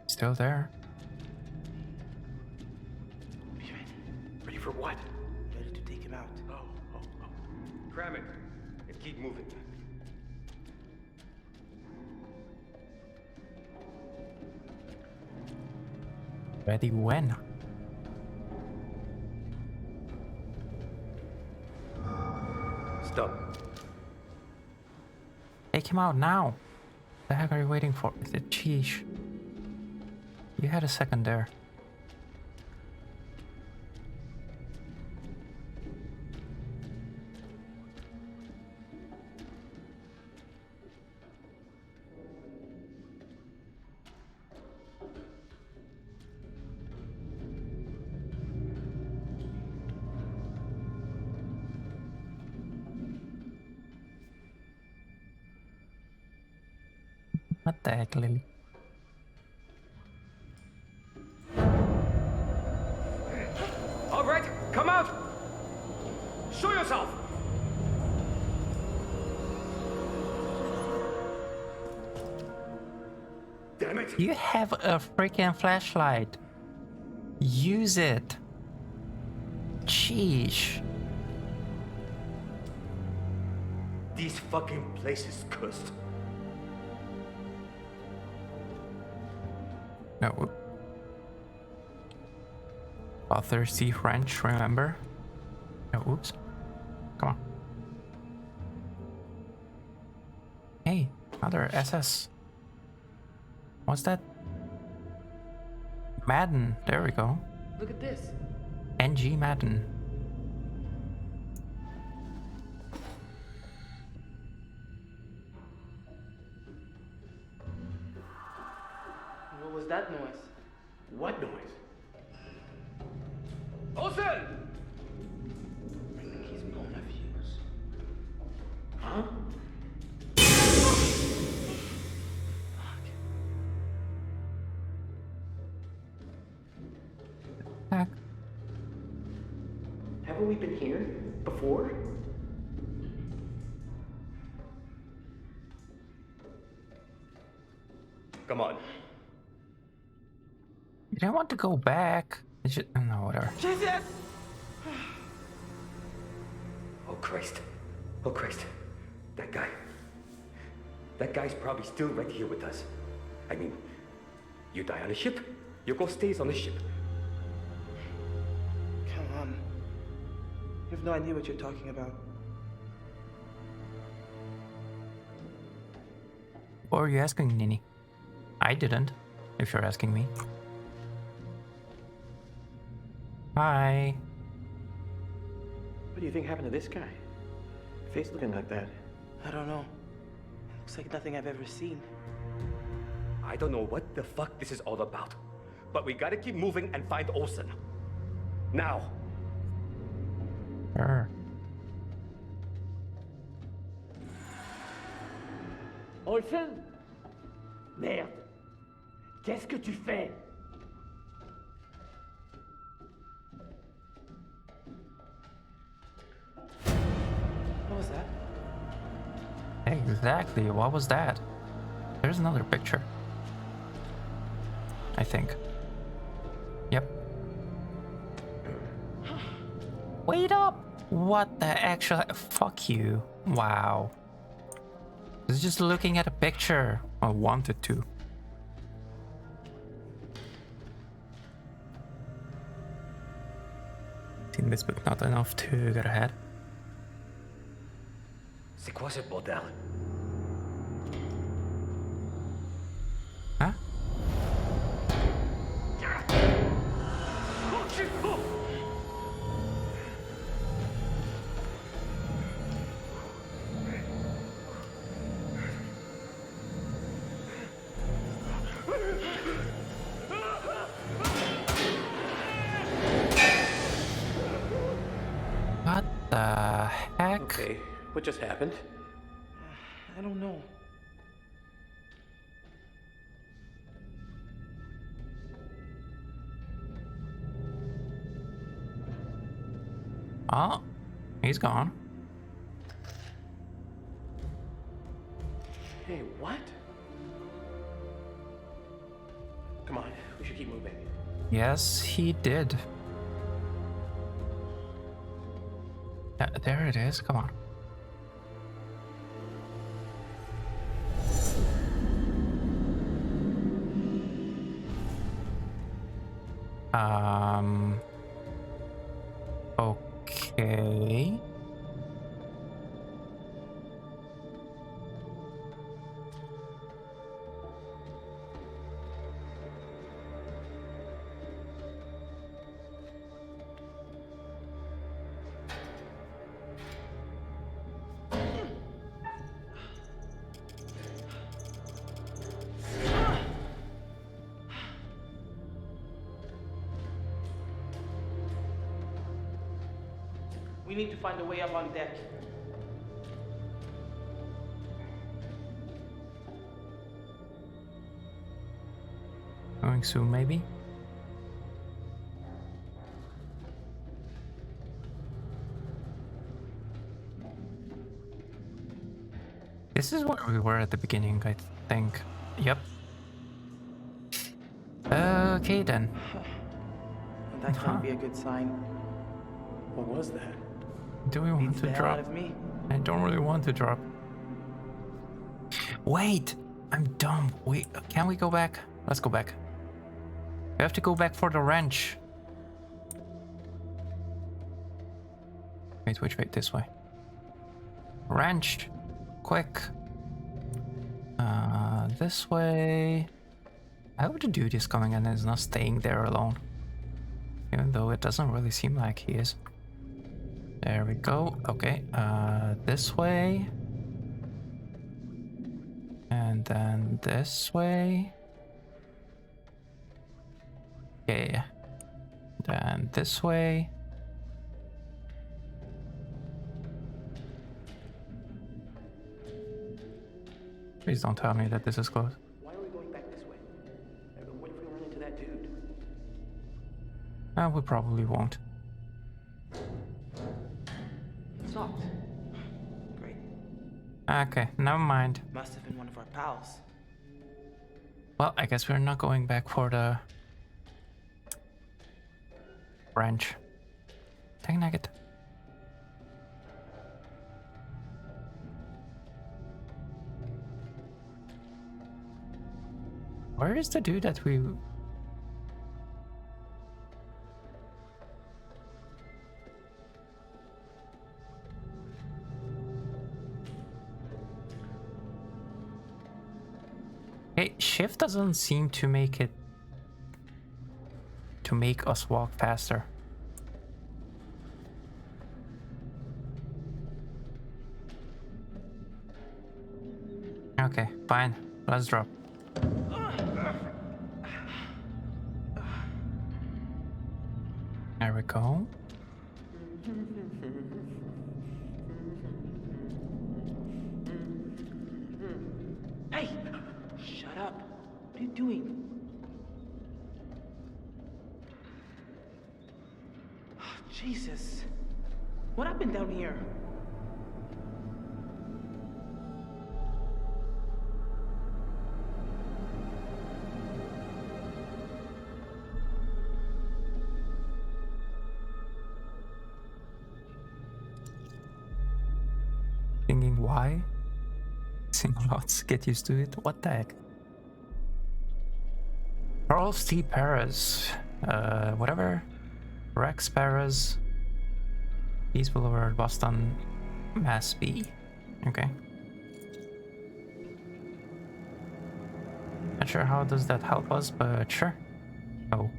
still there. Ready for what? Ready to take him out. Oh. Cram it and keep moving. Ready when? Stop. Take him out now. The heck are you waiting for? Sheesh. You had a second there. What the heck, Lily? All right, come out! Show yourself! Damn it! You have a freaking flashlight. Use it. Sheesh. This fucking place is cursed. No. Thirsty French, remember? No, oops. Come on. Hey, another SS. What's that? Madden. There we go. Look at this. NG Madden. What was that noise? What noise? Olsen! I think he's gonna fuse. Huh? Heck. Haven't we been here before? Come on. You don't want to go back. It's just, no, whatever. Jesus! Oh, Christ. Oh, Christ. That guy. That guy's probably still right here with us. I mean, you die on a ship, Yoko stays on the ship. Come on. You have no idea what you're talking about. Or are you asking, Nini? I didn't, if you're asking me. Hi. What do you think happened to this guy? Face looking like that. I don't know. Looks like nothing I've ever seen. I don't know what the fuck this is all about, but we gotta keep moving and find Olsen. Now. Sure. Olsen? Merde. Qu'est-ce que tu fais? What was that? Exactly, what was that? There's another picture. I think. Yep. Wait up! What the actual... Fuck you. Wow. I was just looking at a picture. I wanted to. Seen this, but not enough to get ahead. C'est quoi ce bordel? Huh? What the heck? Okay, what just happened? I don't know. Oh, he's gone. Hey, what? Come on, we should keep moving. Yes, he did. There it is. Come on. Okay. We need to find a way up on deck. Going soon, maybe? This is where we were at the beginning, I think. Yep. Okay, then. That can't be a good sign. What was that? Do we want to the hell drop? out of me. I don't really want to drop. Wait! I'm dumb. Wait, can we go back? Let's go back. We have to go back for the wrench. Wait, this way. Wrench! Quick! This way... I hope the dude is coming and is not staying there alone. Even though it doesn't really seem like he is. There we go. Okay, this way. And then this way. Okay. Then this way. Please don't tell me that this is close. Why are we going back this way? What if we run into that dude? We probably won't. Stopped. Great. Okay, never mind. Must have been one of our pals. Well, I guess we're not going back for the wrench. Dang nugget. Where is the dude that we... Hey, shift doesn't seem to make us walk faster. Okay, fine. Let's drop. There we go. Hey! Shut up. What are you doing? Jesus. What happened down here? Thinking why? Sing lots, get used to it. What the heck? Charles T. Perez. Whatever. Rex Perez. East Boulevard, Boston, Mass B. Okay. Not sure how does that help us, but sure. Oh,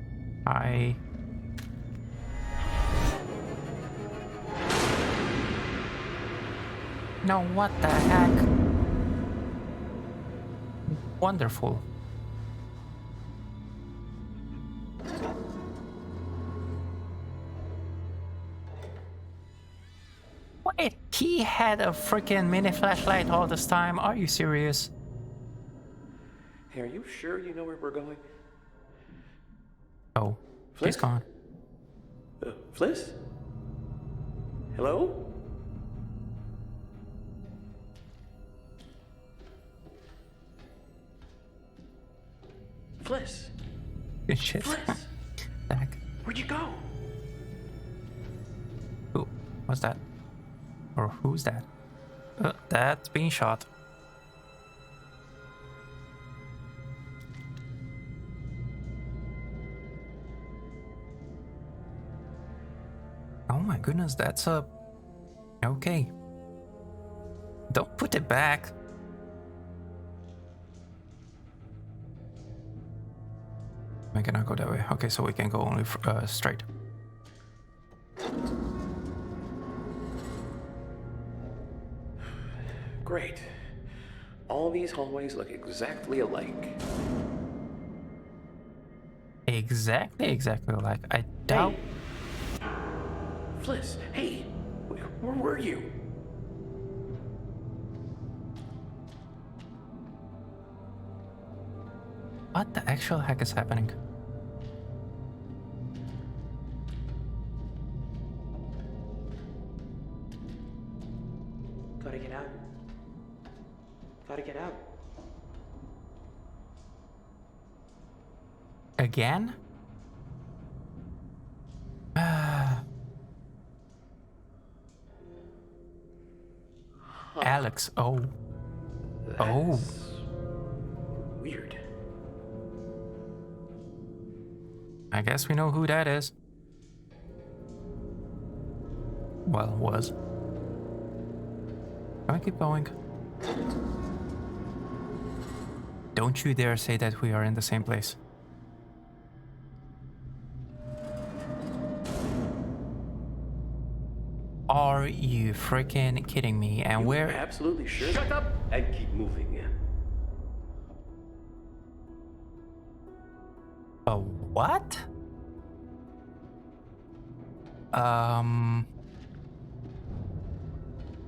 No, what the heck? Wonderful. Wait, he had a freaking mini flashlight all this time? Are you serious? Hey, are you sure you know where we're going? Oh, he's gone. Fliss? Hello? Fliss? Good shit. Fliss? Back. Where'd you go? Who? What's that? Or who's that? That's being shot. Oh my goodness, that's a... Okay. Don't put it back. We cannot go that way. Okay, so we can go only straight. Great. All these hallways look exactly alike. Exactly alike. I doubt... Hey. Fliss, hey, where were you? What the actual heck is happening? Gotta get out. Gotta get out. Again? Alex, oh. Oh. Weird. I guess we know who that is. Well, was. Can we keep going? Don't you dare say that we are in the same place. Are you freaking kidding me? And we're absolutely sure. Shut up and keep moving. A what?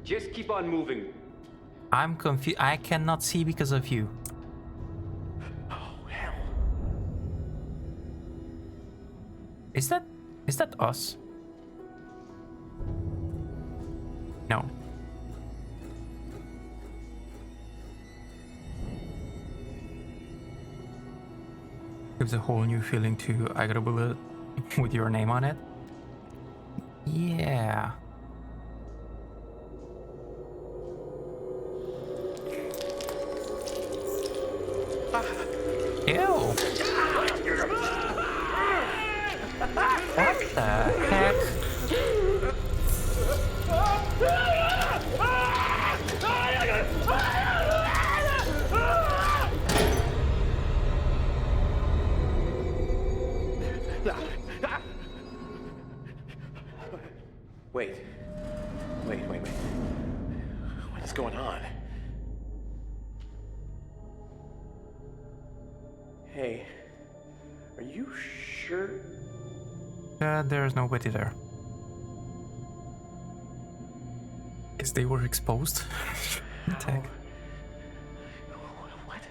Just keep on moving. I'm confused. I cannot see because of you. Oh, hell. Is that us? No. Gives a whole new feeling to I Got a Bullet with your name on it. Yeah. Ew. What the heck? Wait. What is going on? Hey, are you sure? There's nobody there. Guess they were exposed. Tag. What?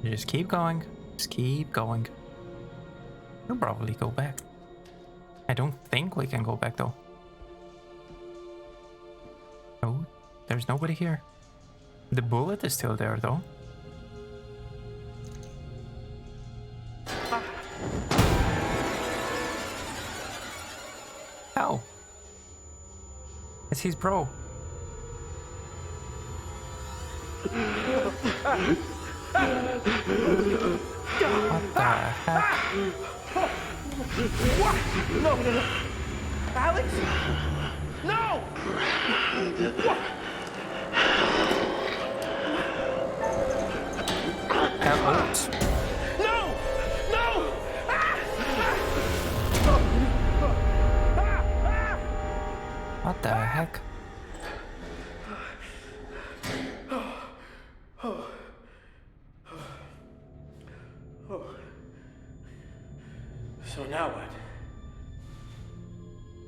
You just keep going. Just keep going. We'll probably go back. I don't think we can go back though. Oh, there's nobody here. The bullet is still there though. How? It's his bro. What the heck? What? No. Alex? No! What? Alex? No! No! What the heck? So now what?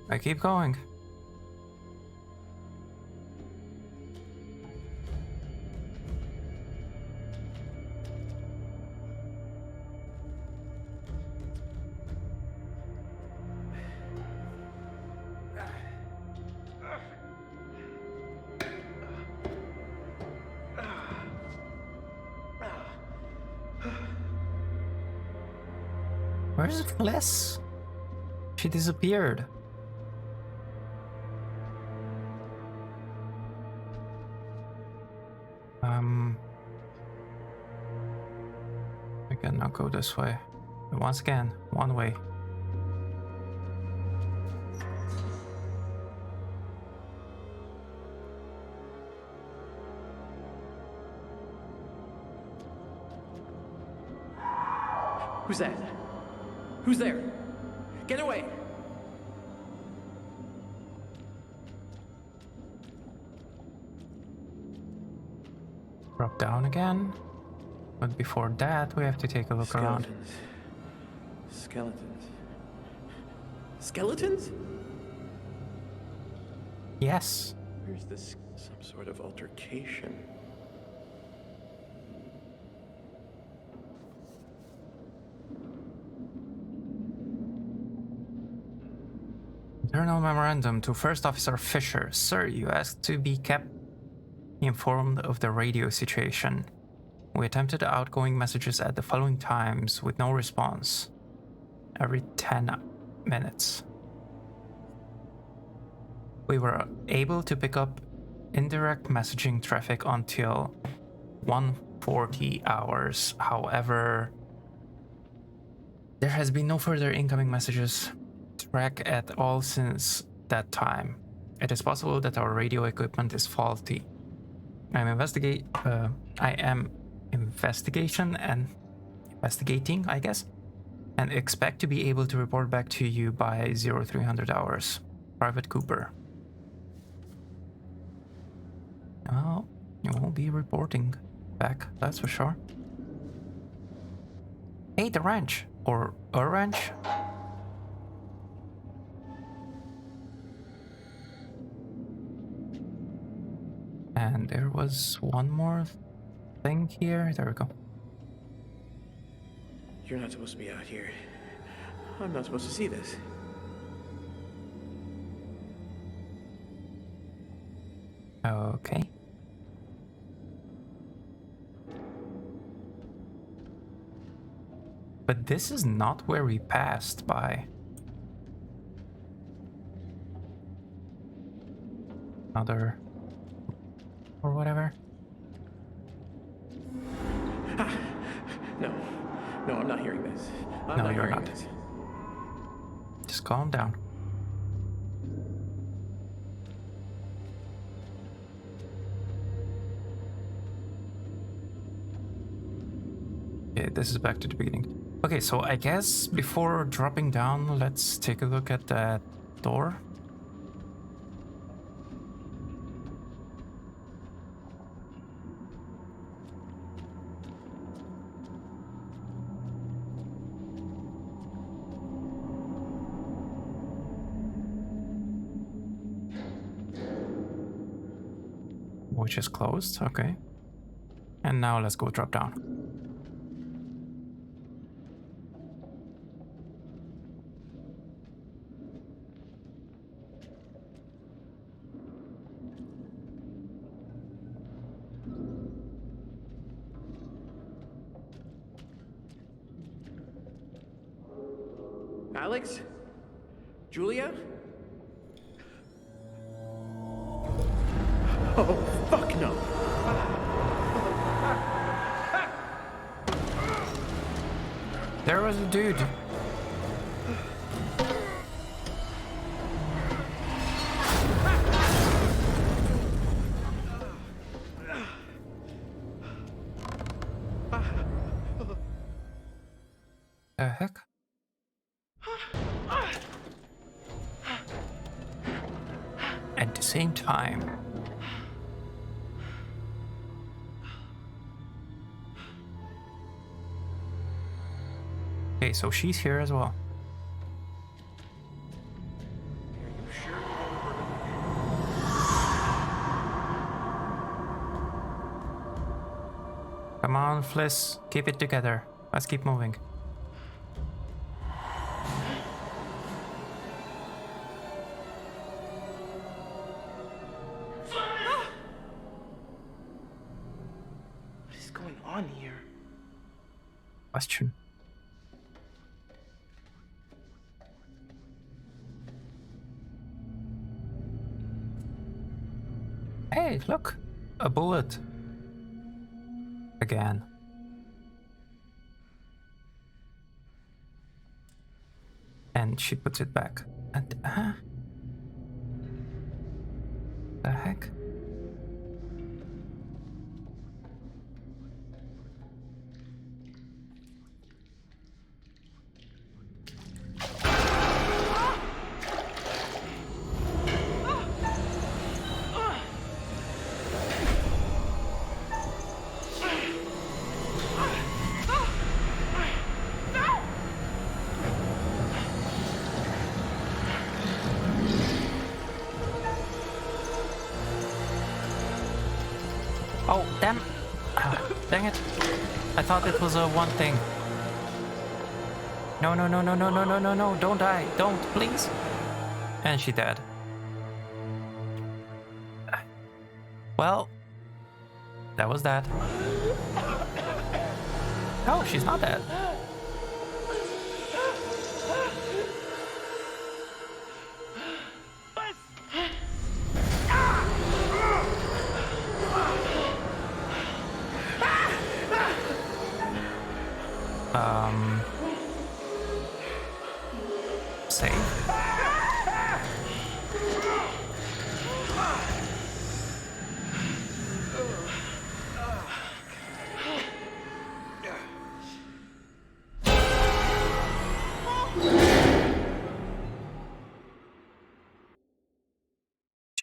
I keep going. Where's Fliss? She disappeared. I cannot go this way. But once again, one way. Who's that? Who's there? Get away! Drop down again. But before that, we have to take a look around. Skeletons. Skeletons? Yes. Where's this? Some sort of altercation. Internal memorandum to First Officer Fisher. Sir, you asked to be kept informed of the radio situation. We attempted outgoing messages at the following times with no response. Every 10 minutes. We were able to pick up indirect messaging traffic until 1:40 hours. However, there has been no further incoming messages track at all since that time. It is possible that our radio equipment is faulty. I am investigating, I guess, and expect to be able to report back to you by 0300 hours. Private Cooper. Oh, you won't be reporting back, that's for sure. Hey, the ranch, or a ranch? And there was one more thing here. There we go. You're not supposed to be out here. I'm not supposed to see this. Okay. But this is not where we passed by. Another... or whatever. No, I'm not hearing this. No, you're not. Just calm down. Okay, this is back to the beginning. Okay, so I guess before dropping down, let's take a look at that door. Which is closed, okay. And now let's go drop down. Alex? Julia? Oh, fuck no. There was a dude. The heck? At the same time. Okay, so she's here as well. Come on, Fliss, keep it together. Let's keep moving. What is going on here? Question. Hey, look! A bullet. Again. And she puts it back. And, the heck? Oh, damn. Dang it. I thought it was a one thing. No, no, no, no, no, no, no, no, no. Don't die. Don't, please. And she dead. Well, that was that. No, she's not dead. Save.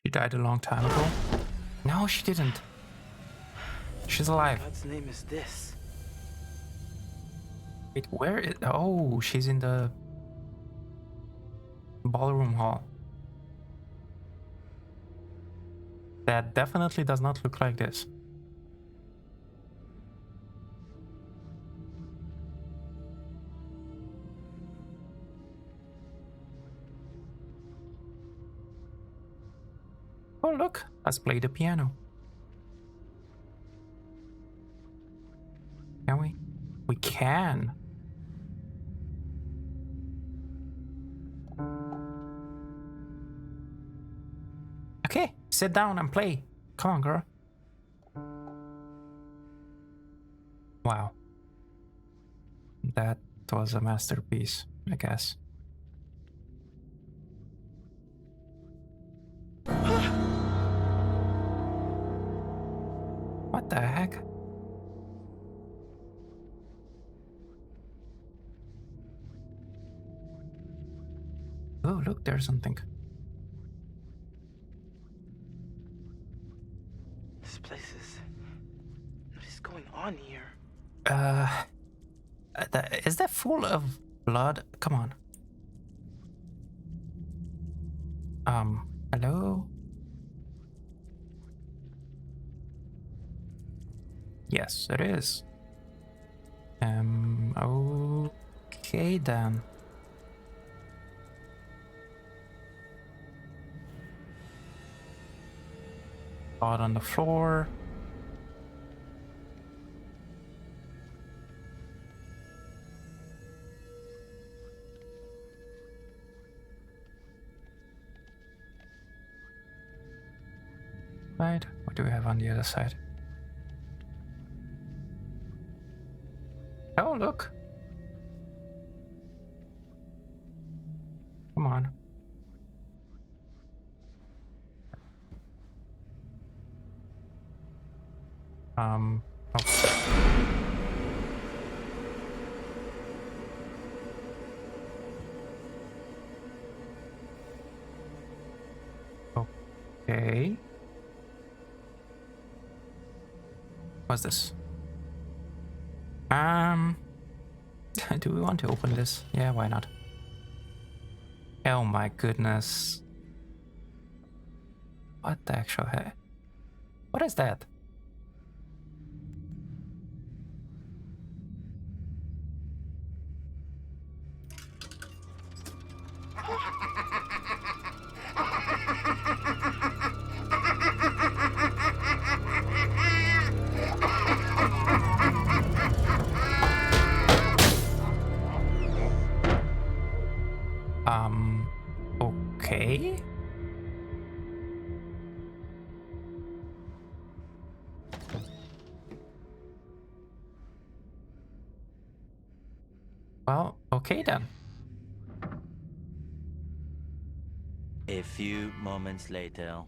She died a long time ago. No, she didn't. She's alive. God's name is this? Wait, where is... Oh, she's in the ballroom hall. That definitely does not look like this. Oh, look, let's play the piano. Can we? We can. Okay, sit down and play. Come on, girl. Wow. That was a masterpiece, I guess. What the heck? Oh, look, there's something. This place is... What is going on here? Is that full of blood? Come on. Hello? Yes, it is. Okay then. Blood on the floor. Right, what do we have on the other side? Oh, look. Come on. Oh. Okay. What's this? Do we want to open this? Yeah, why not? Oh my goodness. What the actual heck? What is that? Okay. Well, okay then. A few moments later.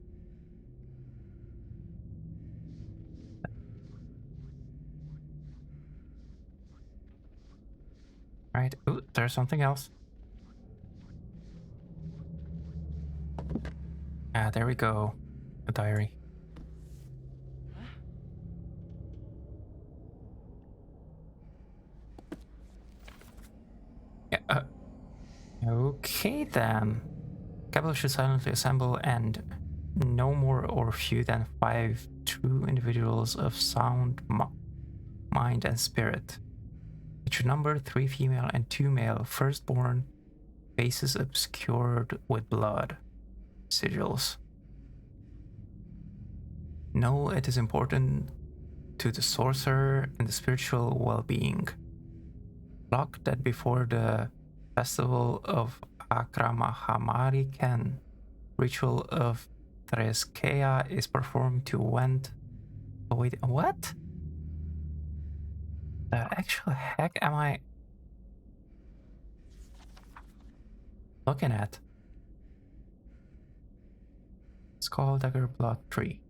Right. Ooh, there's something else. Ah, there we go. A diary. Yeah. Okay then. Capital should silently assemble and no more or few than 5 true individuals of sound mind and spirit. It should number 3 female and 2 male firstborn, faces obscured with blood. Sigils. No, it is important to the sorcerer and the spiritual well-being. Block that before the festival of Akramahamariken, ritual of Threskea is performed to wend. Oh wait, what? The actual heck am I looking at? Skull Dagger Blood Tree.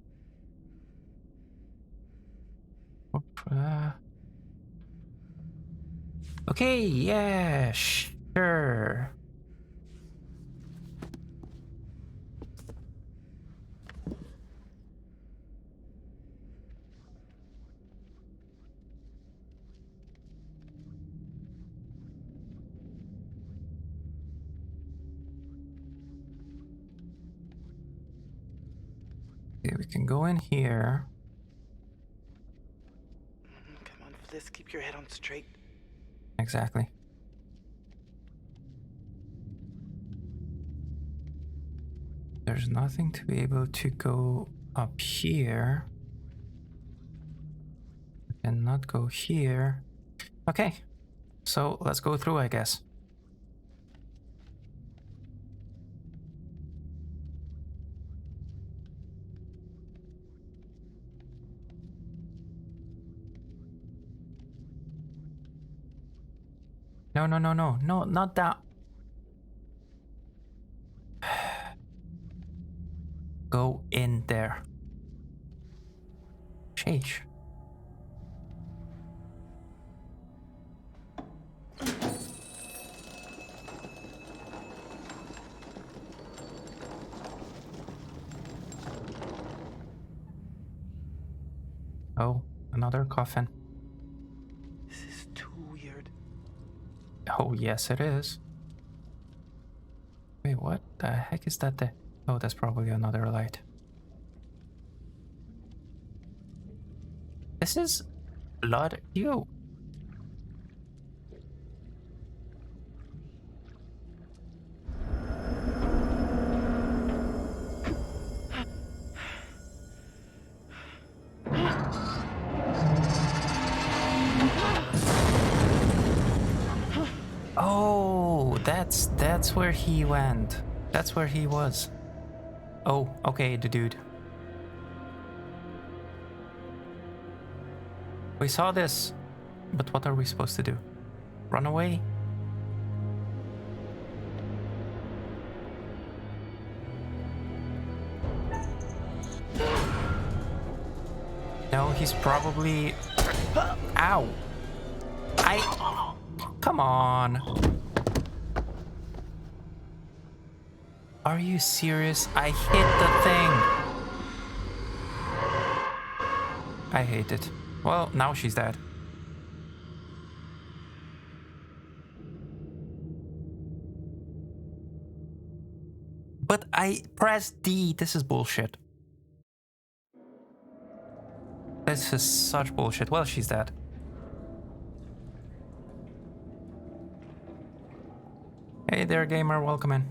Okay, yeah, sure. Okay, we can go in here. Come on, Fliss, keep your head on straight. Exactly. There's nothing to be able to go up here. I cannot go here. Okay, so let's go through, I guess. No, no, no, no, no, not that. Go in there. Sheesh. Oh, another coffin. This is too weird. Oh, yes, it is. Wait, what the heck is that there? Oh, that's probably another light. This is blood. Ew. Oh, that's where he went. That's where he was. Oh, okay, the dude. We saw this, but what are we supposed to do? Run away? No, he's probably... Ow! Come on! Are you serious? I hit the thing! I hate it. Well, now she's dead. But I pressed D. This is bullshit. This is such bullshit. Well, she's dead. Hey there, gamer. Welcome in.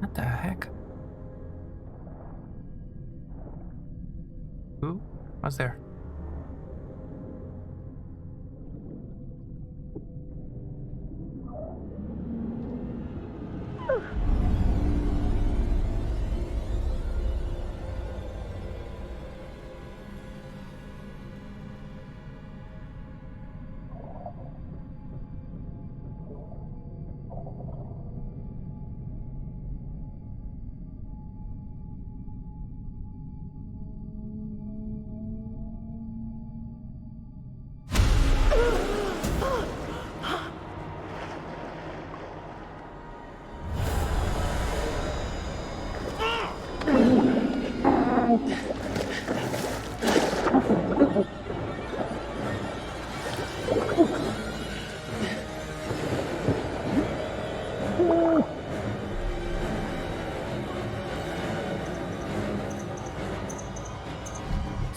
What the heck? Who? What's there?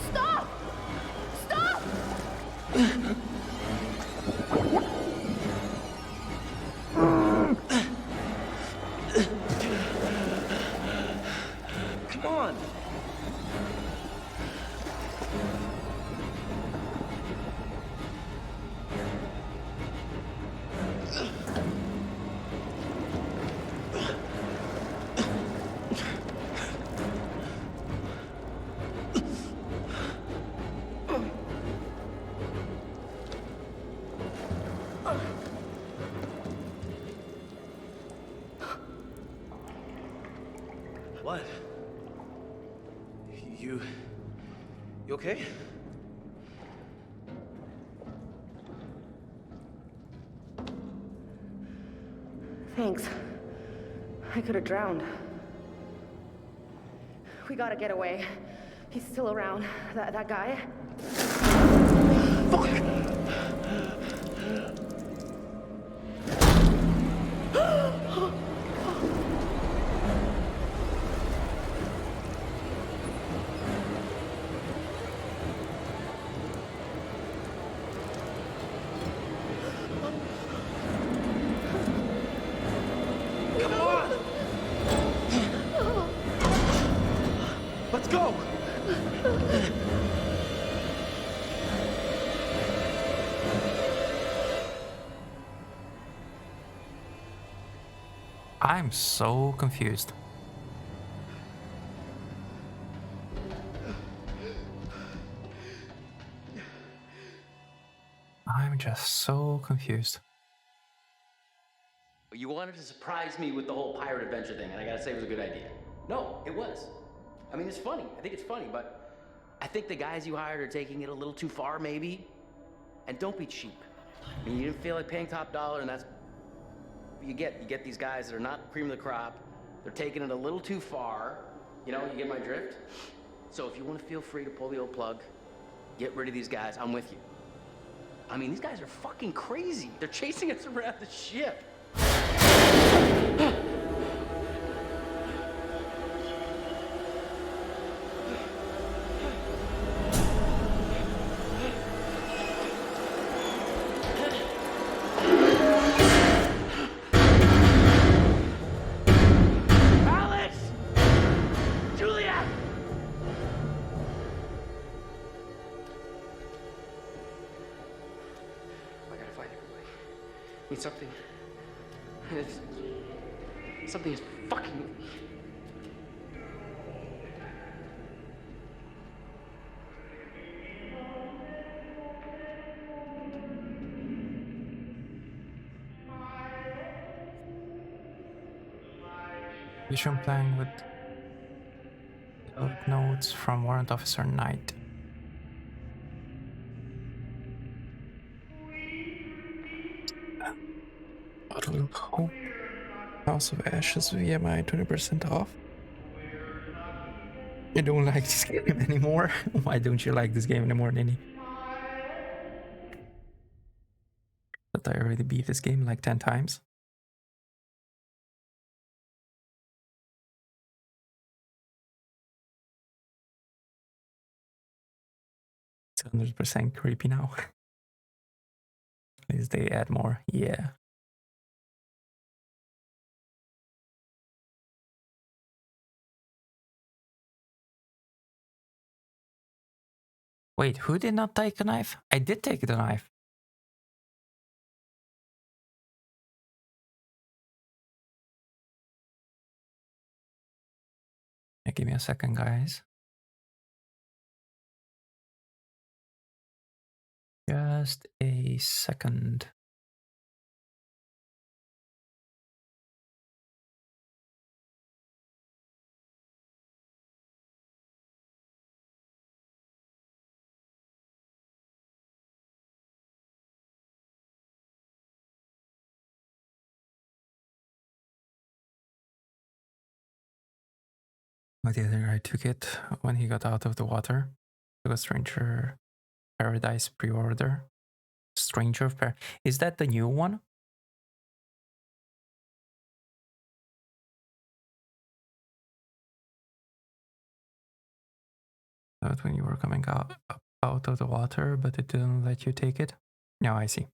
Stop! Stop! Come on. What? You okay? Thanks. I could have drowned. We gotta get away. He's still around. That guy. Fuck! Come on! Let's go! I'm so confused. so confused. You wanted to surprise me with the whole pirate adventure thing, and I gotta say it was a good idea. No, it was. I mean, it's funny. I think it's funny, but I think the guys you hired are taking it a little too far, maybe. And don't be cheap. I mean, you didn't feel like paying top dollar, and that's what you get. You get these guys that are not cream of the crop. They're taking it a little too far. You know, you get my drift? So if you want to feel free to pull the old plug, get rid of these guys, I'm with you. I mean, these guys are fucking crazy. They're chasing us around the ship. Something. Something is fucking with me. Vision playing with notes from Warrant Officer Knight. Bottle Hope, House of Ashes VMI 20% off. You don't like this game anymore? Why don't you like this game anymore, Nini? But I already beat this game like 10 times. It's 100% creepy now. At least they add more, yeah. Wait, who did not take a knife? I did take the knife. Give me a second, guys. Just a second. But the other guy took it when he got out of the water. Took a Stranger Paradise pre-order. Stranger of Paradise. Is that the new one? That when you were coming out of the water, but it didn't let you take it? No, I see.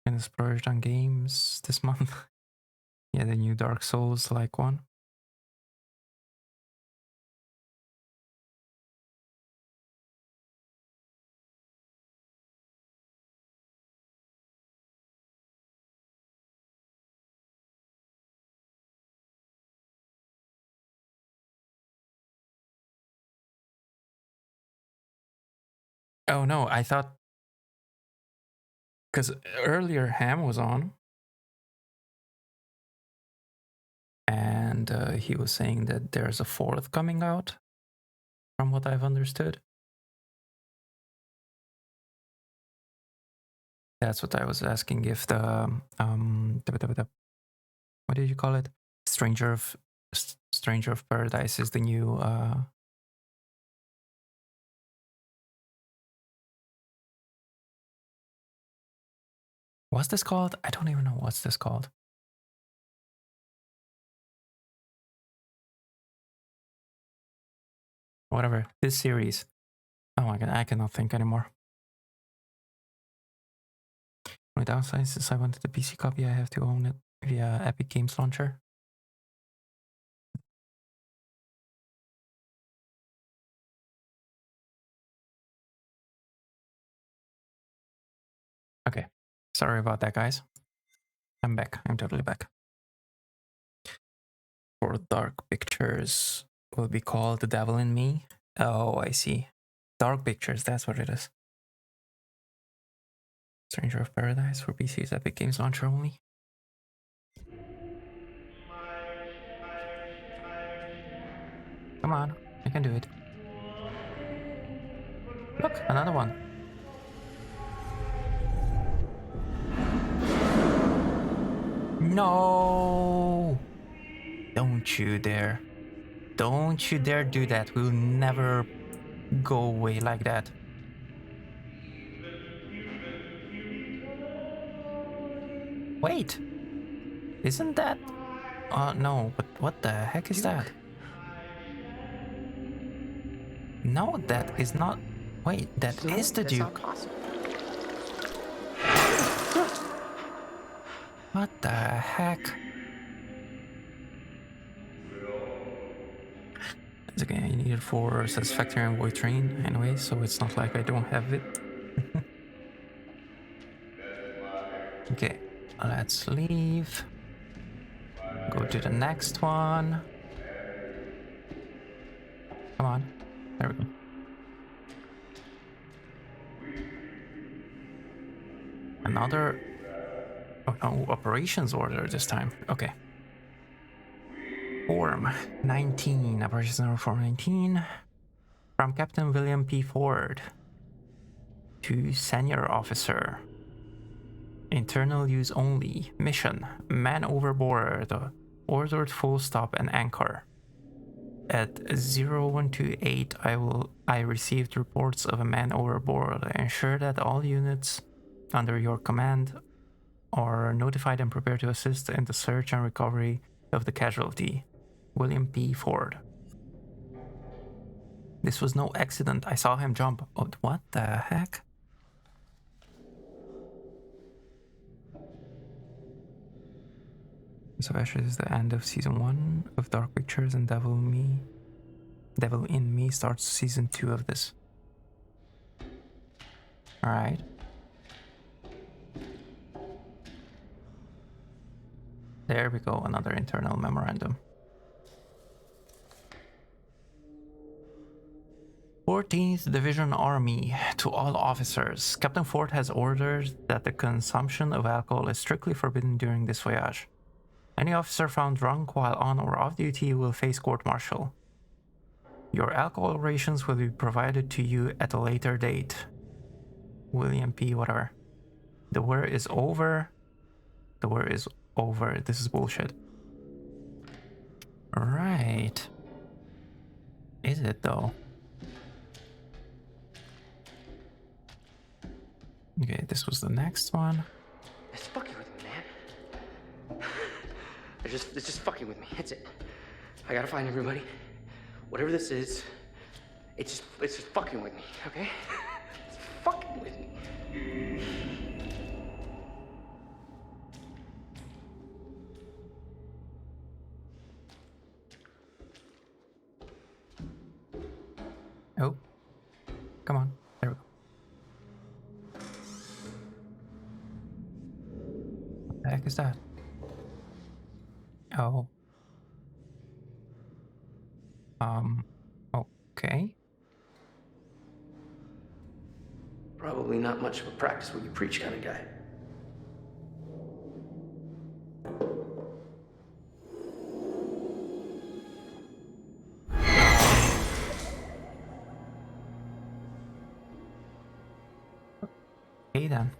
And splurged on games this month. Yeah, the new Dark Souls like one. Oh no, I thought because earlier Ham was on and he was saying that there's a 4th coming out, from what I've understood. That's what I was asking, if the what did you call it? Stranger of Paradise is the new what's this called? I don't even know what's this called. Whatever, this series. Oh my god, I cannot think anymore. My downside is since I wanted the PC copy, I have to own it via Epic Games Launcher. Okay, sorry about that, guys. I'm back. I'm totally back. For Dark Pictures will be called The Devil in Me. Oh, I see. Dark Pictures, that's what it is. Stranger of Paradise for PC's Epic Games Launcher only. Come on, I can do it. Look, another one. No! Don't you dare. Don't you dare do that. We'll never go away like that. Wait! Isn't that... no, but what the heck is that? No, that is not... Wait, that is the Duke. What the heck? It's okay, I need it for Satisfactory and Void Train anyway, so it's not like I don't have it. Okay, let's leave. Go to the next one. Come on. There we go. Another... Oh no, operations order this time. Okay. Form 19. Operations order Form 19. From Captain William P. Ford. To Senior Officer. Internal use only. Mission. Man overboard. Ordered full stop and anchor. At 0128, I received reports of a man overboard. Ensure that all units under your command are notified and prepared to assist in the search and recovery of the casualty. William P. Ford. This was no accident. I saw him jump. Oh, what the heck? So actually this is the end of season 1 of Dark Pictures, and Devil in Me starts season 2 of this. Alright. There we go, another internal memorandum. 14th Division Army. To all officers, Captain Ford has ordered that the consumption of alcohol is strictly forbidden during this voyage. Any officer found drunk while on or off duty will face court-martial. Your alcohol rations will be provided to you at a later date. William P. whatever. The war is over. The war is over. This is bullshit. Right. Is it though? Okay, this was the next one. It's fucking with me, man. It's just fucking with me. That's it. I gotta find everybody. Whatever this is, it's just fucking with me, okay? It's fucking with me. Oh. Come on. There we go. What the heck is that? Oh. Okay. Probably not much of a practice what you preach kind of guy. Okay then.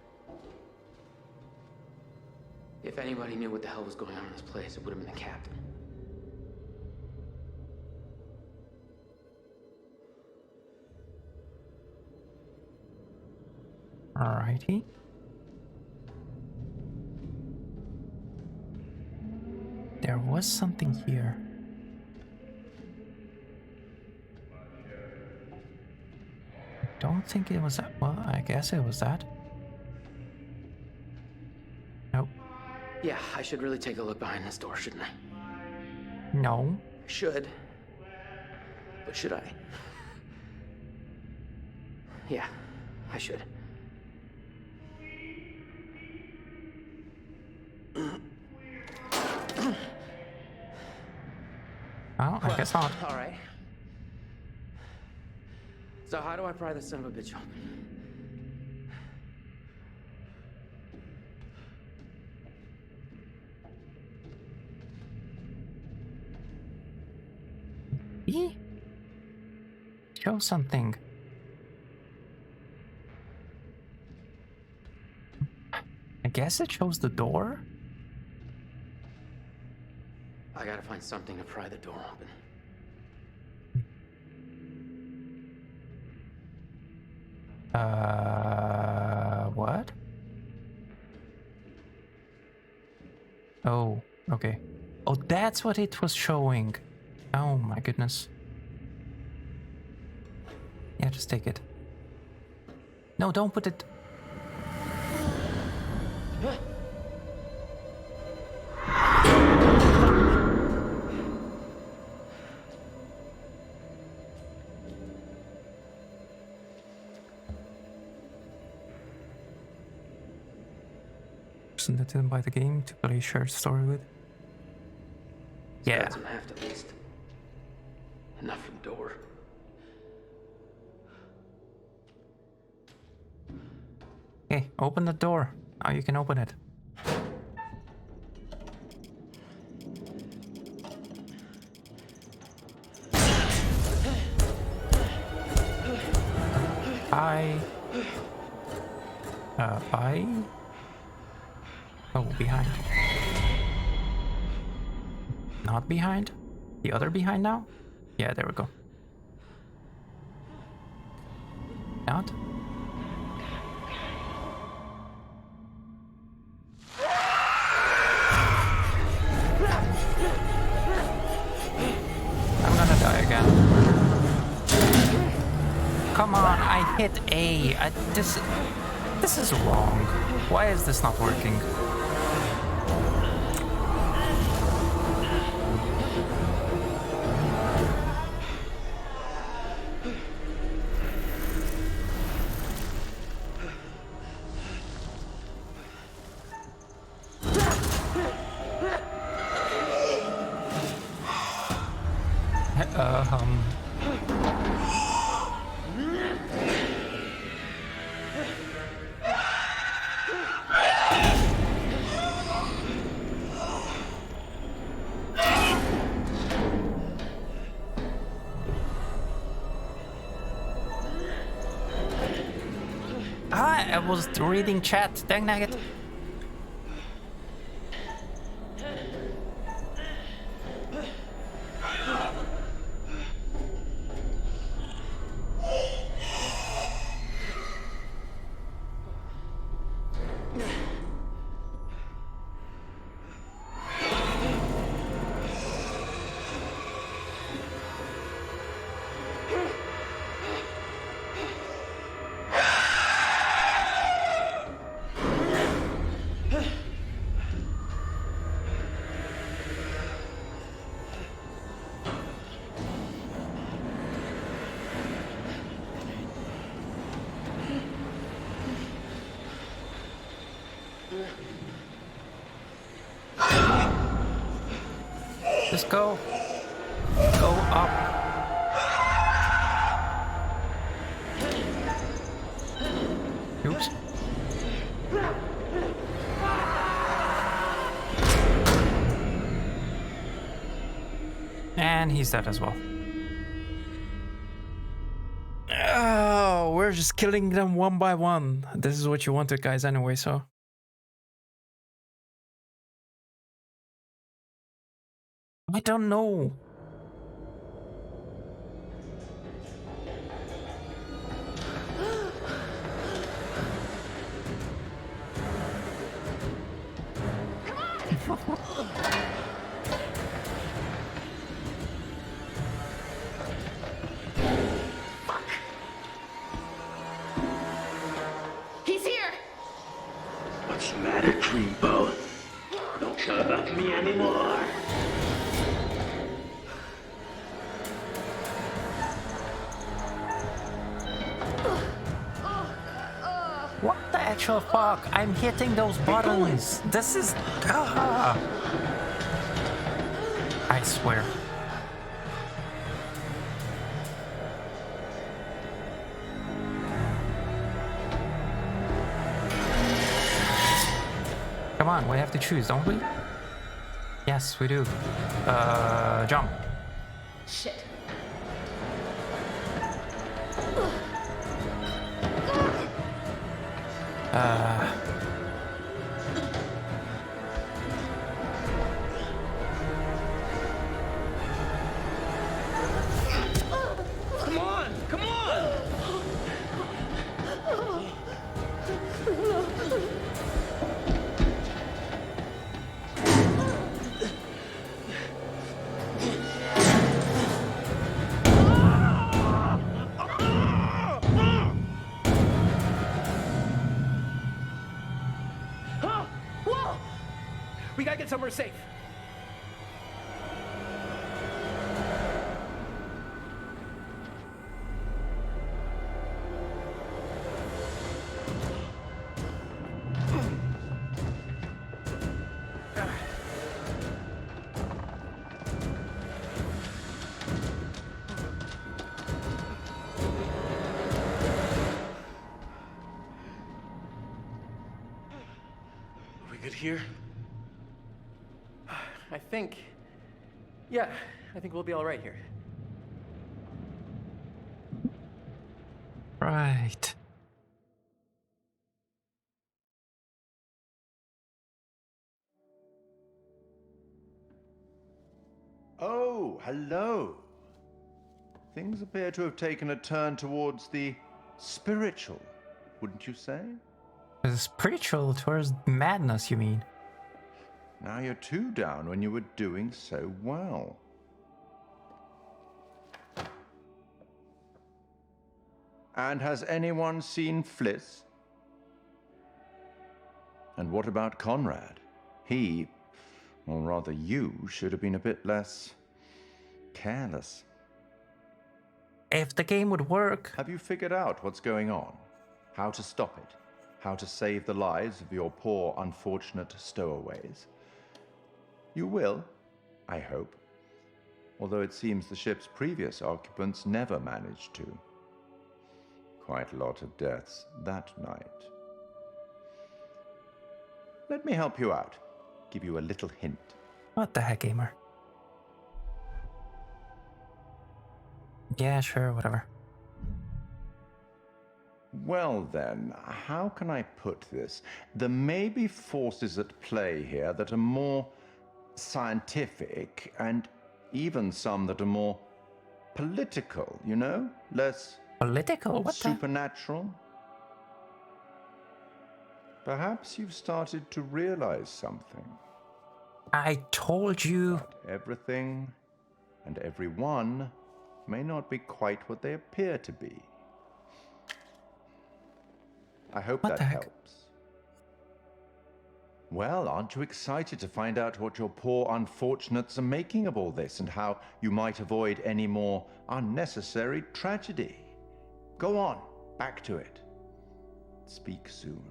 If anybody knew what the hell was going on in this place, it would have been the captain. Alrighty. There was something here. I don't think it was that. Well, I guess it was that. Nope. Yeah, I should really take a look behind this door, shouldn't I? No. Should. But should I? Yeah, I should. Well, I guess not. All right. So how do I pry this son of a bitch open? E? Show something. I guess it shows the door? I gotta find something to pry the door open. What? Oh, okay. Oh, that's what it was showing. Oh my goodness. Yeah, just take it. No, don't put it. Person that didn't buy the game to play shared story with. Yeah. Got some heft at least. Enough for the door. Okay, open the door. Now you can open it. Bye. Oh, behind. Not behind? The other behind now? Yeah, there we go. Not? I'm gonna die again. Come on, I hit A. This is wrong. Why is this not working? I was reading chat, dang nugget. Just go. Go up. Oops. And he's dead as well. Oh, we're just killing them one by one. This is what you wanted, guys, anyway, so. I don't know. He's here! What's the matter, Dreamboat? Don't care about me anymore. What the actual fuck? I'm hitting those buttons. This is... I swear. Come on, we have to choose, don't we? Yes, we do. Jump. Shit. Come on! Come on! Whoa! We gotta get somewhere safe. Here? I think... Yeah, I think we'll be all right here. Right. Oh, hello. Things appear to have taken a turn towards the spiritual, wouldn't you say? Spiritual towards madness, you mean? Now you're two down when you were doing so well. And has anyone seen Fliss? And what about Conrad? He, or rather you, should have been a bit less careless. If the game would work. Have you figured out what's going on? How to stop it? How to save the lives of your poor, unfortunate stowaways? You will, I hope. Although it seems the ship's previous occupants never managed to. Quite a lot of deaths that night. Let me help you out. Give you a little hint. What the heck, gamer? Yeah, sure, whatever. Well then, how can I put this? There may be forces at play here that are more scientific, and even some that are more political, you know? Less political? What supernatural? Perhaps you've started to realize something. I told you. That everything and everyone may not be quite what they appear to be. I hope that helps. Well, aren't you excited to find out what your poor unfortunates are making of all this and how you might avoid any more unnecessary tragedy? Go on, back to it. Speak soon.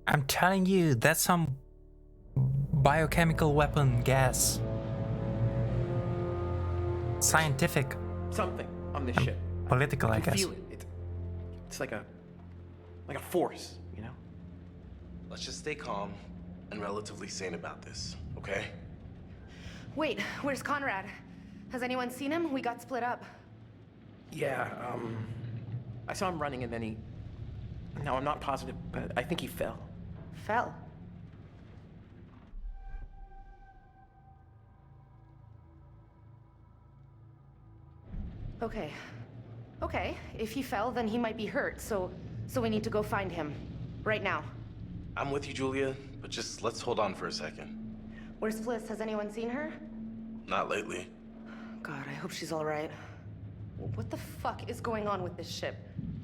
I'm telling you, that's some biochemical weapon gas. Scientific. Something on this ship. Political, I guess. Feel it. It's like a force, you know? Let's just stay calm and relatively sane about this, okay? Wait, where's Conrad? Has anyone seen him? We got split up. Yeah, I saw him running and then he... No, I'm not positive, but I think he fell. Fell? Okay. Okay, if he fell, then he might be hurt, so we need to go find him. Right now. I'm with you, Julia, but just let's hold on for a second. Where's Fliss? Has anyone seen her? Not lately. God, I hope she's all right. What the fuck is going on with this ship?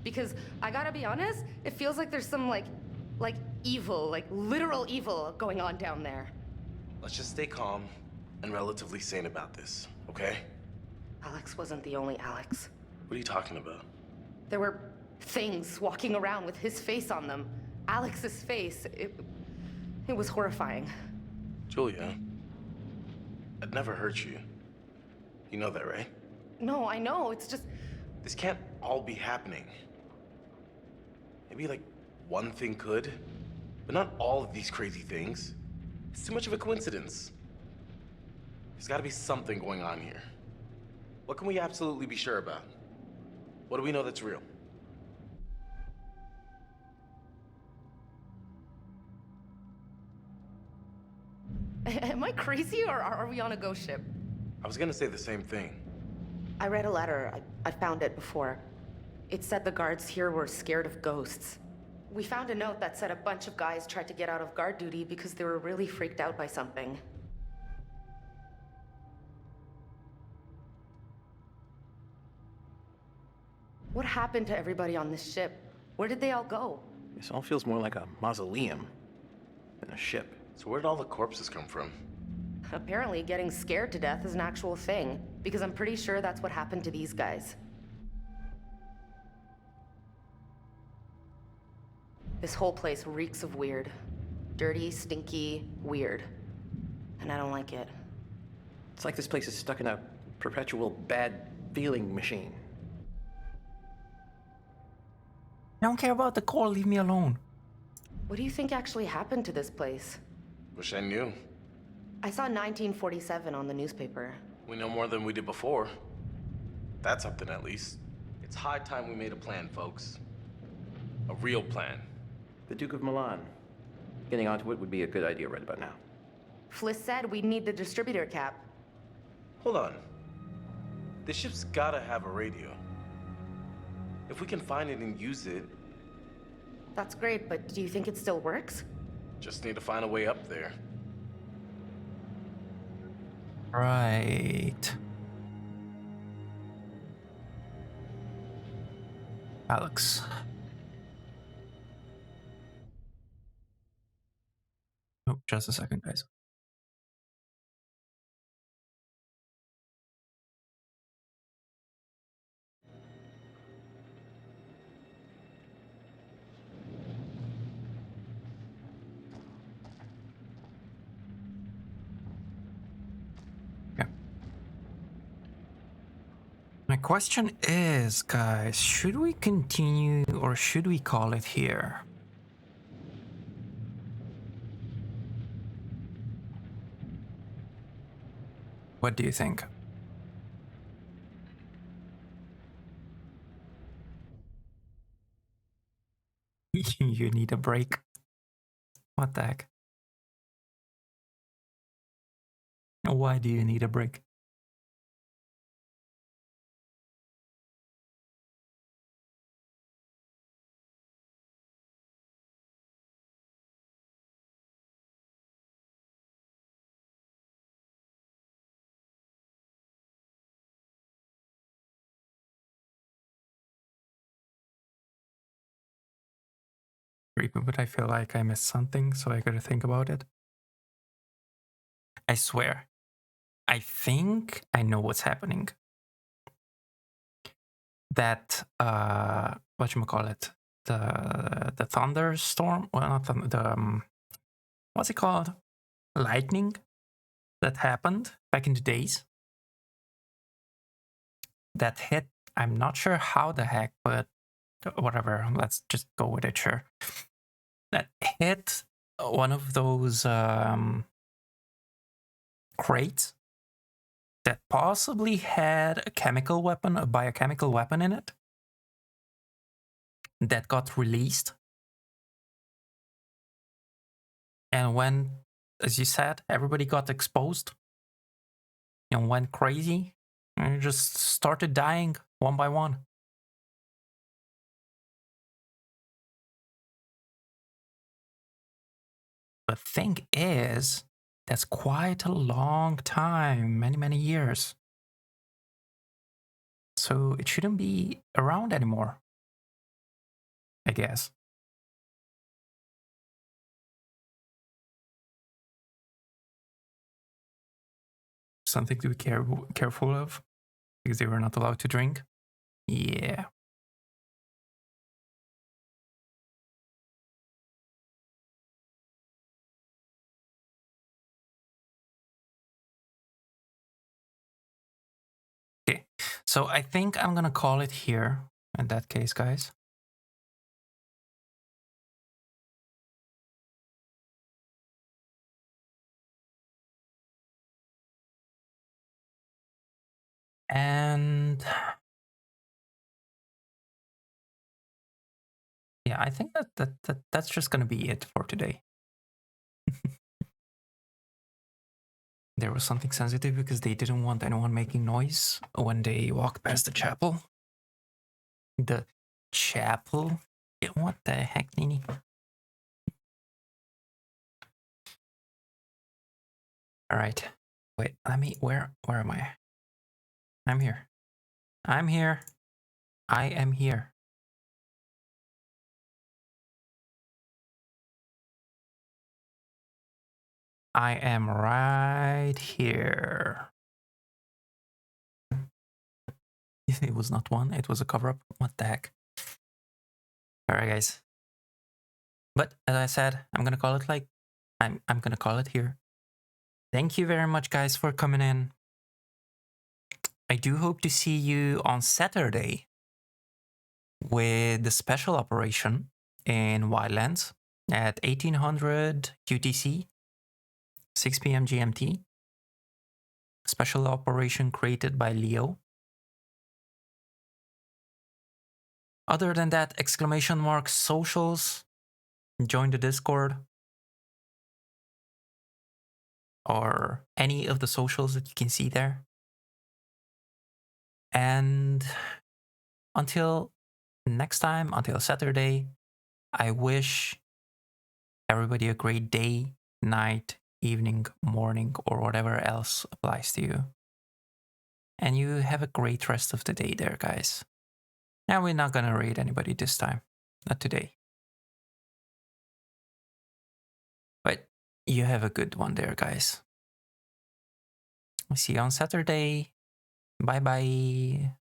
Because, I gotta be honest, it feels like there's some, like evil, like literal evil going on down there. Let's just stay calm and relatively sane about this, okay? Alex wasn't the only Alex. What are you talking about? There were things walking around with his face on them. Alex's face. It was horrifying. Julia, I'd never hurt you. You know that, right? No, I know. It's just... This can't all be happening. Maybe, like, one thing could, but not all of these crazy things. It's too much of a coincidence. There's gotta be something going on here. What can we absolutely be sure about? What do we know that's real? Am I crazy or are we on a ghost ship? I was gonna say the same thing. I read a letter. I found it before. It said the guards here were scared of ghosts. We found a note that said a bunch of guys tried to get out of guard duty because they were really freaked out by something. What happened to everybody on this ship? Where did they all go? This all feels more like a mausoleum than a ship. So where'd all the corpses come from? Apparently, getting scared to death is an actual thing, because I'm pretty sure that's what happened to these guys. This whole place reeks of weird. Dirty, stinky, weird. And I don't like it. It's like this place is stuck in a perpetual bad feeling machine. I don't care about the core, leave me alone. What do you think actually happened to this place? Wish I knew. I saw 1947 on the newspaper. We know more than we did before. That's something at least. It's high time we made a plan, folks. A real plan. The Duke of Milan. Getting onto it would be a good idea right about now. Fliss said we'd need the distributor cap. Hold on. This ship's gotta have a radio. If we can find it and use it... That's great, but do you think it still works? Just need to find a way up there. Right. Alex. Oh, just a second, guys. My question is, guys, should we continue or should we call it here? What do you think? You need a break. What the heck? Why do you need a break? But I feel like I missed something, so I gotta think about it. I swear, I think I know what's happening. That whatchamacallit, the thunderstorm, well, not the what's it called, lightning that happened back in the days. That hit. I'm not sure how the heck, but whatever. Let's just go with it. Sure. That hit one of those crates that possibly had a chemical weapon, a biochemical weapon in it, that got released. And when, as you said, everybody got exposed and went crazy and just started dying one by one. The thing is, that's quite a long time, many years. So it shouldn't be around anymore, I guess. Something to be careful of, because they were not allowed to drink. Yeah. Okay, so I think I'm gonna call it here in that case, guys. And And yeah, I think that's just gonna be it for today. There was something sensitive because they didn't want anyone making noise when they walked past the chapel. The chapel? Yeah, what the heck, Nini? All right. Wait, let me. Where am I? I'm here. I'm here. I am here. I am right here. It was not one, it was a cover-up. What the heck? Alright, guys. But as I said, I'm gonna call it like I'm gonna call it here. Thank you very much, guys, for coming in. I do hope to see you on Saturday with the special operation in Wildlands at 1800 UTC, 6 p.m. GMT. Special operation created by Leo. Other than that, exclamation mark socials, join the Discord, or any of the socials that you can see there. And until next time, until Saturday, I wish everybody a great day, night, evening, morning, or whatever else applies to you. And you have a great rest of the day there, guys. Now we're not gonna raid anybody this time. Not today. But you have a good one there, guys. I'll see you on Saturday. Bye-bye.